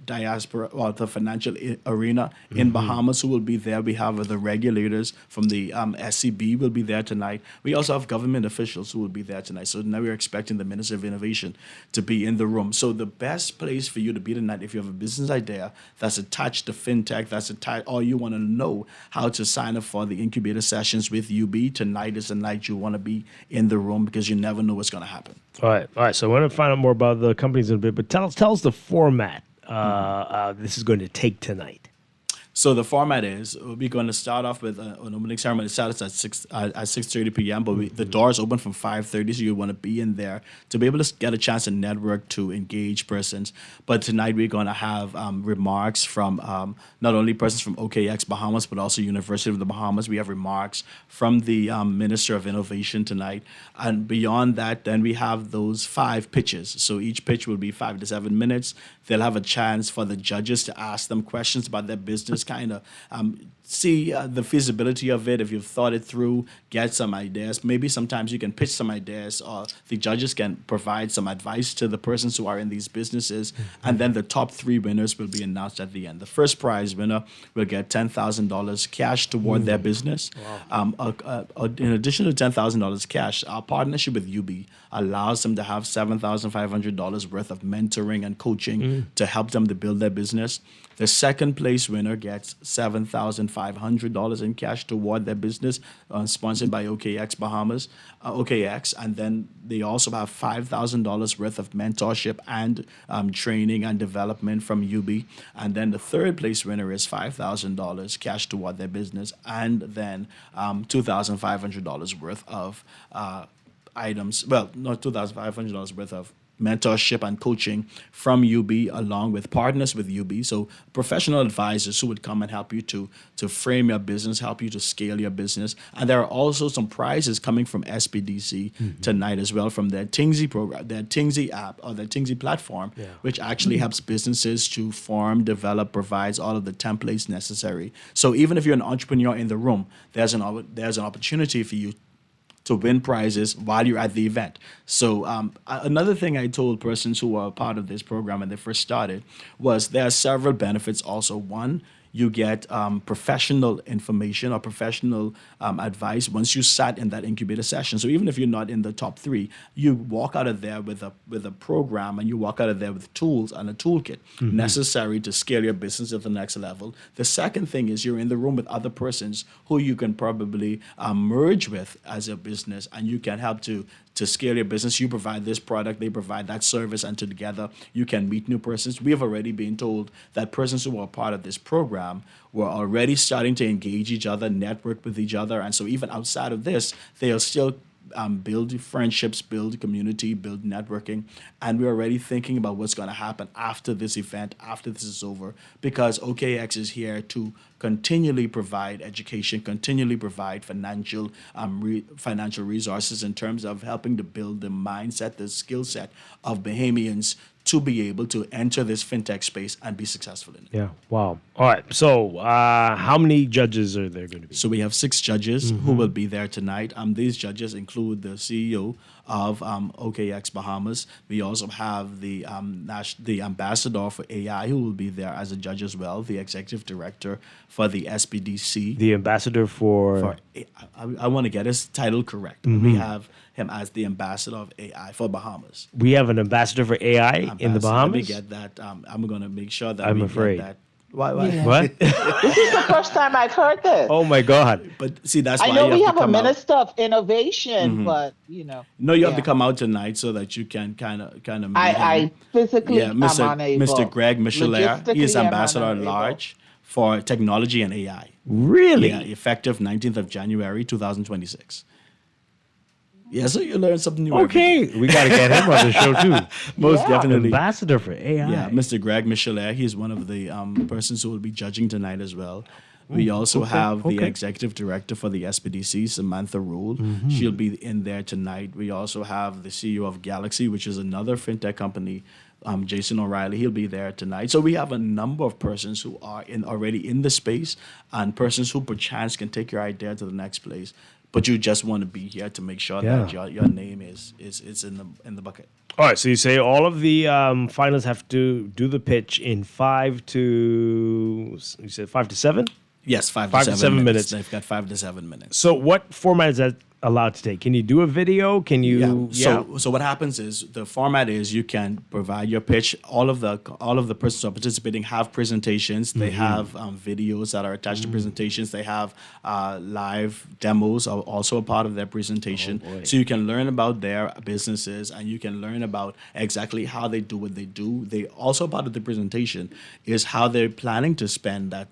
diaspora or the financial arena in Bahamas who will be there. We have the regulators from the SCB will be there tonight. We also have government officials who will be there tonight. So now we're expecting the Minister of Innovation to be in the room. So the best place for you to be tonight, if you have a business idea that's attached to fintech, or you want to know how to sign up for the incubator sessions with UB, tonight is the night you want to be in the room because you never know what's going to happen. All right. So I want to find out more about the companies in a bit, but tell us the format. This is going to take tonight. So the format is we're going to start off with an opening ceremony. It starts at 6:30 p.m. But the doors open from 5:30, so you want to be in there to be able to get a chance to network, to engage persons. But tonight we're going to have remarks from not only persons from OKX Bahamas, but also University of the Bahamas. We have remarks from the Minister of Innovation tonight, and beyond that, then we have those 5 pitches. So each pitch will be 5 to 7 minutes. They'll have a chance for the judges to ask them questions about their business kind of see the feasibility of it. If you've thought it through, get some ideas. Maybe sometimes you can pitch some ideas, or the judges can provide some advice to the persons who are in these businesses, and then the top 3 winners will be announced at the end. The first prize winner will get $10,000 cash toward their business. In addition to $10,000 cash, our partnership with UB allows them to have $7,500 worth of mentoring and coaching to help them to build their business. The second place winner gets $7,500 in cash toward their business, sponsored by OKX Bahamas, OKX, and then they also have $5,000 worth of mentorship and training and development from UB. And then the third place winner is $5,000 cash toward their business, and then $2,500 worth of items. Well, not $2,500 worth of mentorship and coaching from UB, along with partners with UB. So professional advisors who would come and help you to frame your business, help you to scale your business. And there are also some prizes coming from SPDC tonight as well, from their Tingsy program, their Tingsy app, or their Tingsy platform, which actually helps businesses to form, develop, provides all of the templates necessary. So even if you're an entrepreneur in the room, there's an opportunity for you to win prizes while you're at the event. So another thing I told persons who were a part of this program when they first started was there are several benefits also. One, you get professional information or professional advice once you sat in that incubator session. So even if you're not in the top 3, you walk out of there with a program, and you walk out of there with tools and a toolkit necessary to scale your business to the next level. The second thing is you're in the room with other persons who you can probably merge with as a business, and you can help to scale your business. You provide this product, they provide that service, and together you can meet new persons. We have already been told that persons who are part of this program were already starting to engage each other, network with each other, and so even outside of this, they'll still build friendships, build community, build networking, and we're already thinking about what's going to happen after this event, after this is over, because OKX is here to continually provide education, continually provide financial resources in terms of helping to build the mindset, the skill set of Bahamians to be able to enter this fintech space and be successful in it. Yeah. Wow. All right. So how many judges are there going to be? So we have 6 judges who will be there tonight. These judges include the CEO of OKX Bahamas. We also have the ambassador for AI who will be there as a judge as well, the executive director for the SPDC. The ambassador for I want to get his title correct. We have him as the ambassador of AI for Bahamas. We have an ambassador for AI in the Bahamas? Let me get that. I'm going to make sure that I'm we afraid. get that. Why? Yeah. What? This is the first time I've heard this. Oh my God. But see, that's I why know you we have have to a come out. minister of innovation, but No, you have to come out tonight so that you can kind of meet I him. physically am Mr. unable. Mr. Greg Michelin, he is Logistically, I'm ambassador at unable. large for technology and AI. Really? Yeah, effective 19th of January, 2026. Yeah, so you learn something new. Okay, we got to get him on the show too. Most definitely. Ambassador for AI. Yeah, Mr. Greg Michelin, he's one of the persons who will be judging tonight as well. We also have the executive director for the SPDC, Samantha Rule. She'll be in there tonight. We also have the CEO of Galaxy, which is another fintech company, Jason O'Reilly. He'll be there tonight. So we have a number of persons who are already in the space, and persons who perchance can take your idea to the next place. But you just want to be here to make sure that your name is in the bucket. All right, so you say all of the finalists have to do the pitch in 5 to 7? Yes, 5 to 7 minutes. They've got 5 to 7 minutes. So what format is that allowed to take? Can you do a video? Can you? So what happens is the format is you can provide your pitch. All of the persons who are participating have presentations. They have videos that are attached to presentations. They have live demos are also a part of their presentation. So you can learn about their businesses, and you can learn about exactly how they do what they do. They also, part of the presentation is how they're planning to spend that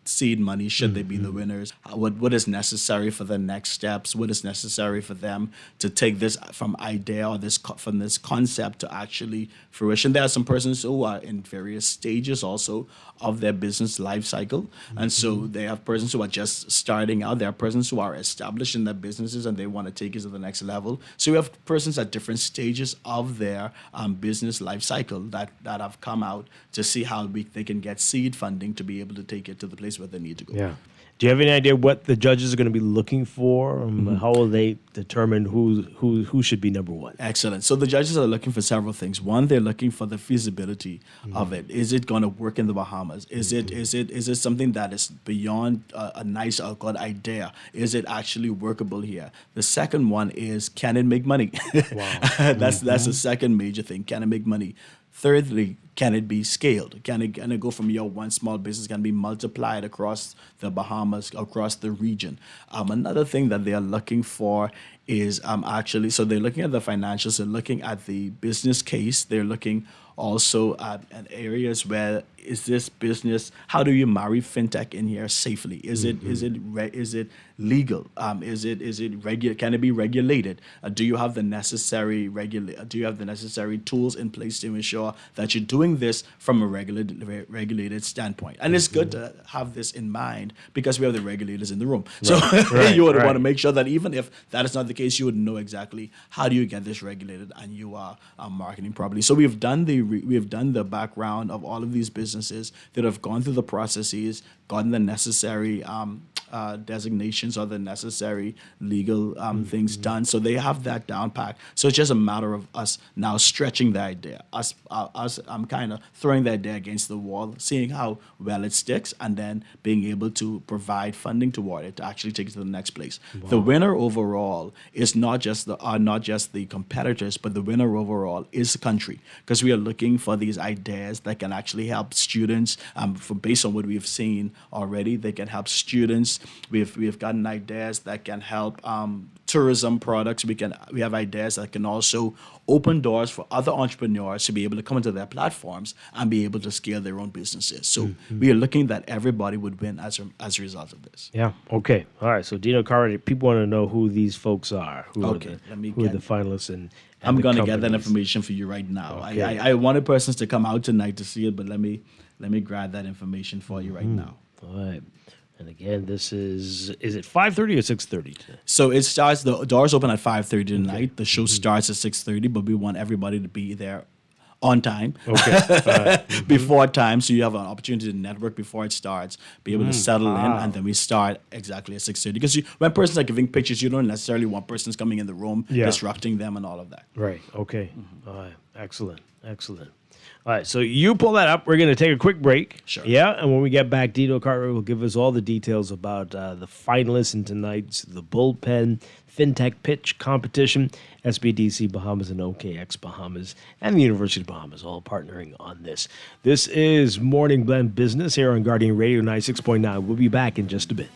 seed money should they be the winners, what is necessary for the next steps, what is necessary for them to take this from idea or from this concept to actually fruition. There are some persons who are in various stages also of their business life cycle, and so they have persons who are just starting out. There are persons who are established in their businesses and they want to take it to the next level. So we have persons at different stages of their business life cycle that have come out to see how they can get seed funding to be able to take it to the place where they need to go. Yeah. Do you have any idea what the judges are going to be looking for? How will they determine who should be number one? Excellent. So the judges are looking for several things. One, they're looking for the feasibility of it. Is it going to work in the Bahamas? Is it something that is beyond a nice or good idea? Is it actually workable here? The second one is, can it make money? Wow. That's the second major thing. Can it make money? Thirdly, can it be scaled? Can it go from your one small business, can be multiplied across the Bahamas, across the region? Another thing that they are looking for is so they're looking at the financials, they're looking at the business case, they're looking also at areas where is this business, how do you marry fintech in here safely? Is it legal? Is it can it be regulated? Do you have the necessary tools in place to ensure that you're doing this from a regulated standpoint? And it's good to have this in mind because we have the regulators in the room. So you would want to make sure that even if that is not the case, you would know exactly how do you get this regulated and you are marketing properly. So we've done the background of all of these businesses that have gone through the processes, gotten the necessary designations or the necessary legal things done. So they have that down pat. So it's just a matter of us now stretching the idea. I'm kind of throwing the idea against the wall, seeing how well it sticks, and then being able to provide funding toward it to actually take it to the next place. Wow. The winner overall is not just the competitors, but the winner overall is the country, because we are looking for these ideas that can actually help students. Based on what we've seen already, they can help students. We've gotten ideas that can help tourism products. We have ideas that can also open doors for other entrepreneurs to be able to come into their platforms and be able to scale their own businesses. So we are looking that everybody would win as a result of this. Yeah. Okay. All right. So Dino Carter, people want to know who these folks are. Who are the finalists and I'm going to get that information for you right now. Okay. I wanted persons to come out tonight to see it, but let me grab that information for you right now. All right. And again, this is it 5:30 or 6:30 today? So it starts, the doors open at 5:30 tonight. Okay. The show starts at 6:30, but we want everybody to be there on time, before time, so you have an opportunity to network before it starts, be able to settle in, and then we start exactly at 6:30. Because when persons are giving pictures, you don't necessarily want persons coming in the room, disrupting them and all of that. Right, okay. All right, excellent. All right, so you pull that up. We're going to take a quick break. Sure. Yeah, and when we get back, Dino Cartwright will give us all the details about the finalists in tonight's The Bullpen FinTech Pitch Competition, SBDC Bahamas and OKX Bahamas, and the University of Bahamas all partnering on this. This is Morning Blend Business here on Guardian Radio 96.9. We'll be back in just a bit.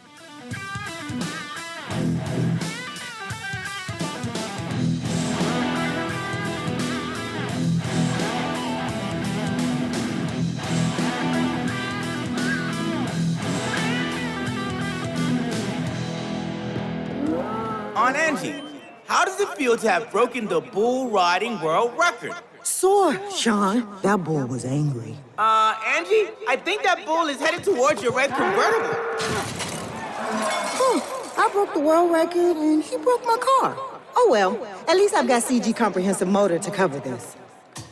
Aunt Angie, how does it feel to have broken the bull riding world record? Sore, Sean. That bull was angry. Angie, I think that bull is headed towards your red convertible. I broke the world record and he broke my car. Oh well, at least I've got CG Comprehensive Motor to cover this.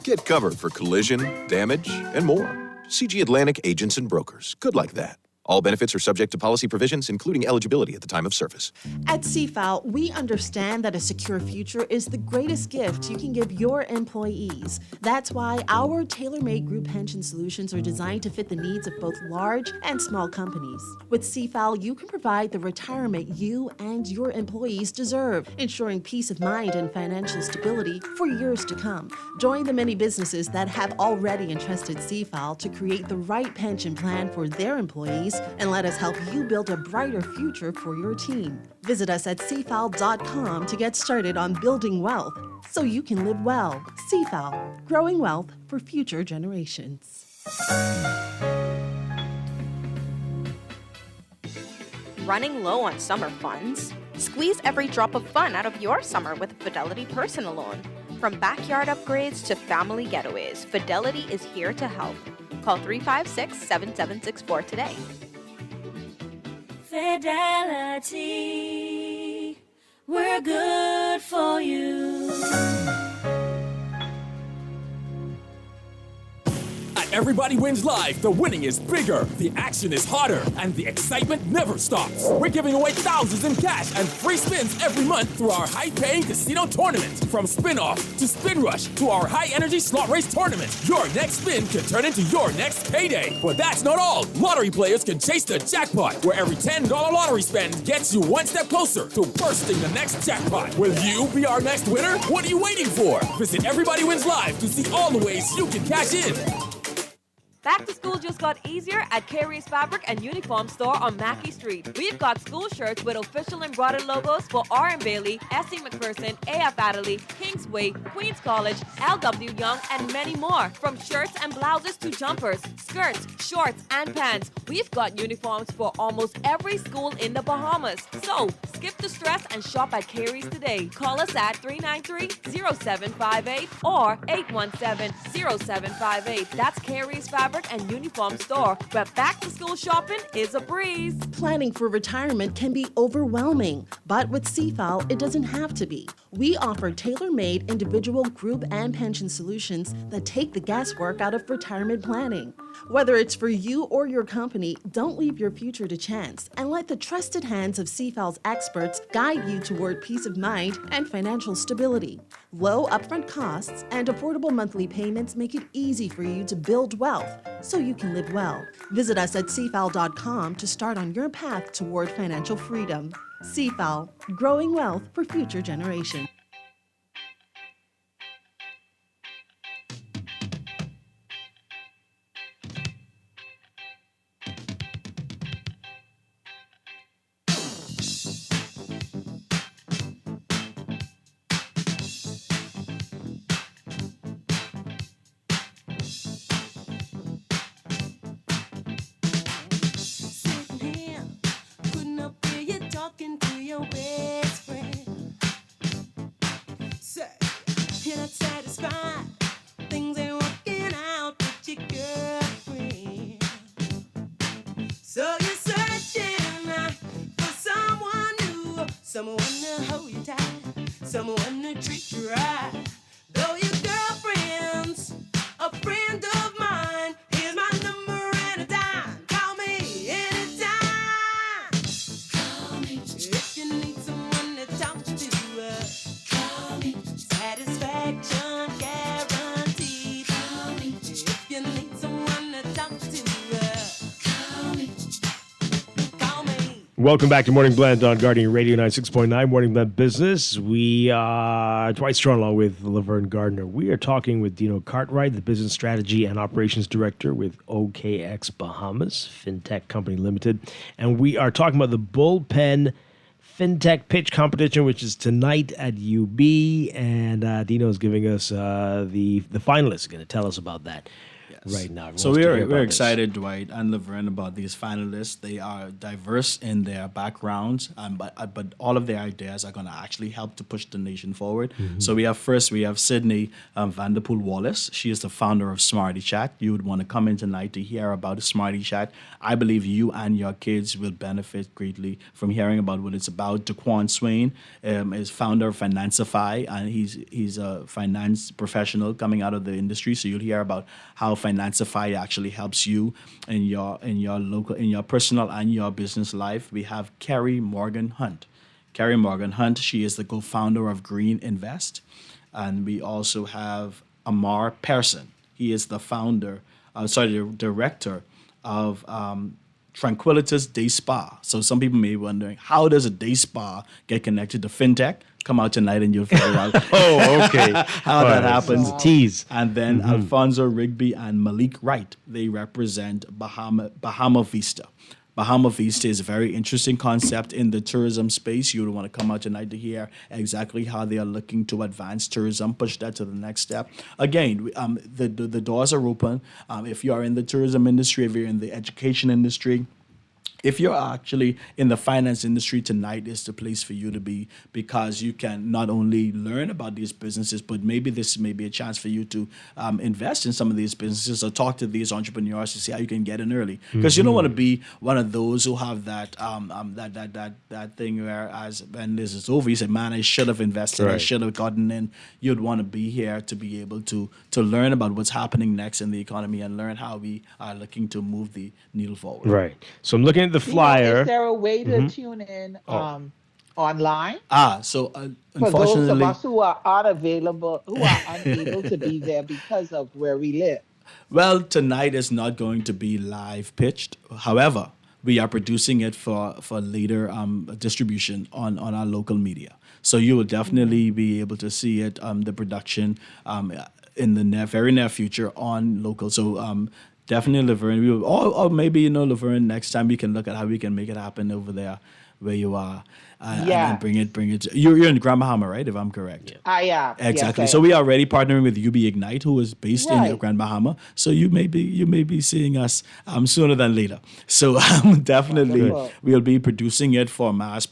Get covered for collision, damage, and more. CG Atlantic Agents and Brokers. Good like that. All benefits are subject to policy provisions, including eligibility at the time of service. At CFAL, we understand that a secure future is the greatest gift you can give your employees. That's why our tailor-made group pension solutions are designed to fit the needs of both large and small companies. With CFAL, you can provide the retirement you and your employees deserve, ensuring peace of mind and financial stability for years to come. Join the many businesses that have already entrusted CFAL to create the right pension plan for their employees, and let us help you build a brighter future for your team. Visit us at cfal.com to get started on building wealth so you can live well. CFAL, growing wealth for future generations. Running low on summer funds? Squeeze every drop of fun out of your summer with a Fidelity personal loan. From backyard upgrades to family getaways, Fidelity is here to help. Call 356-7764 today. Fidelity, we're good for you. At Everybody Wins Live, the winning is bigger, the action is hotter, and the excitement never stops. We're giving away thousands in cash and free spins every month through our high-paying casino tournament. From Spin-Off to Spin Rush to our high-energy slot race tournament, your next spin could turn into your next payday. But that's not all. Lottery players can chase the jackpot, where every $10 lottery spend gets you one step closer to bursting the next jackpot. Will you be our next winner? What are you waiting for? Visit Everybody Wins Live to see all the ways you can cash in. Back to school just got easier at Carey's Fabric and Uniform Store on Mackey Street. We've got school shirts with official embroidered logos for R.M. Bailey, S.C. McPherson, A.F. Adderley, Kingsway, Queens College, L.W. Young, and many more. From shirts and blouses to jumpers, skirts, shorts, and pants, we've got uniforms for almost every school in the Bahamas. So, skip the stress and shop at Carey's today. Call us at 393-0758 or 817-0758. That's Carey's Fabric and Uniform Store, where back-to-school shopping is a breeze. Planning for retirement can be overwhelming, but with CFAL, it doesn't have to be. We offer tailor-made individual, group, and pension solutions that take the guesswork out of retirement planning. Whether it's for you or your company, don't leave your future to chance and let the trusted hands of CFAL's experts guide you toward peace of mind and financial stability. Low upfront costs and affordable monthly payments make it easy for you to build wealth so you can live well. Visit us at cfal.com to start on your path toward financial freedom. CFAL, growing wealth for future generations. Someone to hold you tight, someone to treat you right. Though your girlfriend's a friend of mine, here's my number and a dime. Call me anytime. Call me if you need someone to talk to. Call me satisfaction guaranteed. Call me if you need someone to talk to. Call me. Welcome back to Morning Blend on Guardian Radio 96.9, Morning Blend Business. We are Dwight Strong along with Laverne Gardner. We are talking with Dino Cartwright, the Business Strategy and Operations Director with OKX Bahamas, FinTech Company Limited. And we are talking about the Bullpen FinTech Pitch Competition, which is tonight at UB. And Dino is giving us the finalists. Going to tell us about that. Right now. So we're excited, Dwight and Laverne, about these finalists. They are diverse in their backgrounds, but all of their ideas are going to actually help to push the nation forward. Mm-hmm. So we have Sydney Vanderpool Wallace. She is the founder of Smarty Chat. You would want to come in tonight to hear about Smarty Chat. I believe you and your kids will benefit greatly from hearing about what it's about. Daquan Swain is founder of Financify, and he's a finance professional coming out of the industry. So you'll hear about how Financify actually helps you in your personal and your business life. We have Carrie Morgan Hunt. Carrie Morgan Hunt, she is the co-founder of Green Invest. And we also have Amar Pearson. He is the director of Tranquilitas Day Spa. So some people may be wondering, how does a day spa get connected to FinTech? Come out tonight and you'll figure out how that happens. Tease. And then Alfonso Rigby and Malik Wright, they represent Bahama Vista. Bahama Vista is a very interesting concept in the tourism space. You would want to come out tonight to hear exactly how they are looking to advance tourism, push that to the next step. Again, the doors are open. If you are in the tourism industry, if you're in the education industry, if you're actually in the finance industry, tonight is the place for you to be, because you can not only learn about these businesses, but maybe this may be a chance for you to invest in some of these businesses or talk to these entrepreneurs to see how you can get in early. Because you don't want to be one of those who have that that thing where, as when this is over, you say, "Man, I should have invested. I Right. should have gotten in." You'd want to be here to be able to learn about what's happening next in the economy and learn how we are looking to move the needle forward. Right. So I'm looking at the You know, flyer. is there a way to Mhm. tune in Oh. online? So For those of unfortunately, us who are unavailable, who are unable to be there because of where we live. well, tonight is not going to be live pitched. However, we are producing it for later distribution on our local media. So you will definitely be able to see it, the production, in the very near future on local. So definitely, Laverne, we will, or maybe, Laverne, next time we can look at how we can make it happen over there where you are. And Yeah. then bring it. You're in Grand Bahama, right? If I'm correct. I am. Exactly. Yes, I So am. we are already partnering with UB Ignite, who is based in Right. Grand Bahama. So you may be seeing us sooner than later. So definitely Wonderful. we'll be producing it for mass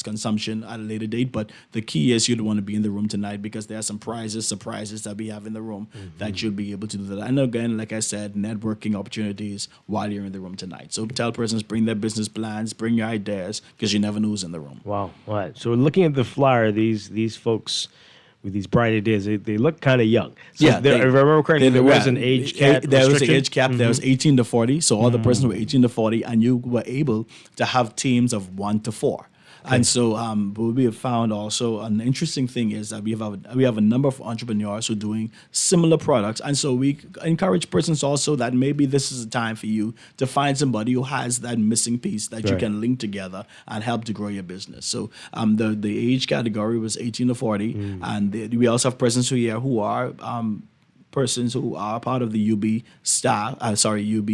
consumption at a later date. But the key is you'd want to be in the room tonight, because there are some surprises that we have in the room that you'll be able to do that. And again, like I said, networking opportunities while you're in the room tonight. So tell persons, bring their business plans, bring your ideas, because you never know who's in the room. Wow. All right. So looking at the flyer, these folks with these bright ideas, they look kind of young. So if I remember correctly, there was an age cap. There was an restriction? age cap. There was 18 to 40. So all the persons were 18 to 40, and you were able to have teams of 1 to 4. And so, what we have found also an interesting thing is that we have a number of entrepreneurs who are doing similar products, and so we encourage persons also that maybe this is a time for you to find somebody who has that missing piece that you Right. can link together and help to grow your business. So, the age category was 18 to 40, and we also have persons who are persons who are part of the UB staff. UB.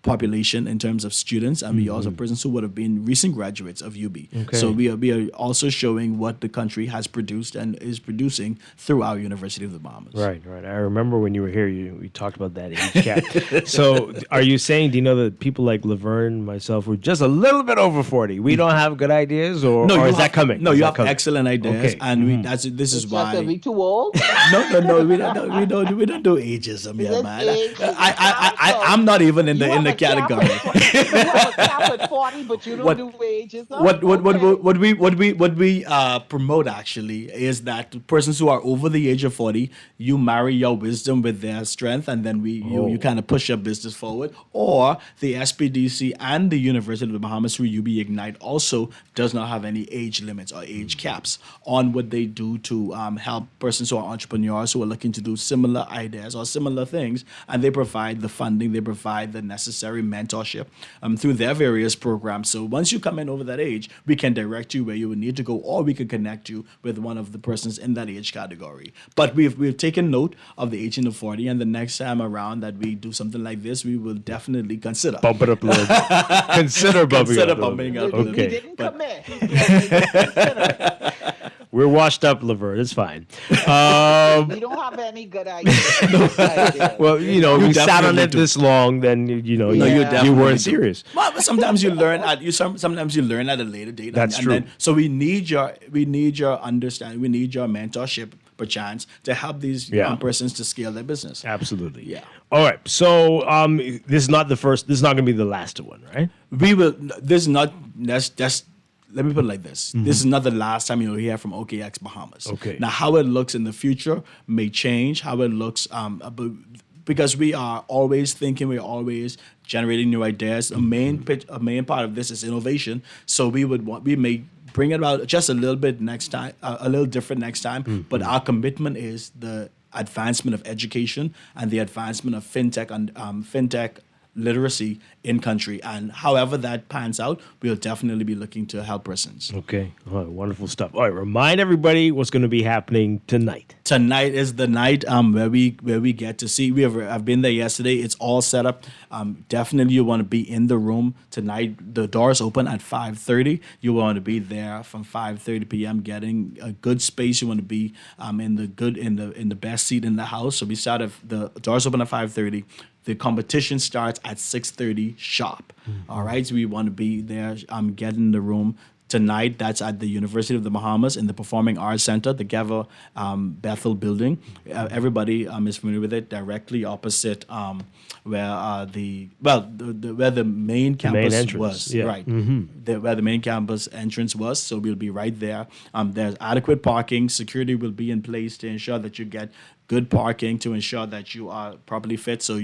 Population in terms of students, and we also have persons who would have been recent graduates of UB. Okay. So we are also showing what the country has produced and is producing through our University of the Bahamas. Right. I remember when you were here, we talked about that age cap. So are you saying, do you know that people like Laverne, myself, were just a little bit over 40? We don't have good ideas, or you is have- that coming? No, Is you that have coming? excellent ideas, Okay. and this is Just why. are we too old? No, we don't do ageism Is here, it man. age? I'm not even in You the have a category. You have a cap at 40, but you don't What- do ages. What we promote actually is that persons who are over the age of 40, you marry your wisdom with their strength, and then you kind of push your business forward. Or the SPDC and the University of the Bahamas through UB Ignite also does not have any age limits or age caps on what they do to help persons who are entrepreneurs who are looking to do similar ideas or similar things, and they provide the funding, they provide the necessary mentorship through their various programs. So once you come in over that age, we can direct you where you would need to go, or we can connect you with one of the persons in that age category. But we've taken note of the 18 to 40, and the next time around that we do something like this, we will definitely consider. Bump it up a little bit. Consider bumping Consider up a little bumping bit. up a little Okay. bit. Didn't But- commit. We're washed up, Laverne. It's fine. We don't have any good ideas. Well, You we sat on definitely it do. this long, then No, you you definitely weren't do. serious. Well, but sometimes you learn sometimes you learn at a later date. That's true. So we need your understanding. We need your mentorship, perchance, to help these young persons to scale their business. Absolutely. Yeah. All right. So this is not the first. This is not going to be the last one, right? We will. This is not. That's. Let me put it like this. This is not the last time you'll hear from OKX Bahamas. Okay. Now, how it looks in the future may change. How it looks, because we are always thinking, we're always generating new ideas. A main part of this is innovation. So we may bring it about just a little bit next time, a little different next time. But our commitment is the advancement of education and the advancement of fintech and fintech literacy in country, and however that pans out, we'll definitely be looking to help persons. Okay. All right. Wonderful stuff. All right. Remind everybody what's going to be happening tonight. Tonight is the night where we get to see. I've been there yesterday. It's all set up. Definitely, you want to be in the room tonight. The doors open at 5:30. You want to be there from 5:30 p.m. Getting a good space. You want to be in the best seat in the house. So we start at the doors open at 5:30. The competition starts at 6:30 sharp. All right, so we want to be there. Get in the room. Tonight, that's at the University of the Bahamas in the Performing Arts Center, the Gava Bethel building. Everybody is familiar with it, directly opposite where where the main campus entrance, was. yeah. Right, Mhm. where the main campus entrance was. So we'll be right there. There's adequate parking. Security will be in place to ensure that you get good parking, to ensure that you are properly fit. So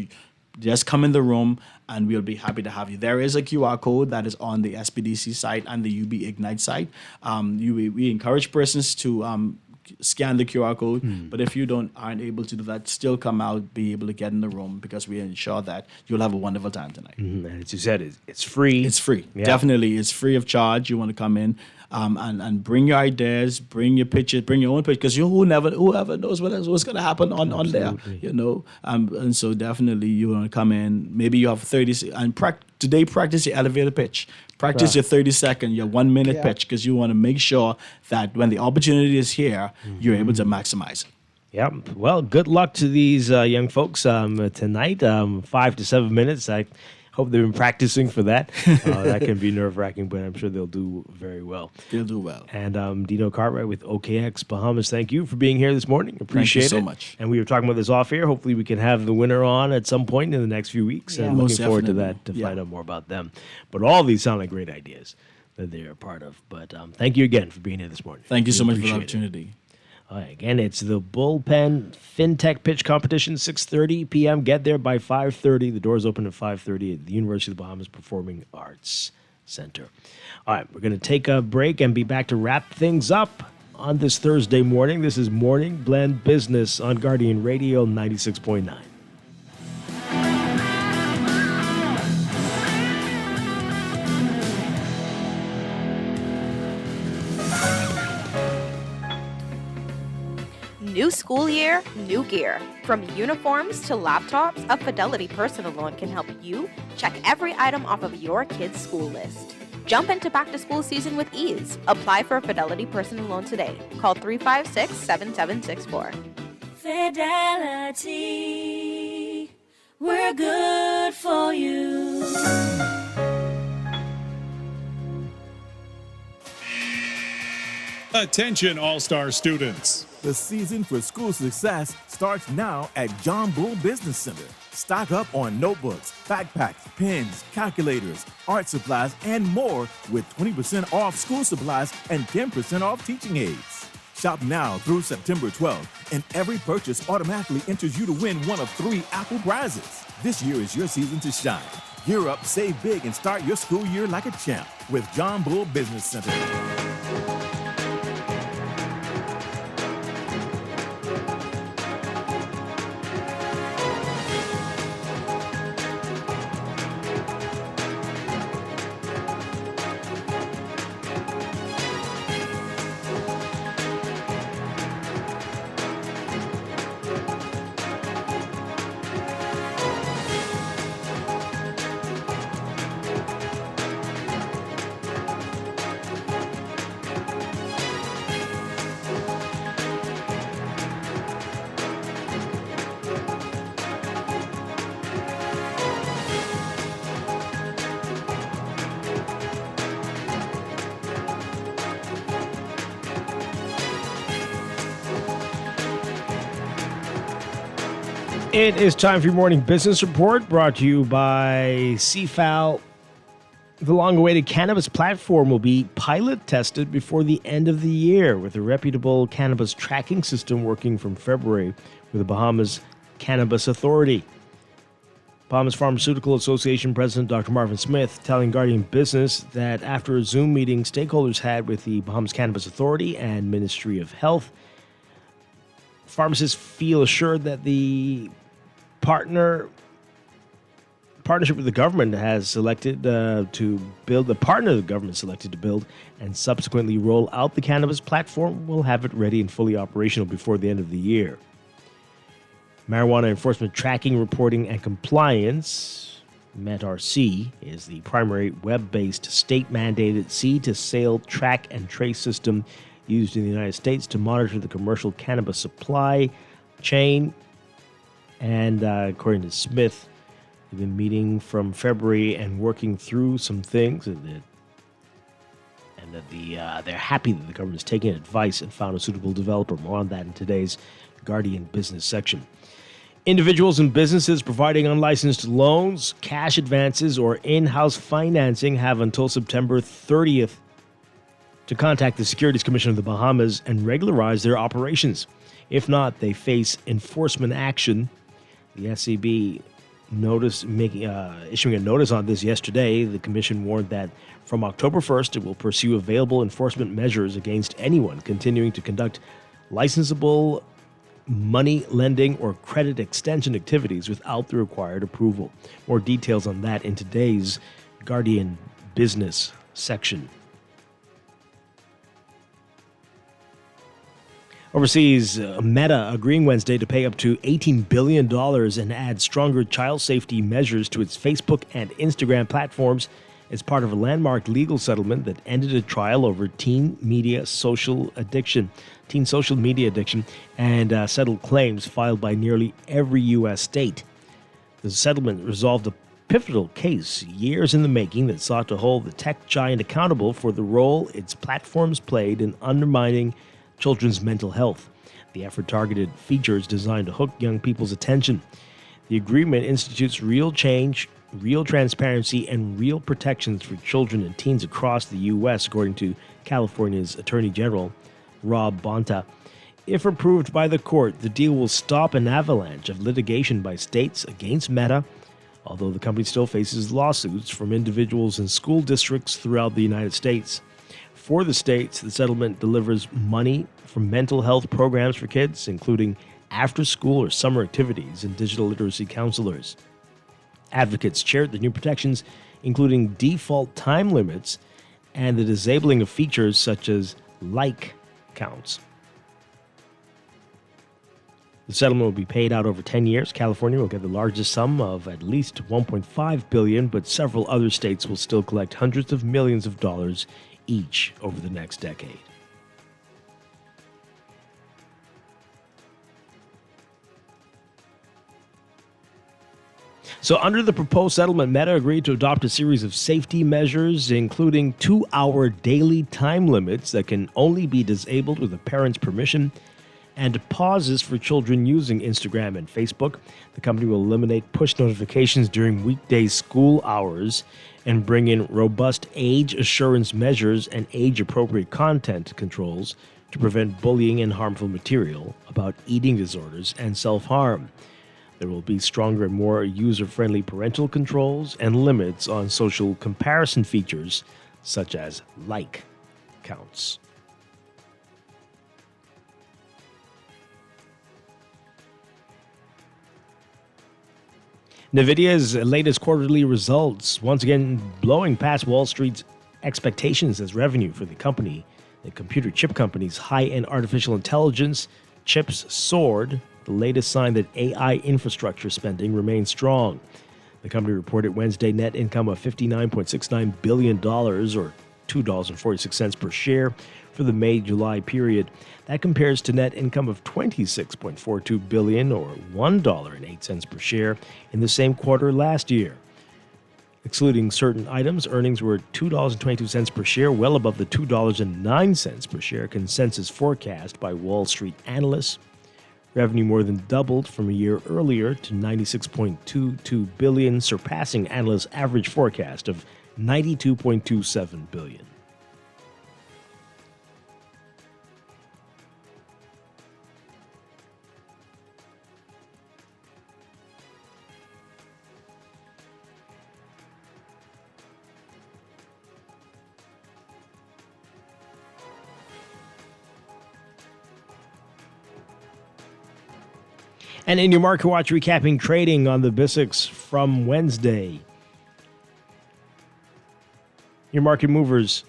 just come in the room and we'll be happy to have you. There is a QR code that is on the SPDC site and the UB Ignite site. We encourage persons to scan the QR code, but if you aren't able to do that, still come out, be able to get in the room, because we ensure that you'll have a wonderful time tonight. And as you said, it's free. It's free. Yeah. Definitely. It's free of charge. You want to come in and bring your ideas, bring your pictures, bring your own pictures, because whoever knows what's going to happen on there, and so definitely you want to come in. Maybe you have 30 and today practice your elevator pitch. Practice your 30-second, your 1 minute pitch, because you want to make sure that when the opportunity is here, you're able to maximize it. Yep. Well, good luck to these young folks tonight. 5 to 7 minutes. I hope they've been practicing for that. That can be nerve-wracking, but I'm sure they'll do very well. They'll do well. And Dino Cartwright with OKX Bahamas, thank you for being here this morning. Appreciate it. Thank you so much. And we were talking about this off air. Hopefully we can have the winner on at some point in the next few weeks. Yeah, and most looking forward to definitely. that, to find out more about them. But all these sound like great ideas that they're a part of. But thank you again for being here this morning. Thank you so We much for the appreciate it. opportunity. All right, again, it's the Bullpen FinTech Pitch Competition, 6:30 p.m. Get there by 5:30. The doors open at 5:30 at the University of the Bahamas Performing Arts Center. All right, we're going to take a break and be back to wrap things up on this Thursday morning. This is Morning Blend Business on Guardian Radio 96.9. New school year, new gear. From uniforms to laptops, a Fidelity personal loan can help you check every item off of your kid's school list. Jump into back to school season with ease. Apply for a Fidelity personal loan today. Call 356-7764. Fidelity, we're good for you. Attention all-star students. The season for school success starts now at John Bull Business Center. Stock up on notebooks, backpacks, pens, calculators, art supplies, and more with 20% off school supplies and 10% off teaching aids. Shop now through September 12th, and every purchase automatically enters you to win one of 3 Apple prizes. This year is your season to shine. Gear up, save big, and start your school year like a champ with John Bull Business Center. It is time for your morning business report, brought to you by CFAL. The long-awaited cannabis platform will be pilot tested before the end of the year with a reputable cannabis tracking system working from February with the Bahamas Cannabis Authority. Bahamas Pharmaceutical Association President Dr. Marvin Smith telling Guardian Business that after a Zoom meeting stakeholders had with the Bahamas Cannabis Authority and Ministry of Health, pharmacists feel assured that the partnership with the government has selected to build, the partner the government selected to build and subsequently roll out the cannabis platform will have it ready and fully operational before the end of the year. Marijuana Enforcement Tracking, Reporting, and Compliance, METRC, is the primary web-based state-mandated seed-to-sale track and trace system used in the United States to monitor the commercial cannabis supply chain. And according to Smith, They've been meeting from February and working through some things, and that they're happy that the government is taking advice and found a suitable developer. More on that in today's Guardian Business section. Individuals and businesses providing unlicensed loans, cash advances, or in-house financing have until September 30th to contact the Securities Commission of the Bahamas and regularize their operations. If not, they face enforcement action. The SCB issuing a notice on this yesterday. The commission warned that from October 1st, it will pursue available enforcement measures against anyone continuing to conduct licensable money lending or credit extension activities without the required approval. More details on that in today's Guardian Business section. Overseas, Meta agreeing Wednesday to pay up to $18 billion and add stronger child safety measures to its Facebook and Instagram platforms as part of a landmark legal settlement that ended a trial over teen social media addiction, and settled claims filed by nearly every U.S. state. The settlement resolved a pivotal case years in the making that sought to hold the tech giant accountable for the role its platforms played in undermining children's mental health. The effort targeted features designed to hook young people's attention. The agreement institutes real change, real transparency, and real protections for children and teens across the U.S., according to California's Attorney General Rob Bonta. If approved by the court, the deal will stop an avalanche of litigation by states against Meta, although the company still faces lawsuits from individuals and school districts throughout the United States. For the states, the settlement delivers money for mental health programs for kids, including after-school or summer activities and digital literacy counselors. Advocates chaired the new protections, including default time limits and the disabling of features such as like counts. The settlement will be paid out over 10 years. California will get the largest sum of at least $1.5 billion, but several other states will still collect hundreds of millions of dollars each over the next decade. So under the proposed settlement, Meta agreed to adopt a series of safety measures, including 2-hour daily time limits that can only be disabled with a parent's permission, and pauses for children using Instagram and Facebook. The company will eliminate push notifications during weekday school hours and bring in robust age assurance measures and age-appropriate content controls to prevent bullying and harmful material about eating disorders and self-harm. There will be stronger and more user-friendly parental controls and limits on social comparison features such as like counts. NVIDIA's latest quarterly results once again blowing past Wall Street's expectations as revenue for the company. The computer chip company's high-end artificial intelligence chips soared, the latest sign that AI infrastructure spending remains strong. The company reported Wednesday net income of $59.69 billion, or $2.46 per share, for the May-July period. That compares to net income of $26.42 billion, or $1.08 per share, in the same quarter last year. Excluding certain items, earnings were $2.22 per share, well above the $2.09 per share consensus forecast by Wall Street analysts. Revenue more than doubled from a year earlier to $96.22 billion, surpassing analysts' average forecast of $92.27 billion. And in your Market Watch, recapping trading on the BISX from Wednesday. Your market movers: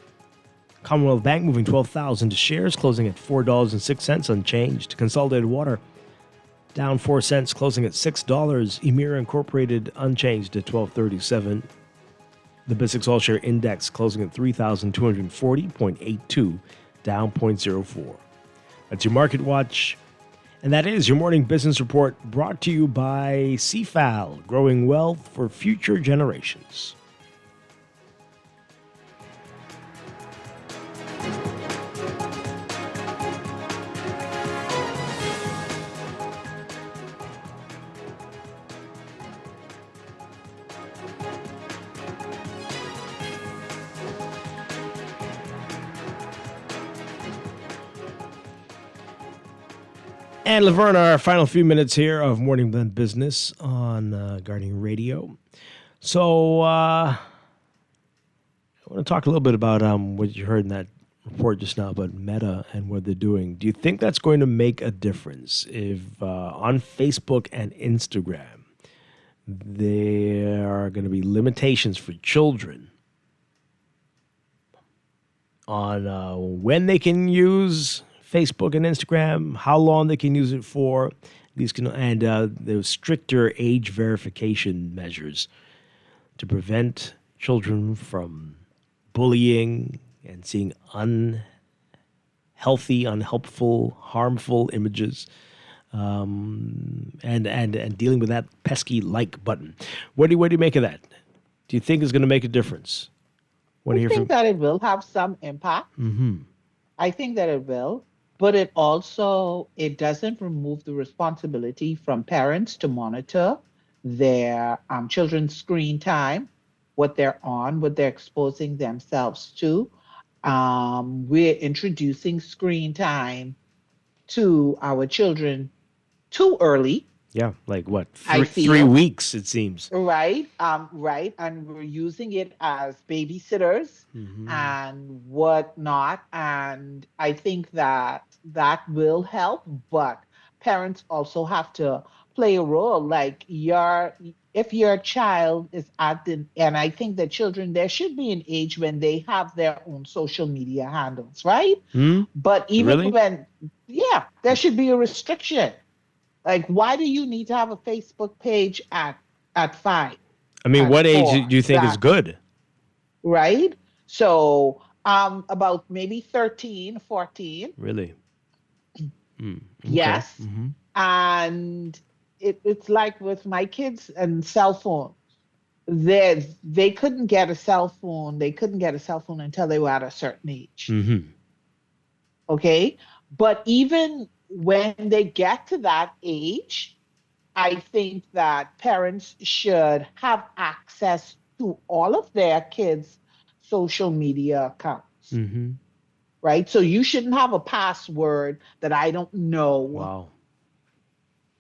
Commonwealth Bank moving 12,000 shares, closing at $4.06 unchanged. Consolidated Water down 4 cents, closing at $6. Emira Incorporated unchanged at $12.37. The BISX All Share Index closing at 3,240.82, down 0.04. That's your Market Watch. And that is your morning business report brought to you by CFAL, growing wealth for future generations. And Laverne, our final few minutes here of Morning Blend Business on Guardian Radio. So I want to talk a little bit about what you heard in that report just now about Meta and what they're doing. Do you think that's going to make a difference if on Facebook and Instagram there are going to be limitations for children on when they can use Facebook and Instagram, how long they can use it for, and there's stricter age verification measures to prevent children from bullying and seeing unhealthy, unhelpful, harmful images, and dealing with that pesky like button. What do you make of that? Do you think it's going to make a difference? I think that it will have some impact. Mm-hmm. I think that it will. But it doesn't remove the responsibility from parents to monitor their children's screen time, what they're on, what they're exposing themselves to. We're introducing screen time to our children too early. Yeah, like what? 3 weeks, it seems. Right, right. And we're using it as babysitters and whatnot. And I think that will help, but parents also have to play a role. Like if your child is and I think that children, there should be an age when they have their own social media handles, right? But even there should be a restriction. Like, why do you need to have a Facebook page at 5? I mean, what age do you think is good? Right? So, about maybe 13, 14. Really? Okay. Yes. And it's like with my kids and cell phones. They couldn't get a cell phone. They couldn't get a cell phone until they were at a certain age. Okay? But even when they get to that age, I think that parents should have access to all of their kids' social media accounts. Right? So you shouldn't have a password that I don't know. Wow.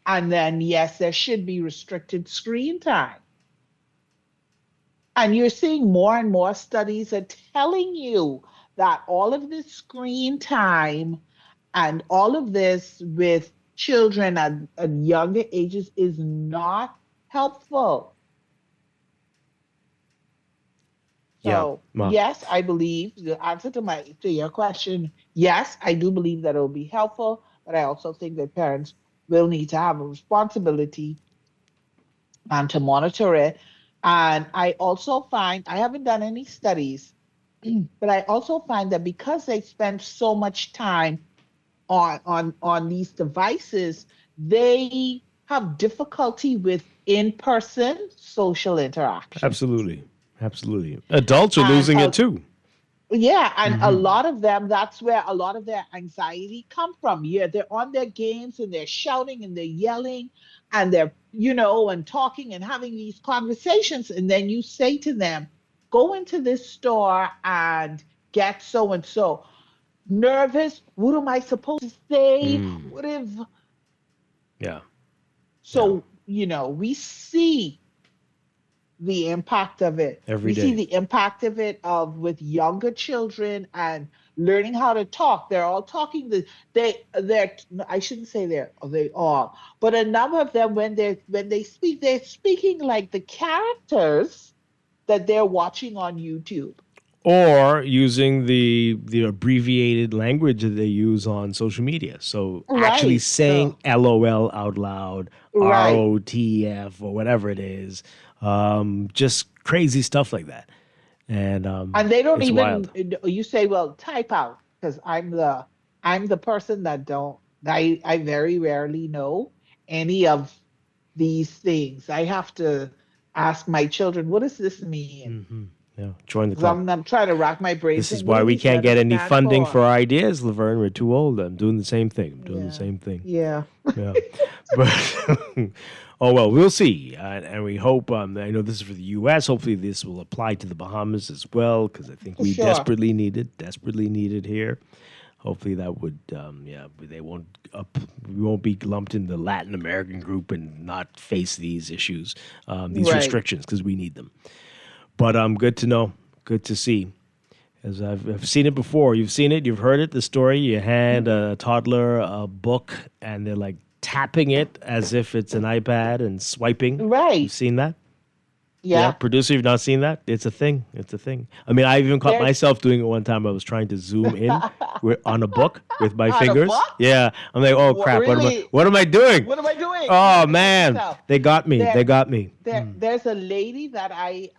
And then, yes, there should be restricted screen time. And you're seeing more and more studies are telling you that all of this screen time and all of this with children at younger ages is not helpful. So, yes, I believe the answer to your question, yes, I do believe that it will be helpful, but I also think that parents will need to have a responsibility and to monitor it. And I also find, I haven't done any studies, but I also find that because they spend so much time on these devices, they have difficulty with in-person social interaction. Absolutely. Adults are losing it too. Yeah, and a lot of them, that's where a lot of their anxiety come from. Yeah, they're on their games and they're shouting and they're yelling and they're, and talking and having these conversations. And then you say to them, go into this store and get so-and-so. Nervous, what am I supposed to say? What if... Yeah. So, we see the impact of it. Every day. We see the impact of it with younger children and learning how to talk. They're all talking. I shouldn't say they all, but a number of them when they speak, they're speaking like the characters that they're watching on YouTube. Or using the abbreviated language that they use on social media. So actually saying LOL out loud, ROTF, or whatever it is. Just crazy stuff like that. And they don't even wild. You say, well, type out, because I'm the person that don't I very rarely know any of these things. I have to ask my children, what does this mean? Yeah, join the Because club. I'm trying to rack my brain. This is Saying, what why are we these can't get letters any stand funding for? for our ideas, Laverne. We're too old. I'm doing the same thing. I'm doing the same thing. Yeah. Yeah. But oh well, we'll see, and we hope. I know this is for the U.S. Hopefully, this will apply to the Bahamas as well, because I think For we sure. desperately need it here. Hopefully, that would they won't we won't be lumped in the Latin American group and not face these issues, these Right. restrictions, because we need them. But good to know, good to see. As I've seen it before. You've seen it, you've heard it, the story. You hand a toddler a book and they're like tapping it as if it's an iPad and swiping. Right. You've seen that? Yeah. Producer, you've not seen that? It's a thing. It's a thing. I mean, I even caught There's- myself doing it one time. I was trying to zoom in on a book with my On a fingers. book? Yeah. I'm like, oh, crap. Really? What am I doing? What am I doing? Oh, Check man. this out. They got me. There- They got me. There's a lady that I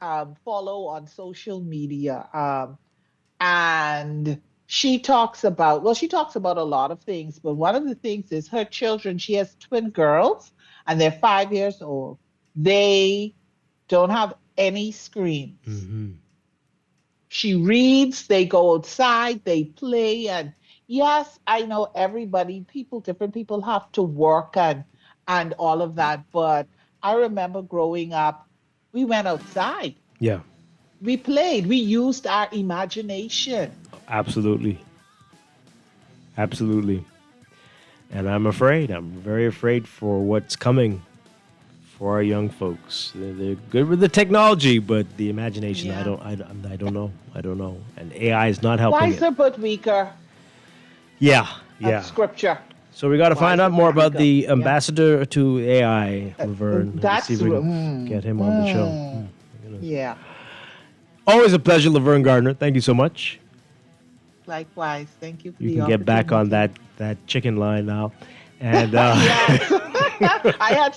follow on social media, and she talks about a lot of things, but one of the things is her children. She has twin girls, and they're 5 years old. They don't have any screens. She reads, they go outside, they play, and yes, I know different people have to work and all of that, but I remember growing up, we went outside. Yeah, We played, we used our imagination. absolutely. Absolutely. And I'm very afraid for what's coming for our young folks. They're good with the technology, but the imagination, Yeah. I don't know. And AI is not helping it. Wiser but weaker. Yeah, Of yeah. Scripture. So we got to find Wiser out more but about weaker. the Yeah. ambassador to AI, Laverne. Let's That's see if we can get him on the show. Yeah. Always a pleasure, Laverne Gardner. Thank you so much. Likewise. Thank you for You the can get back on opportunity. that chicken line now. And I had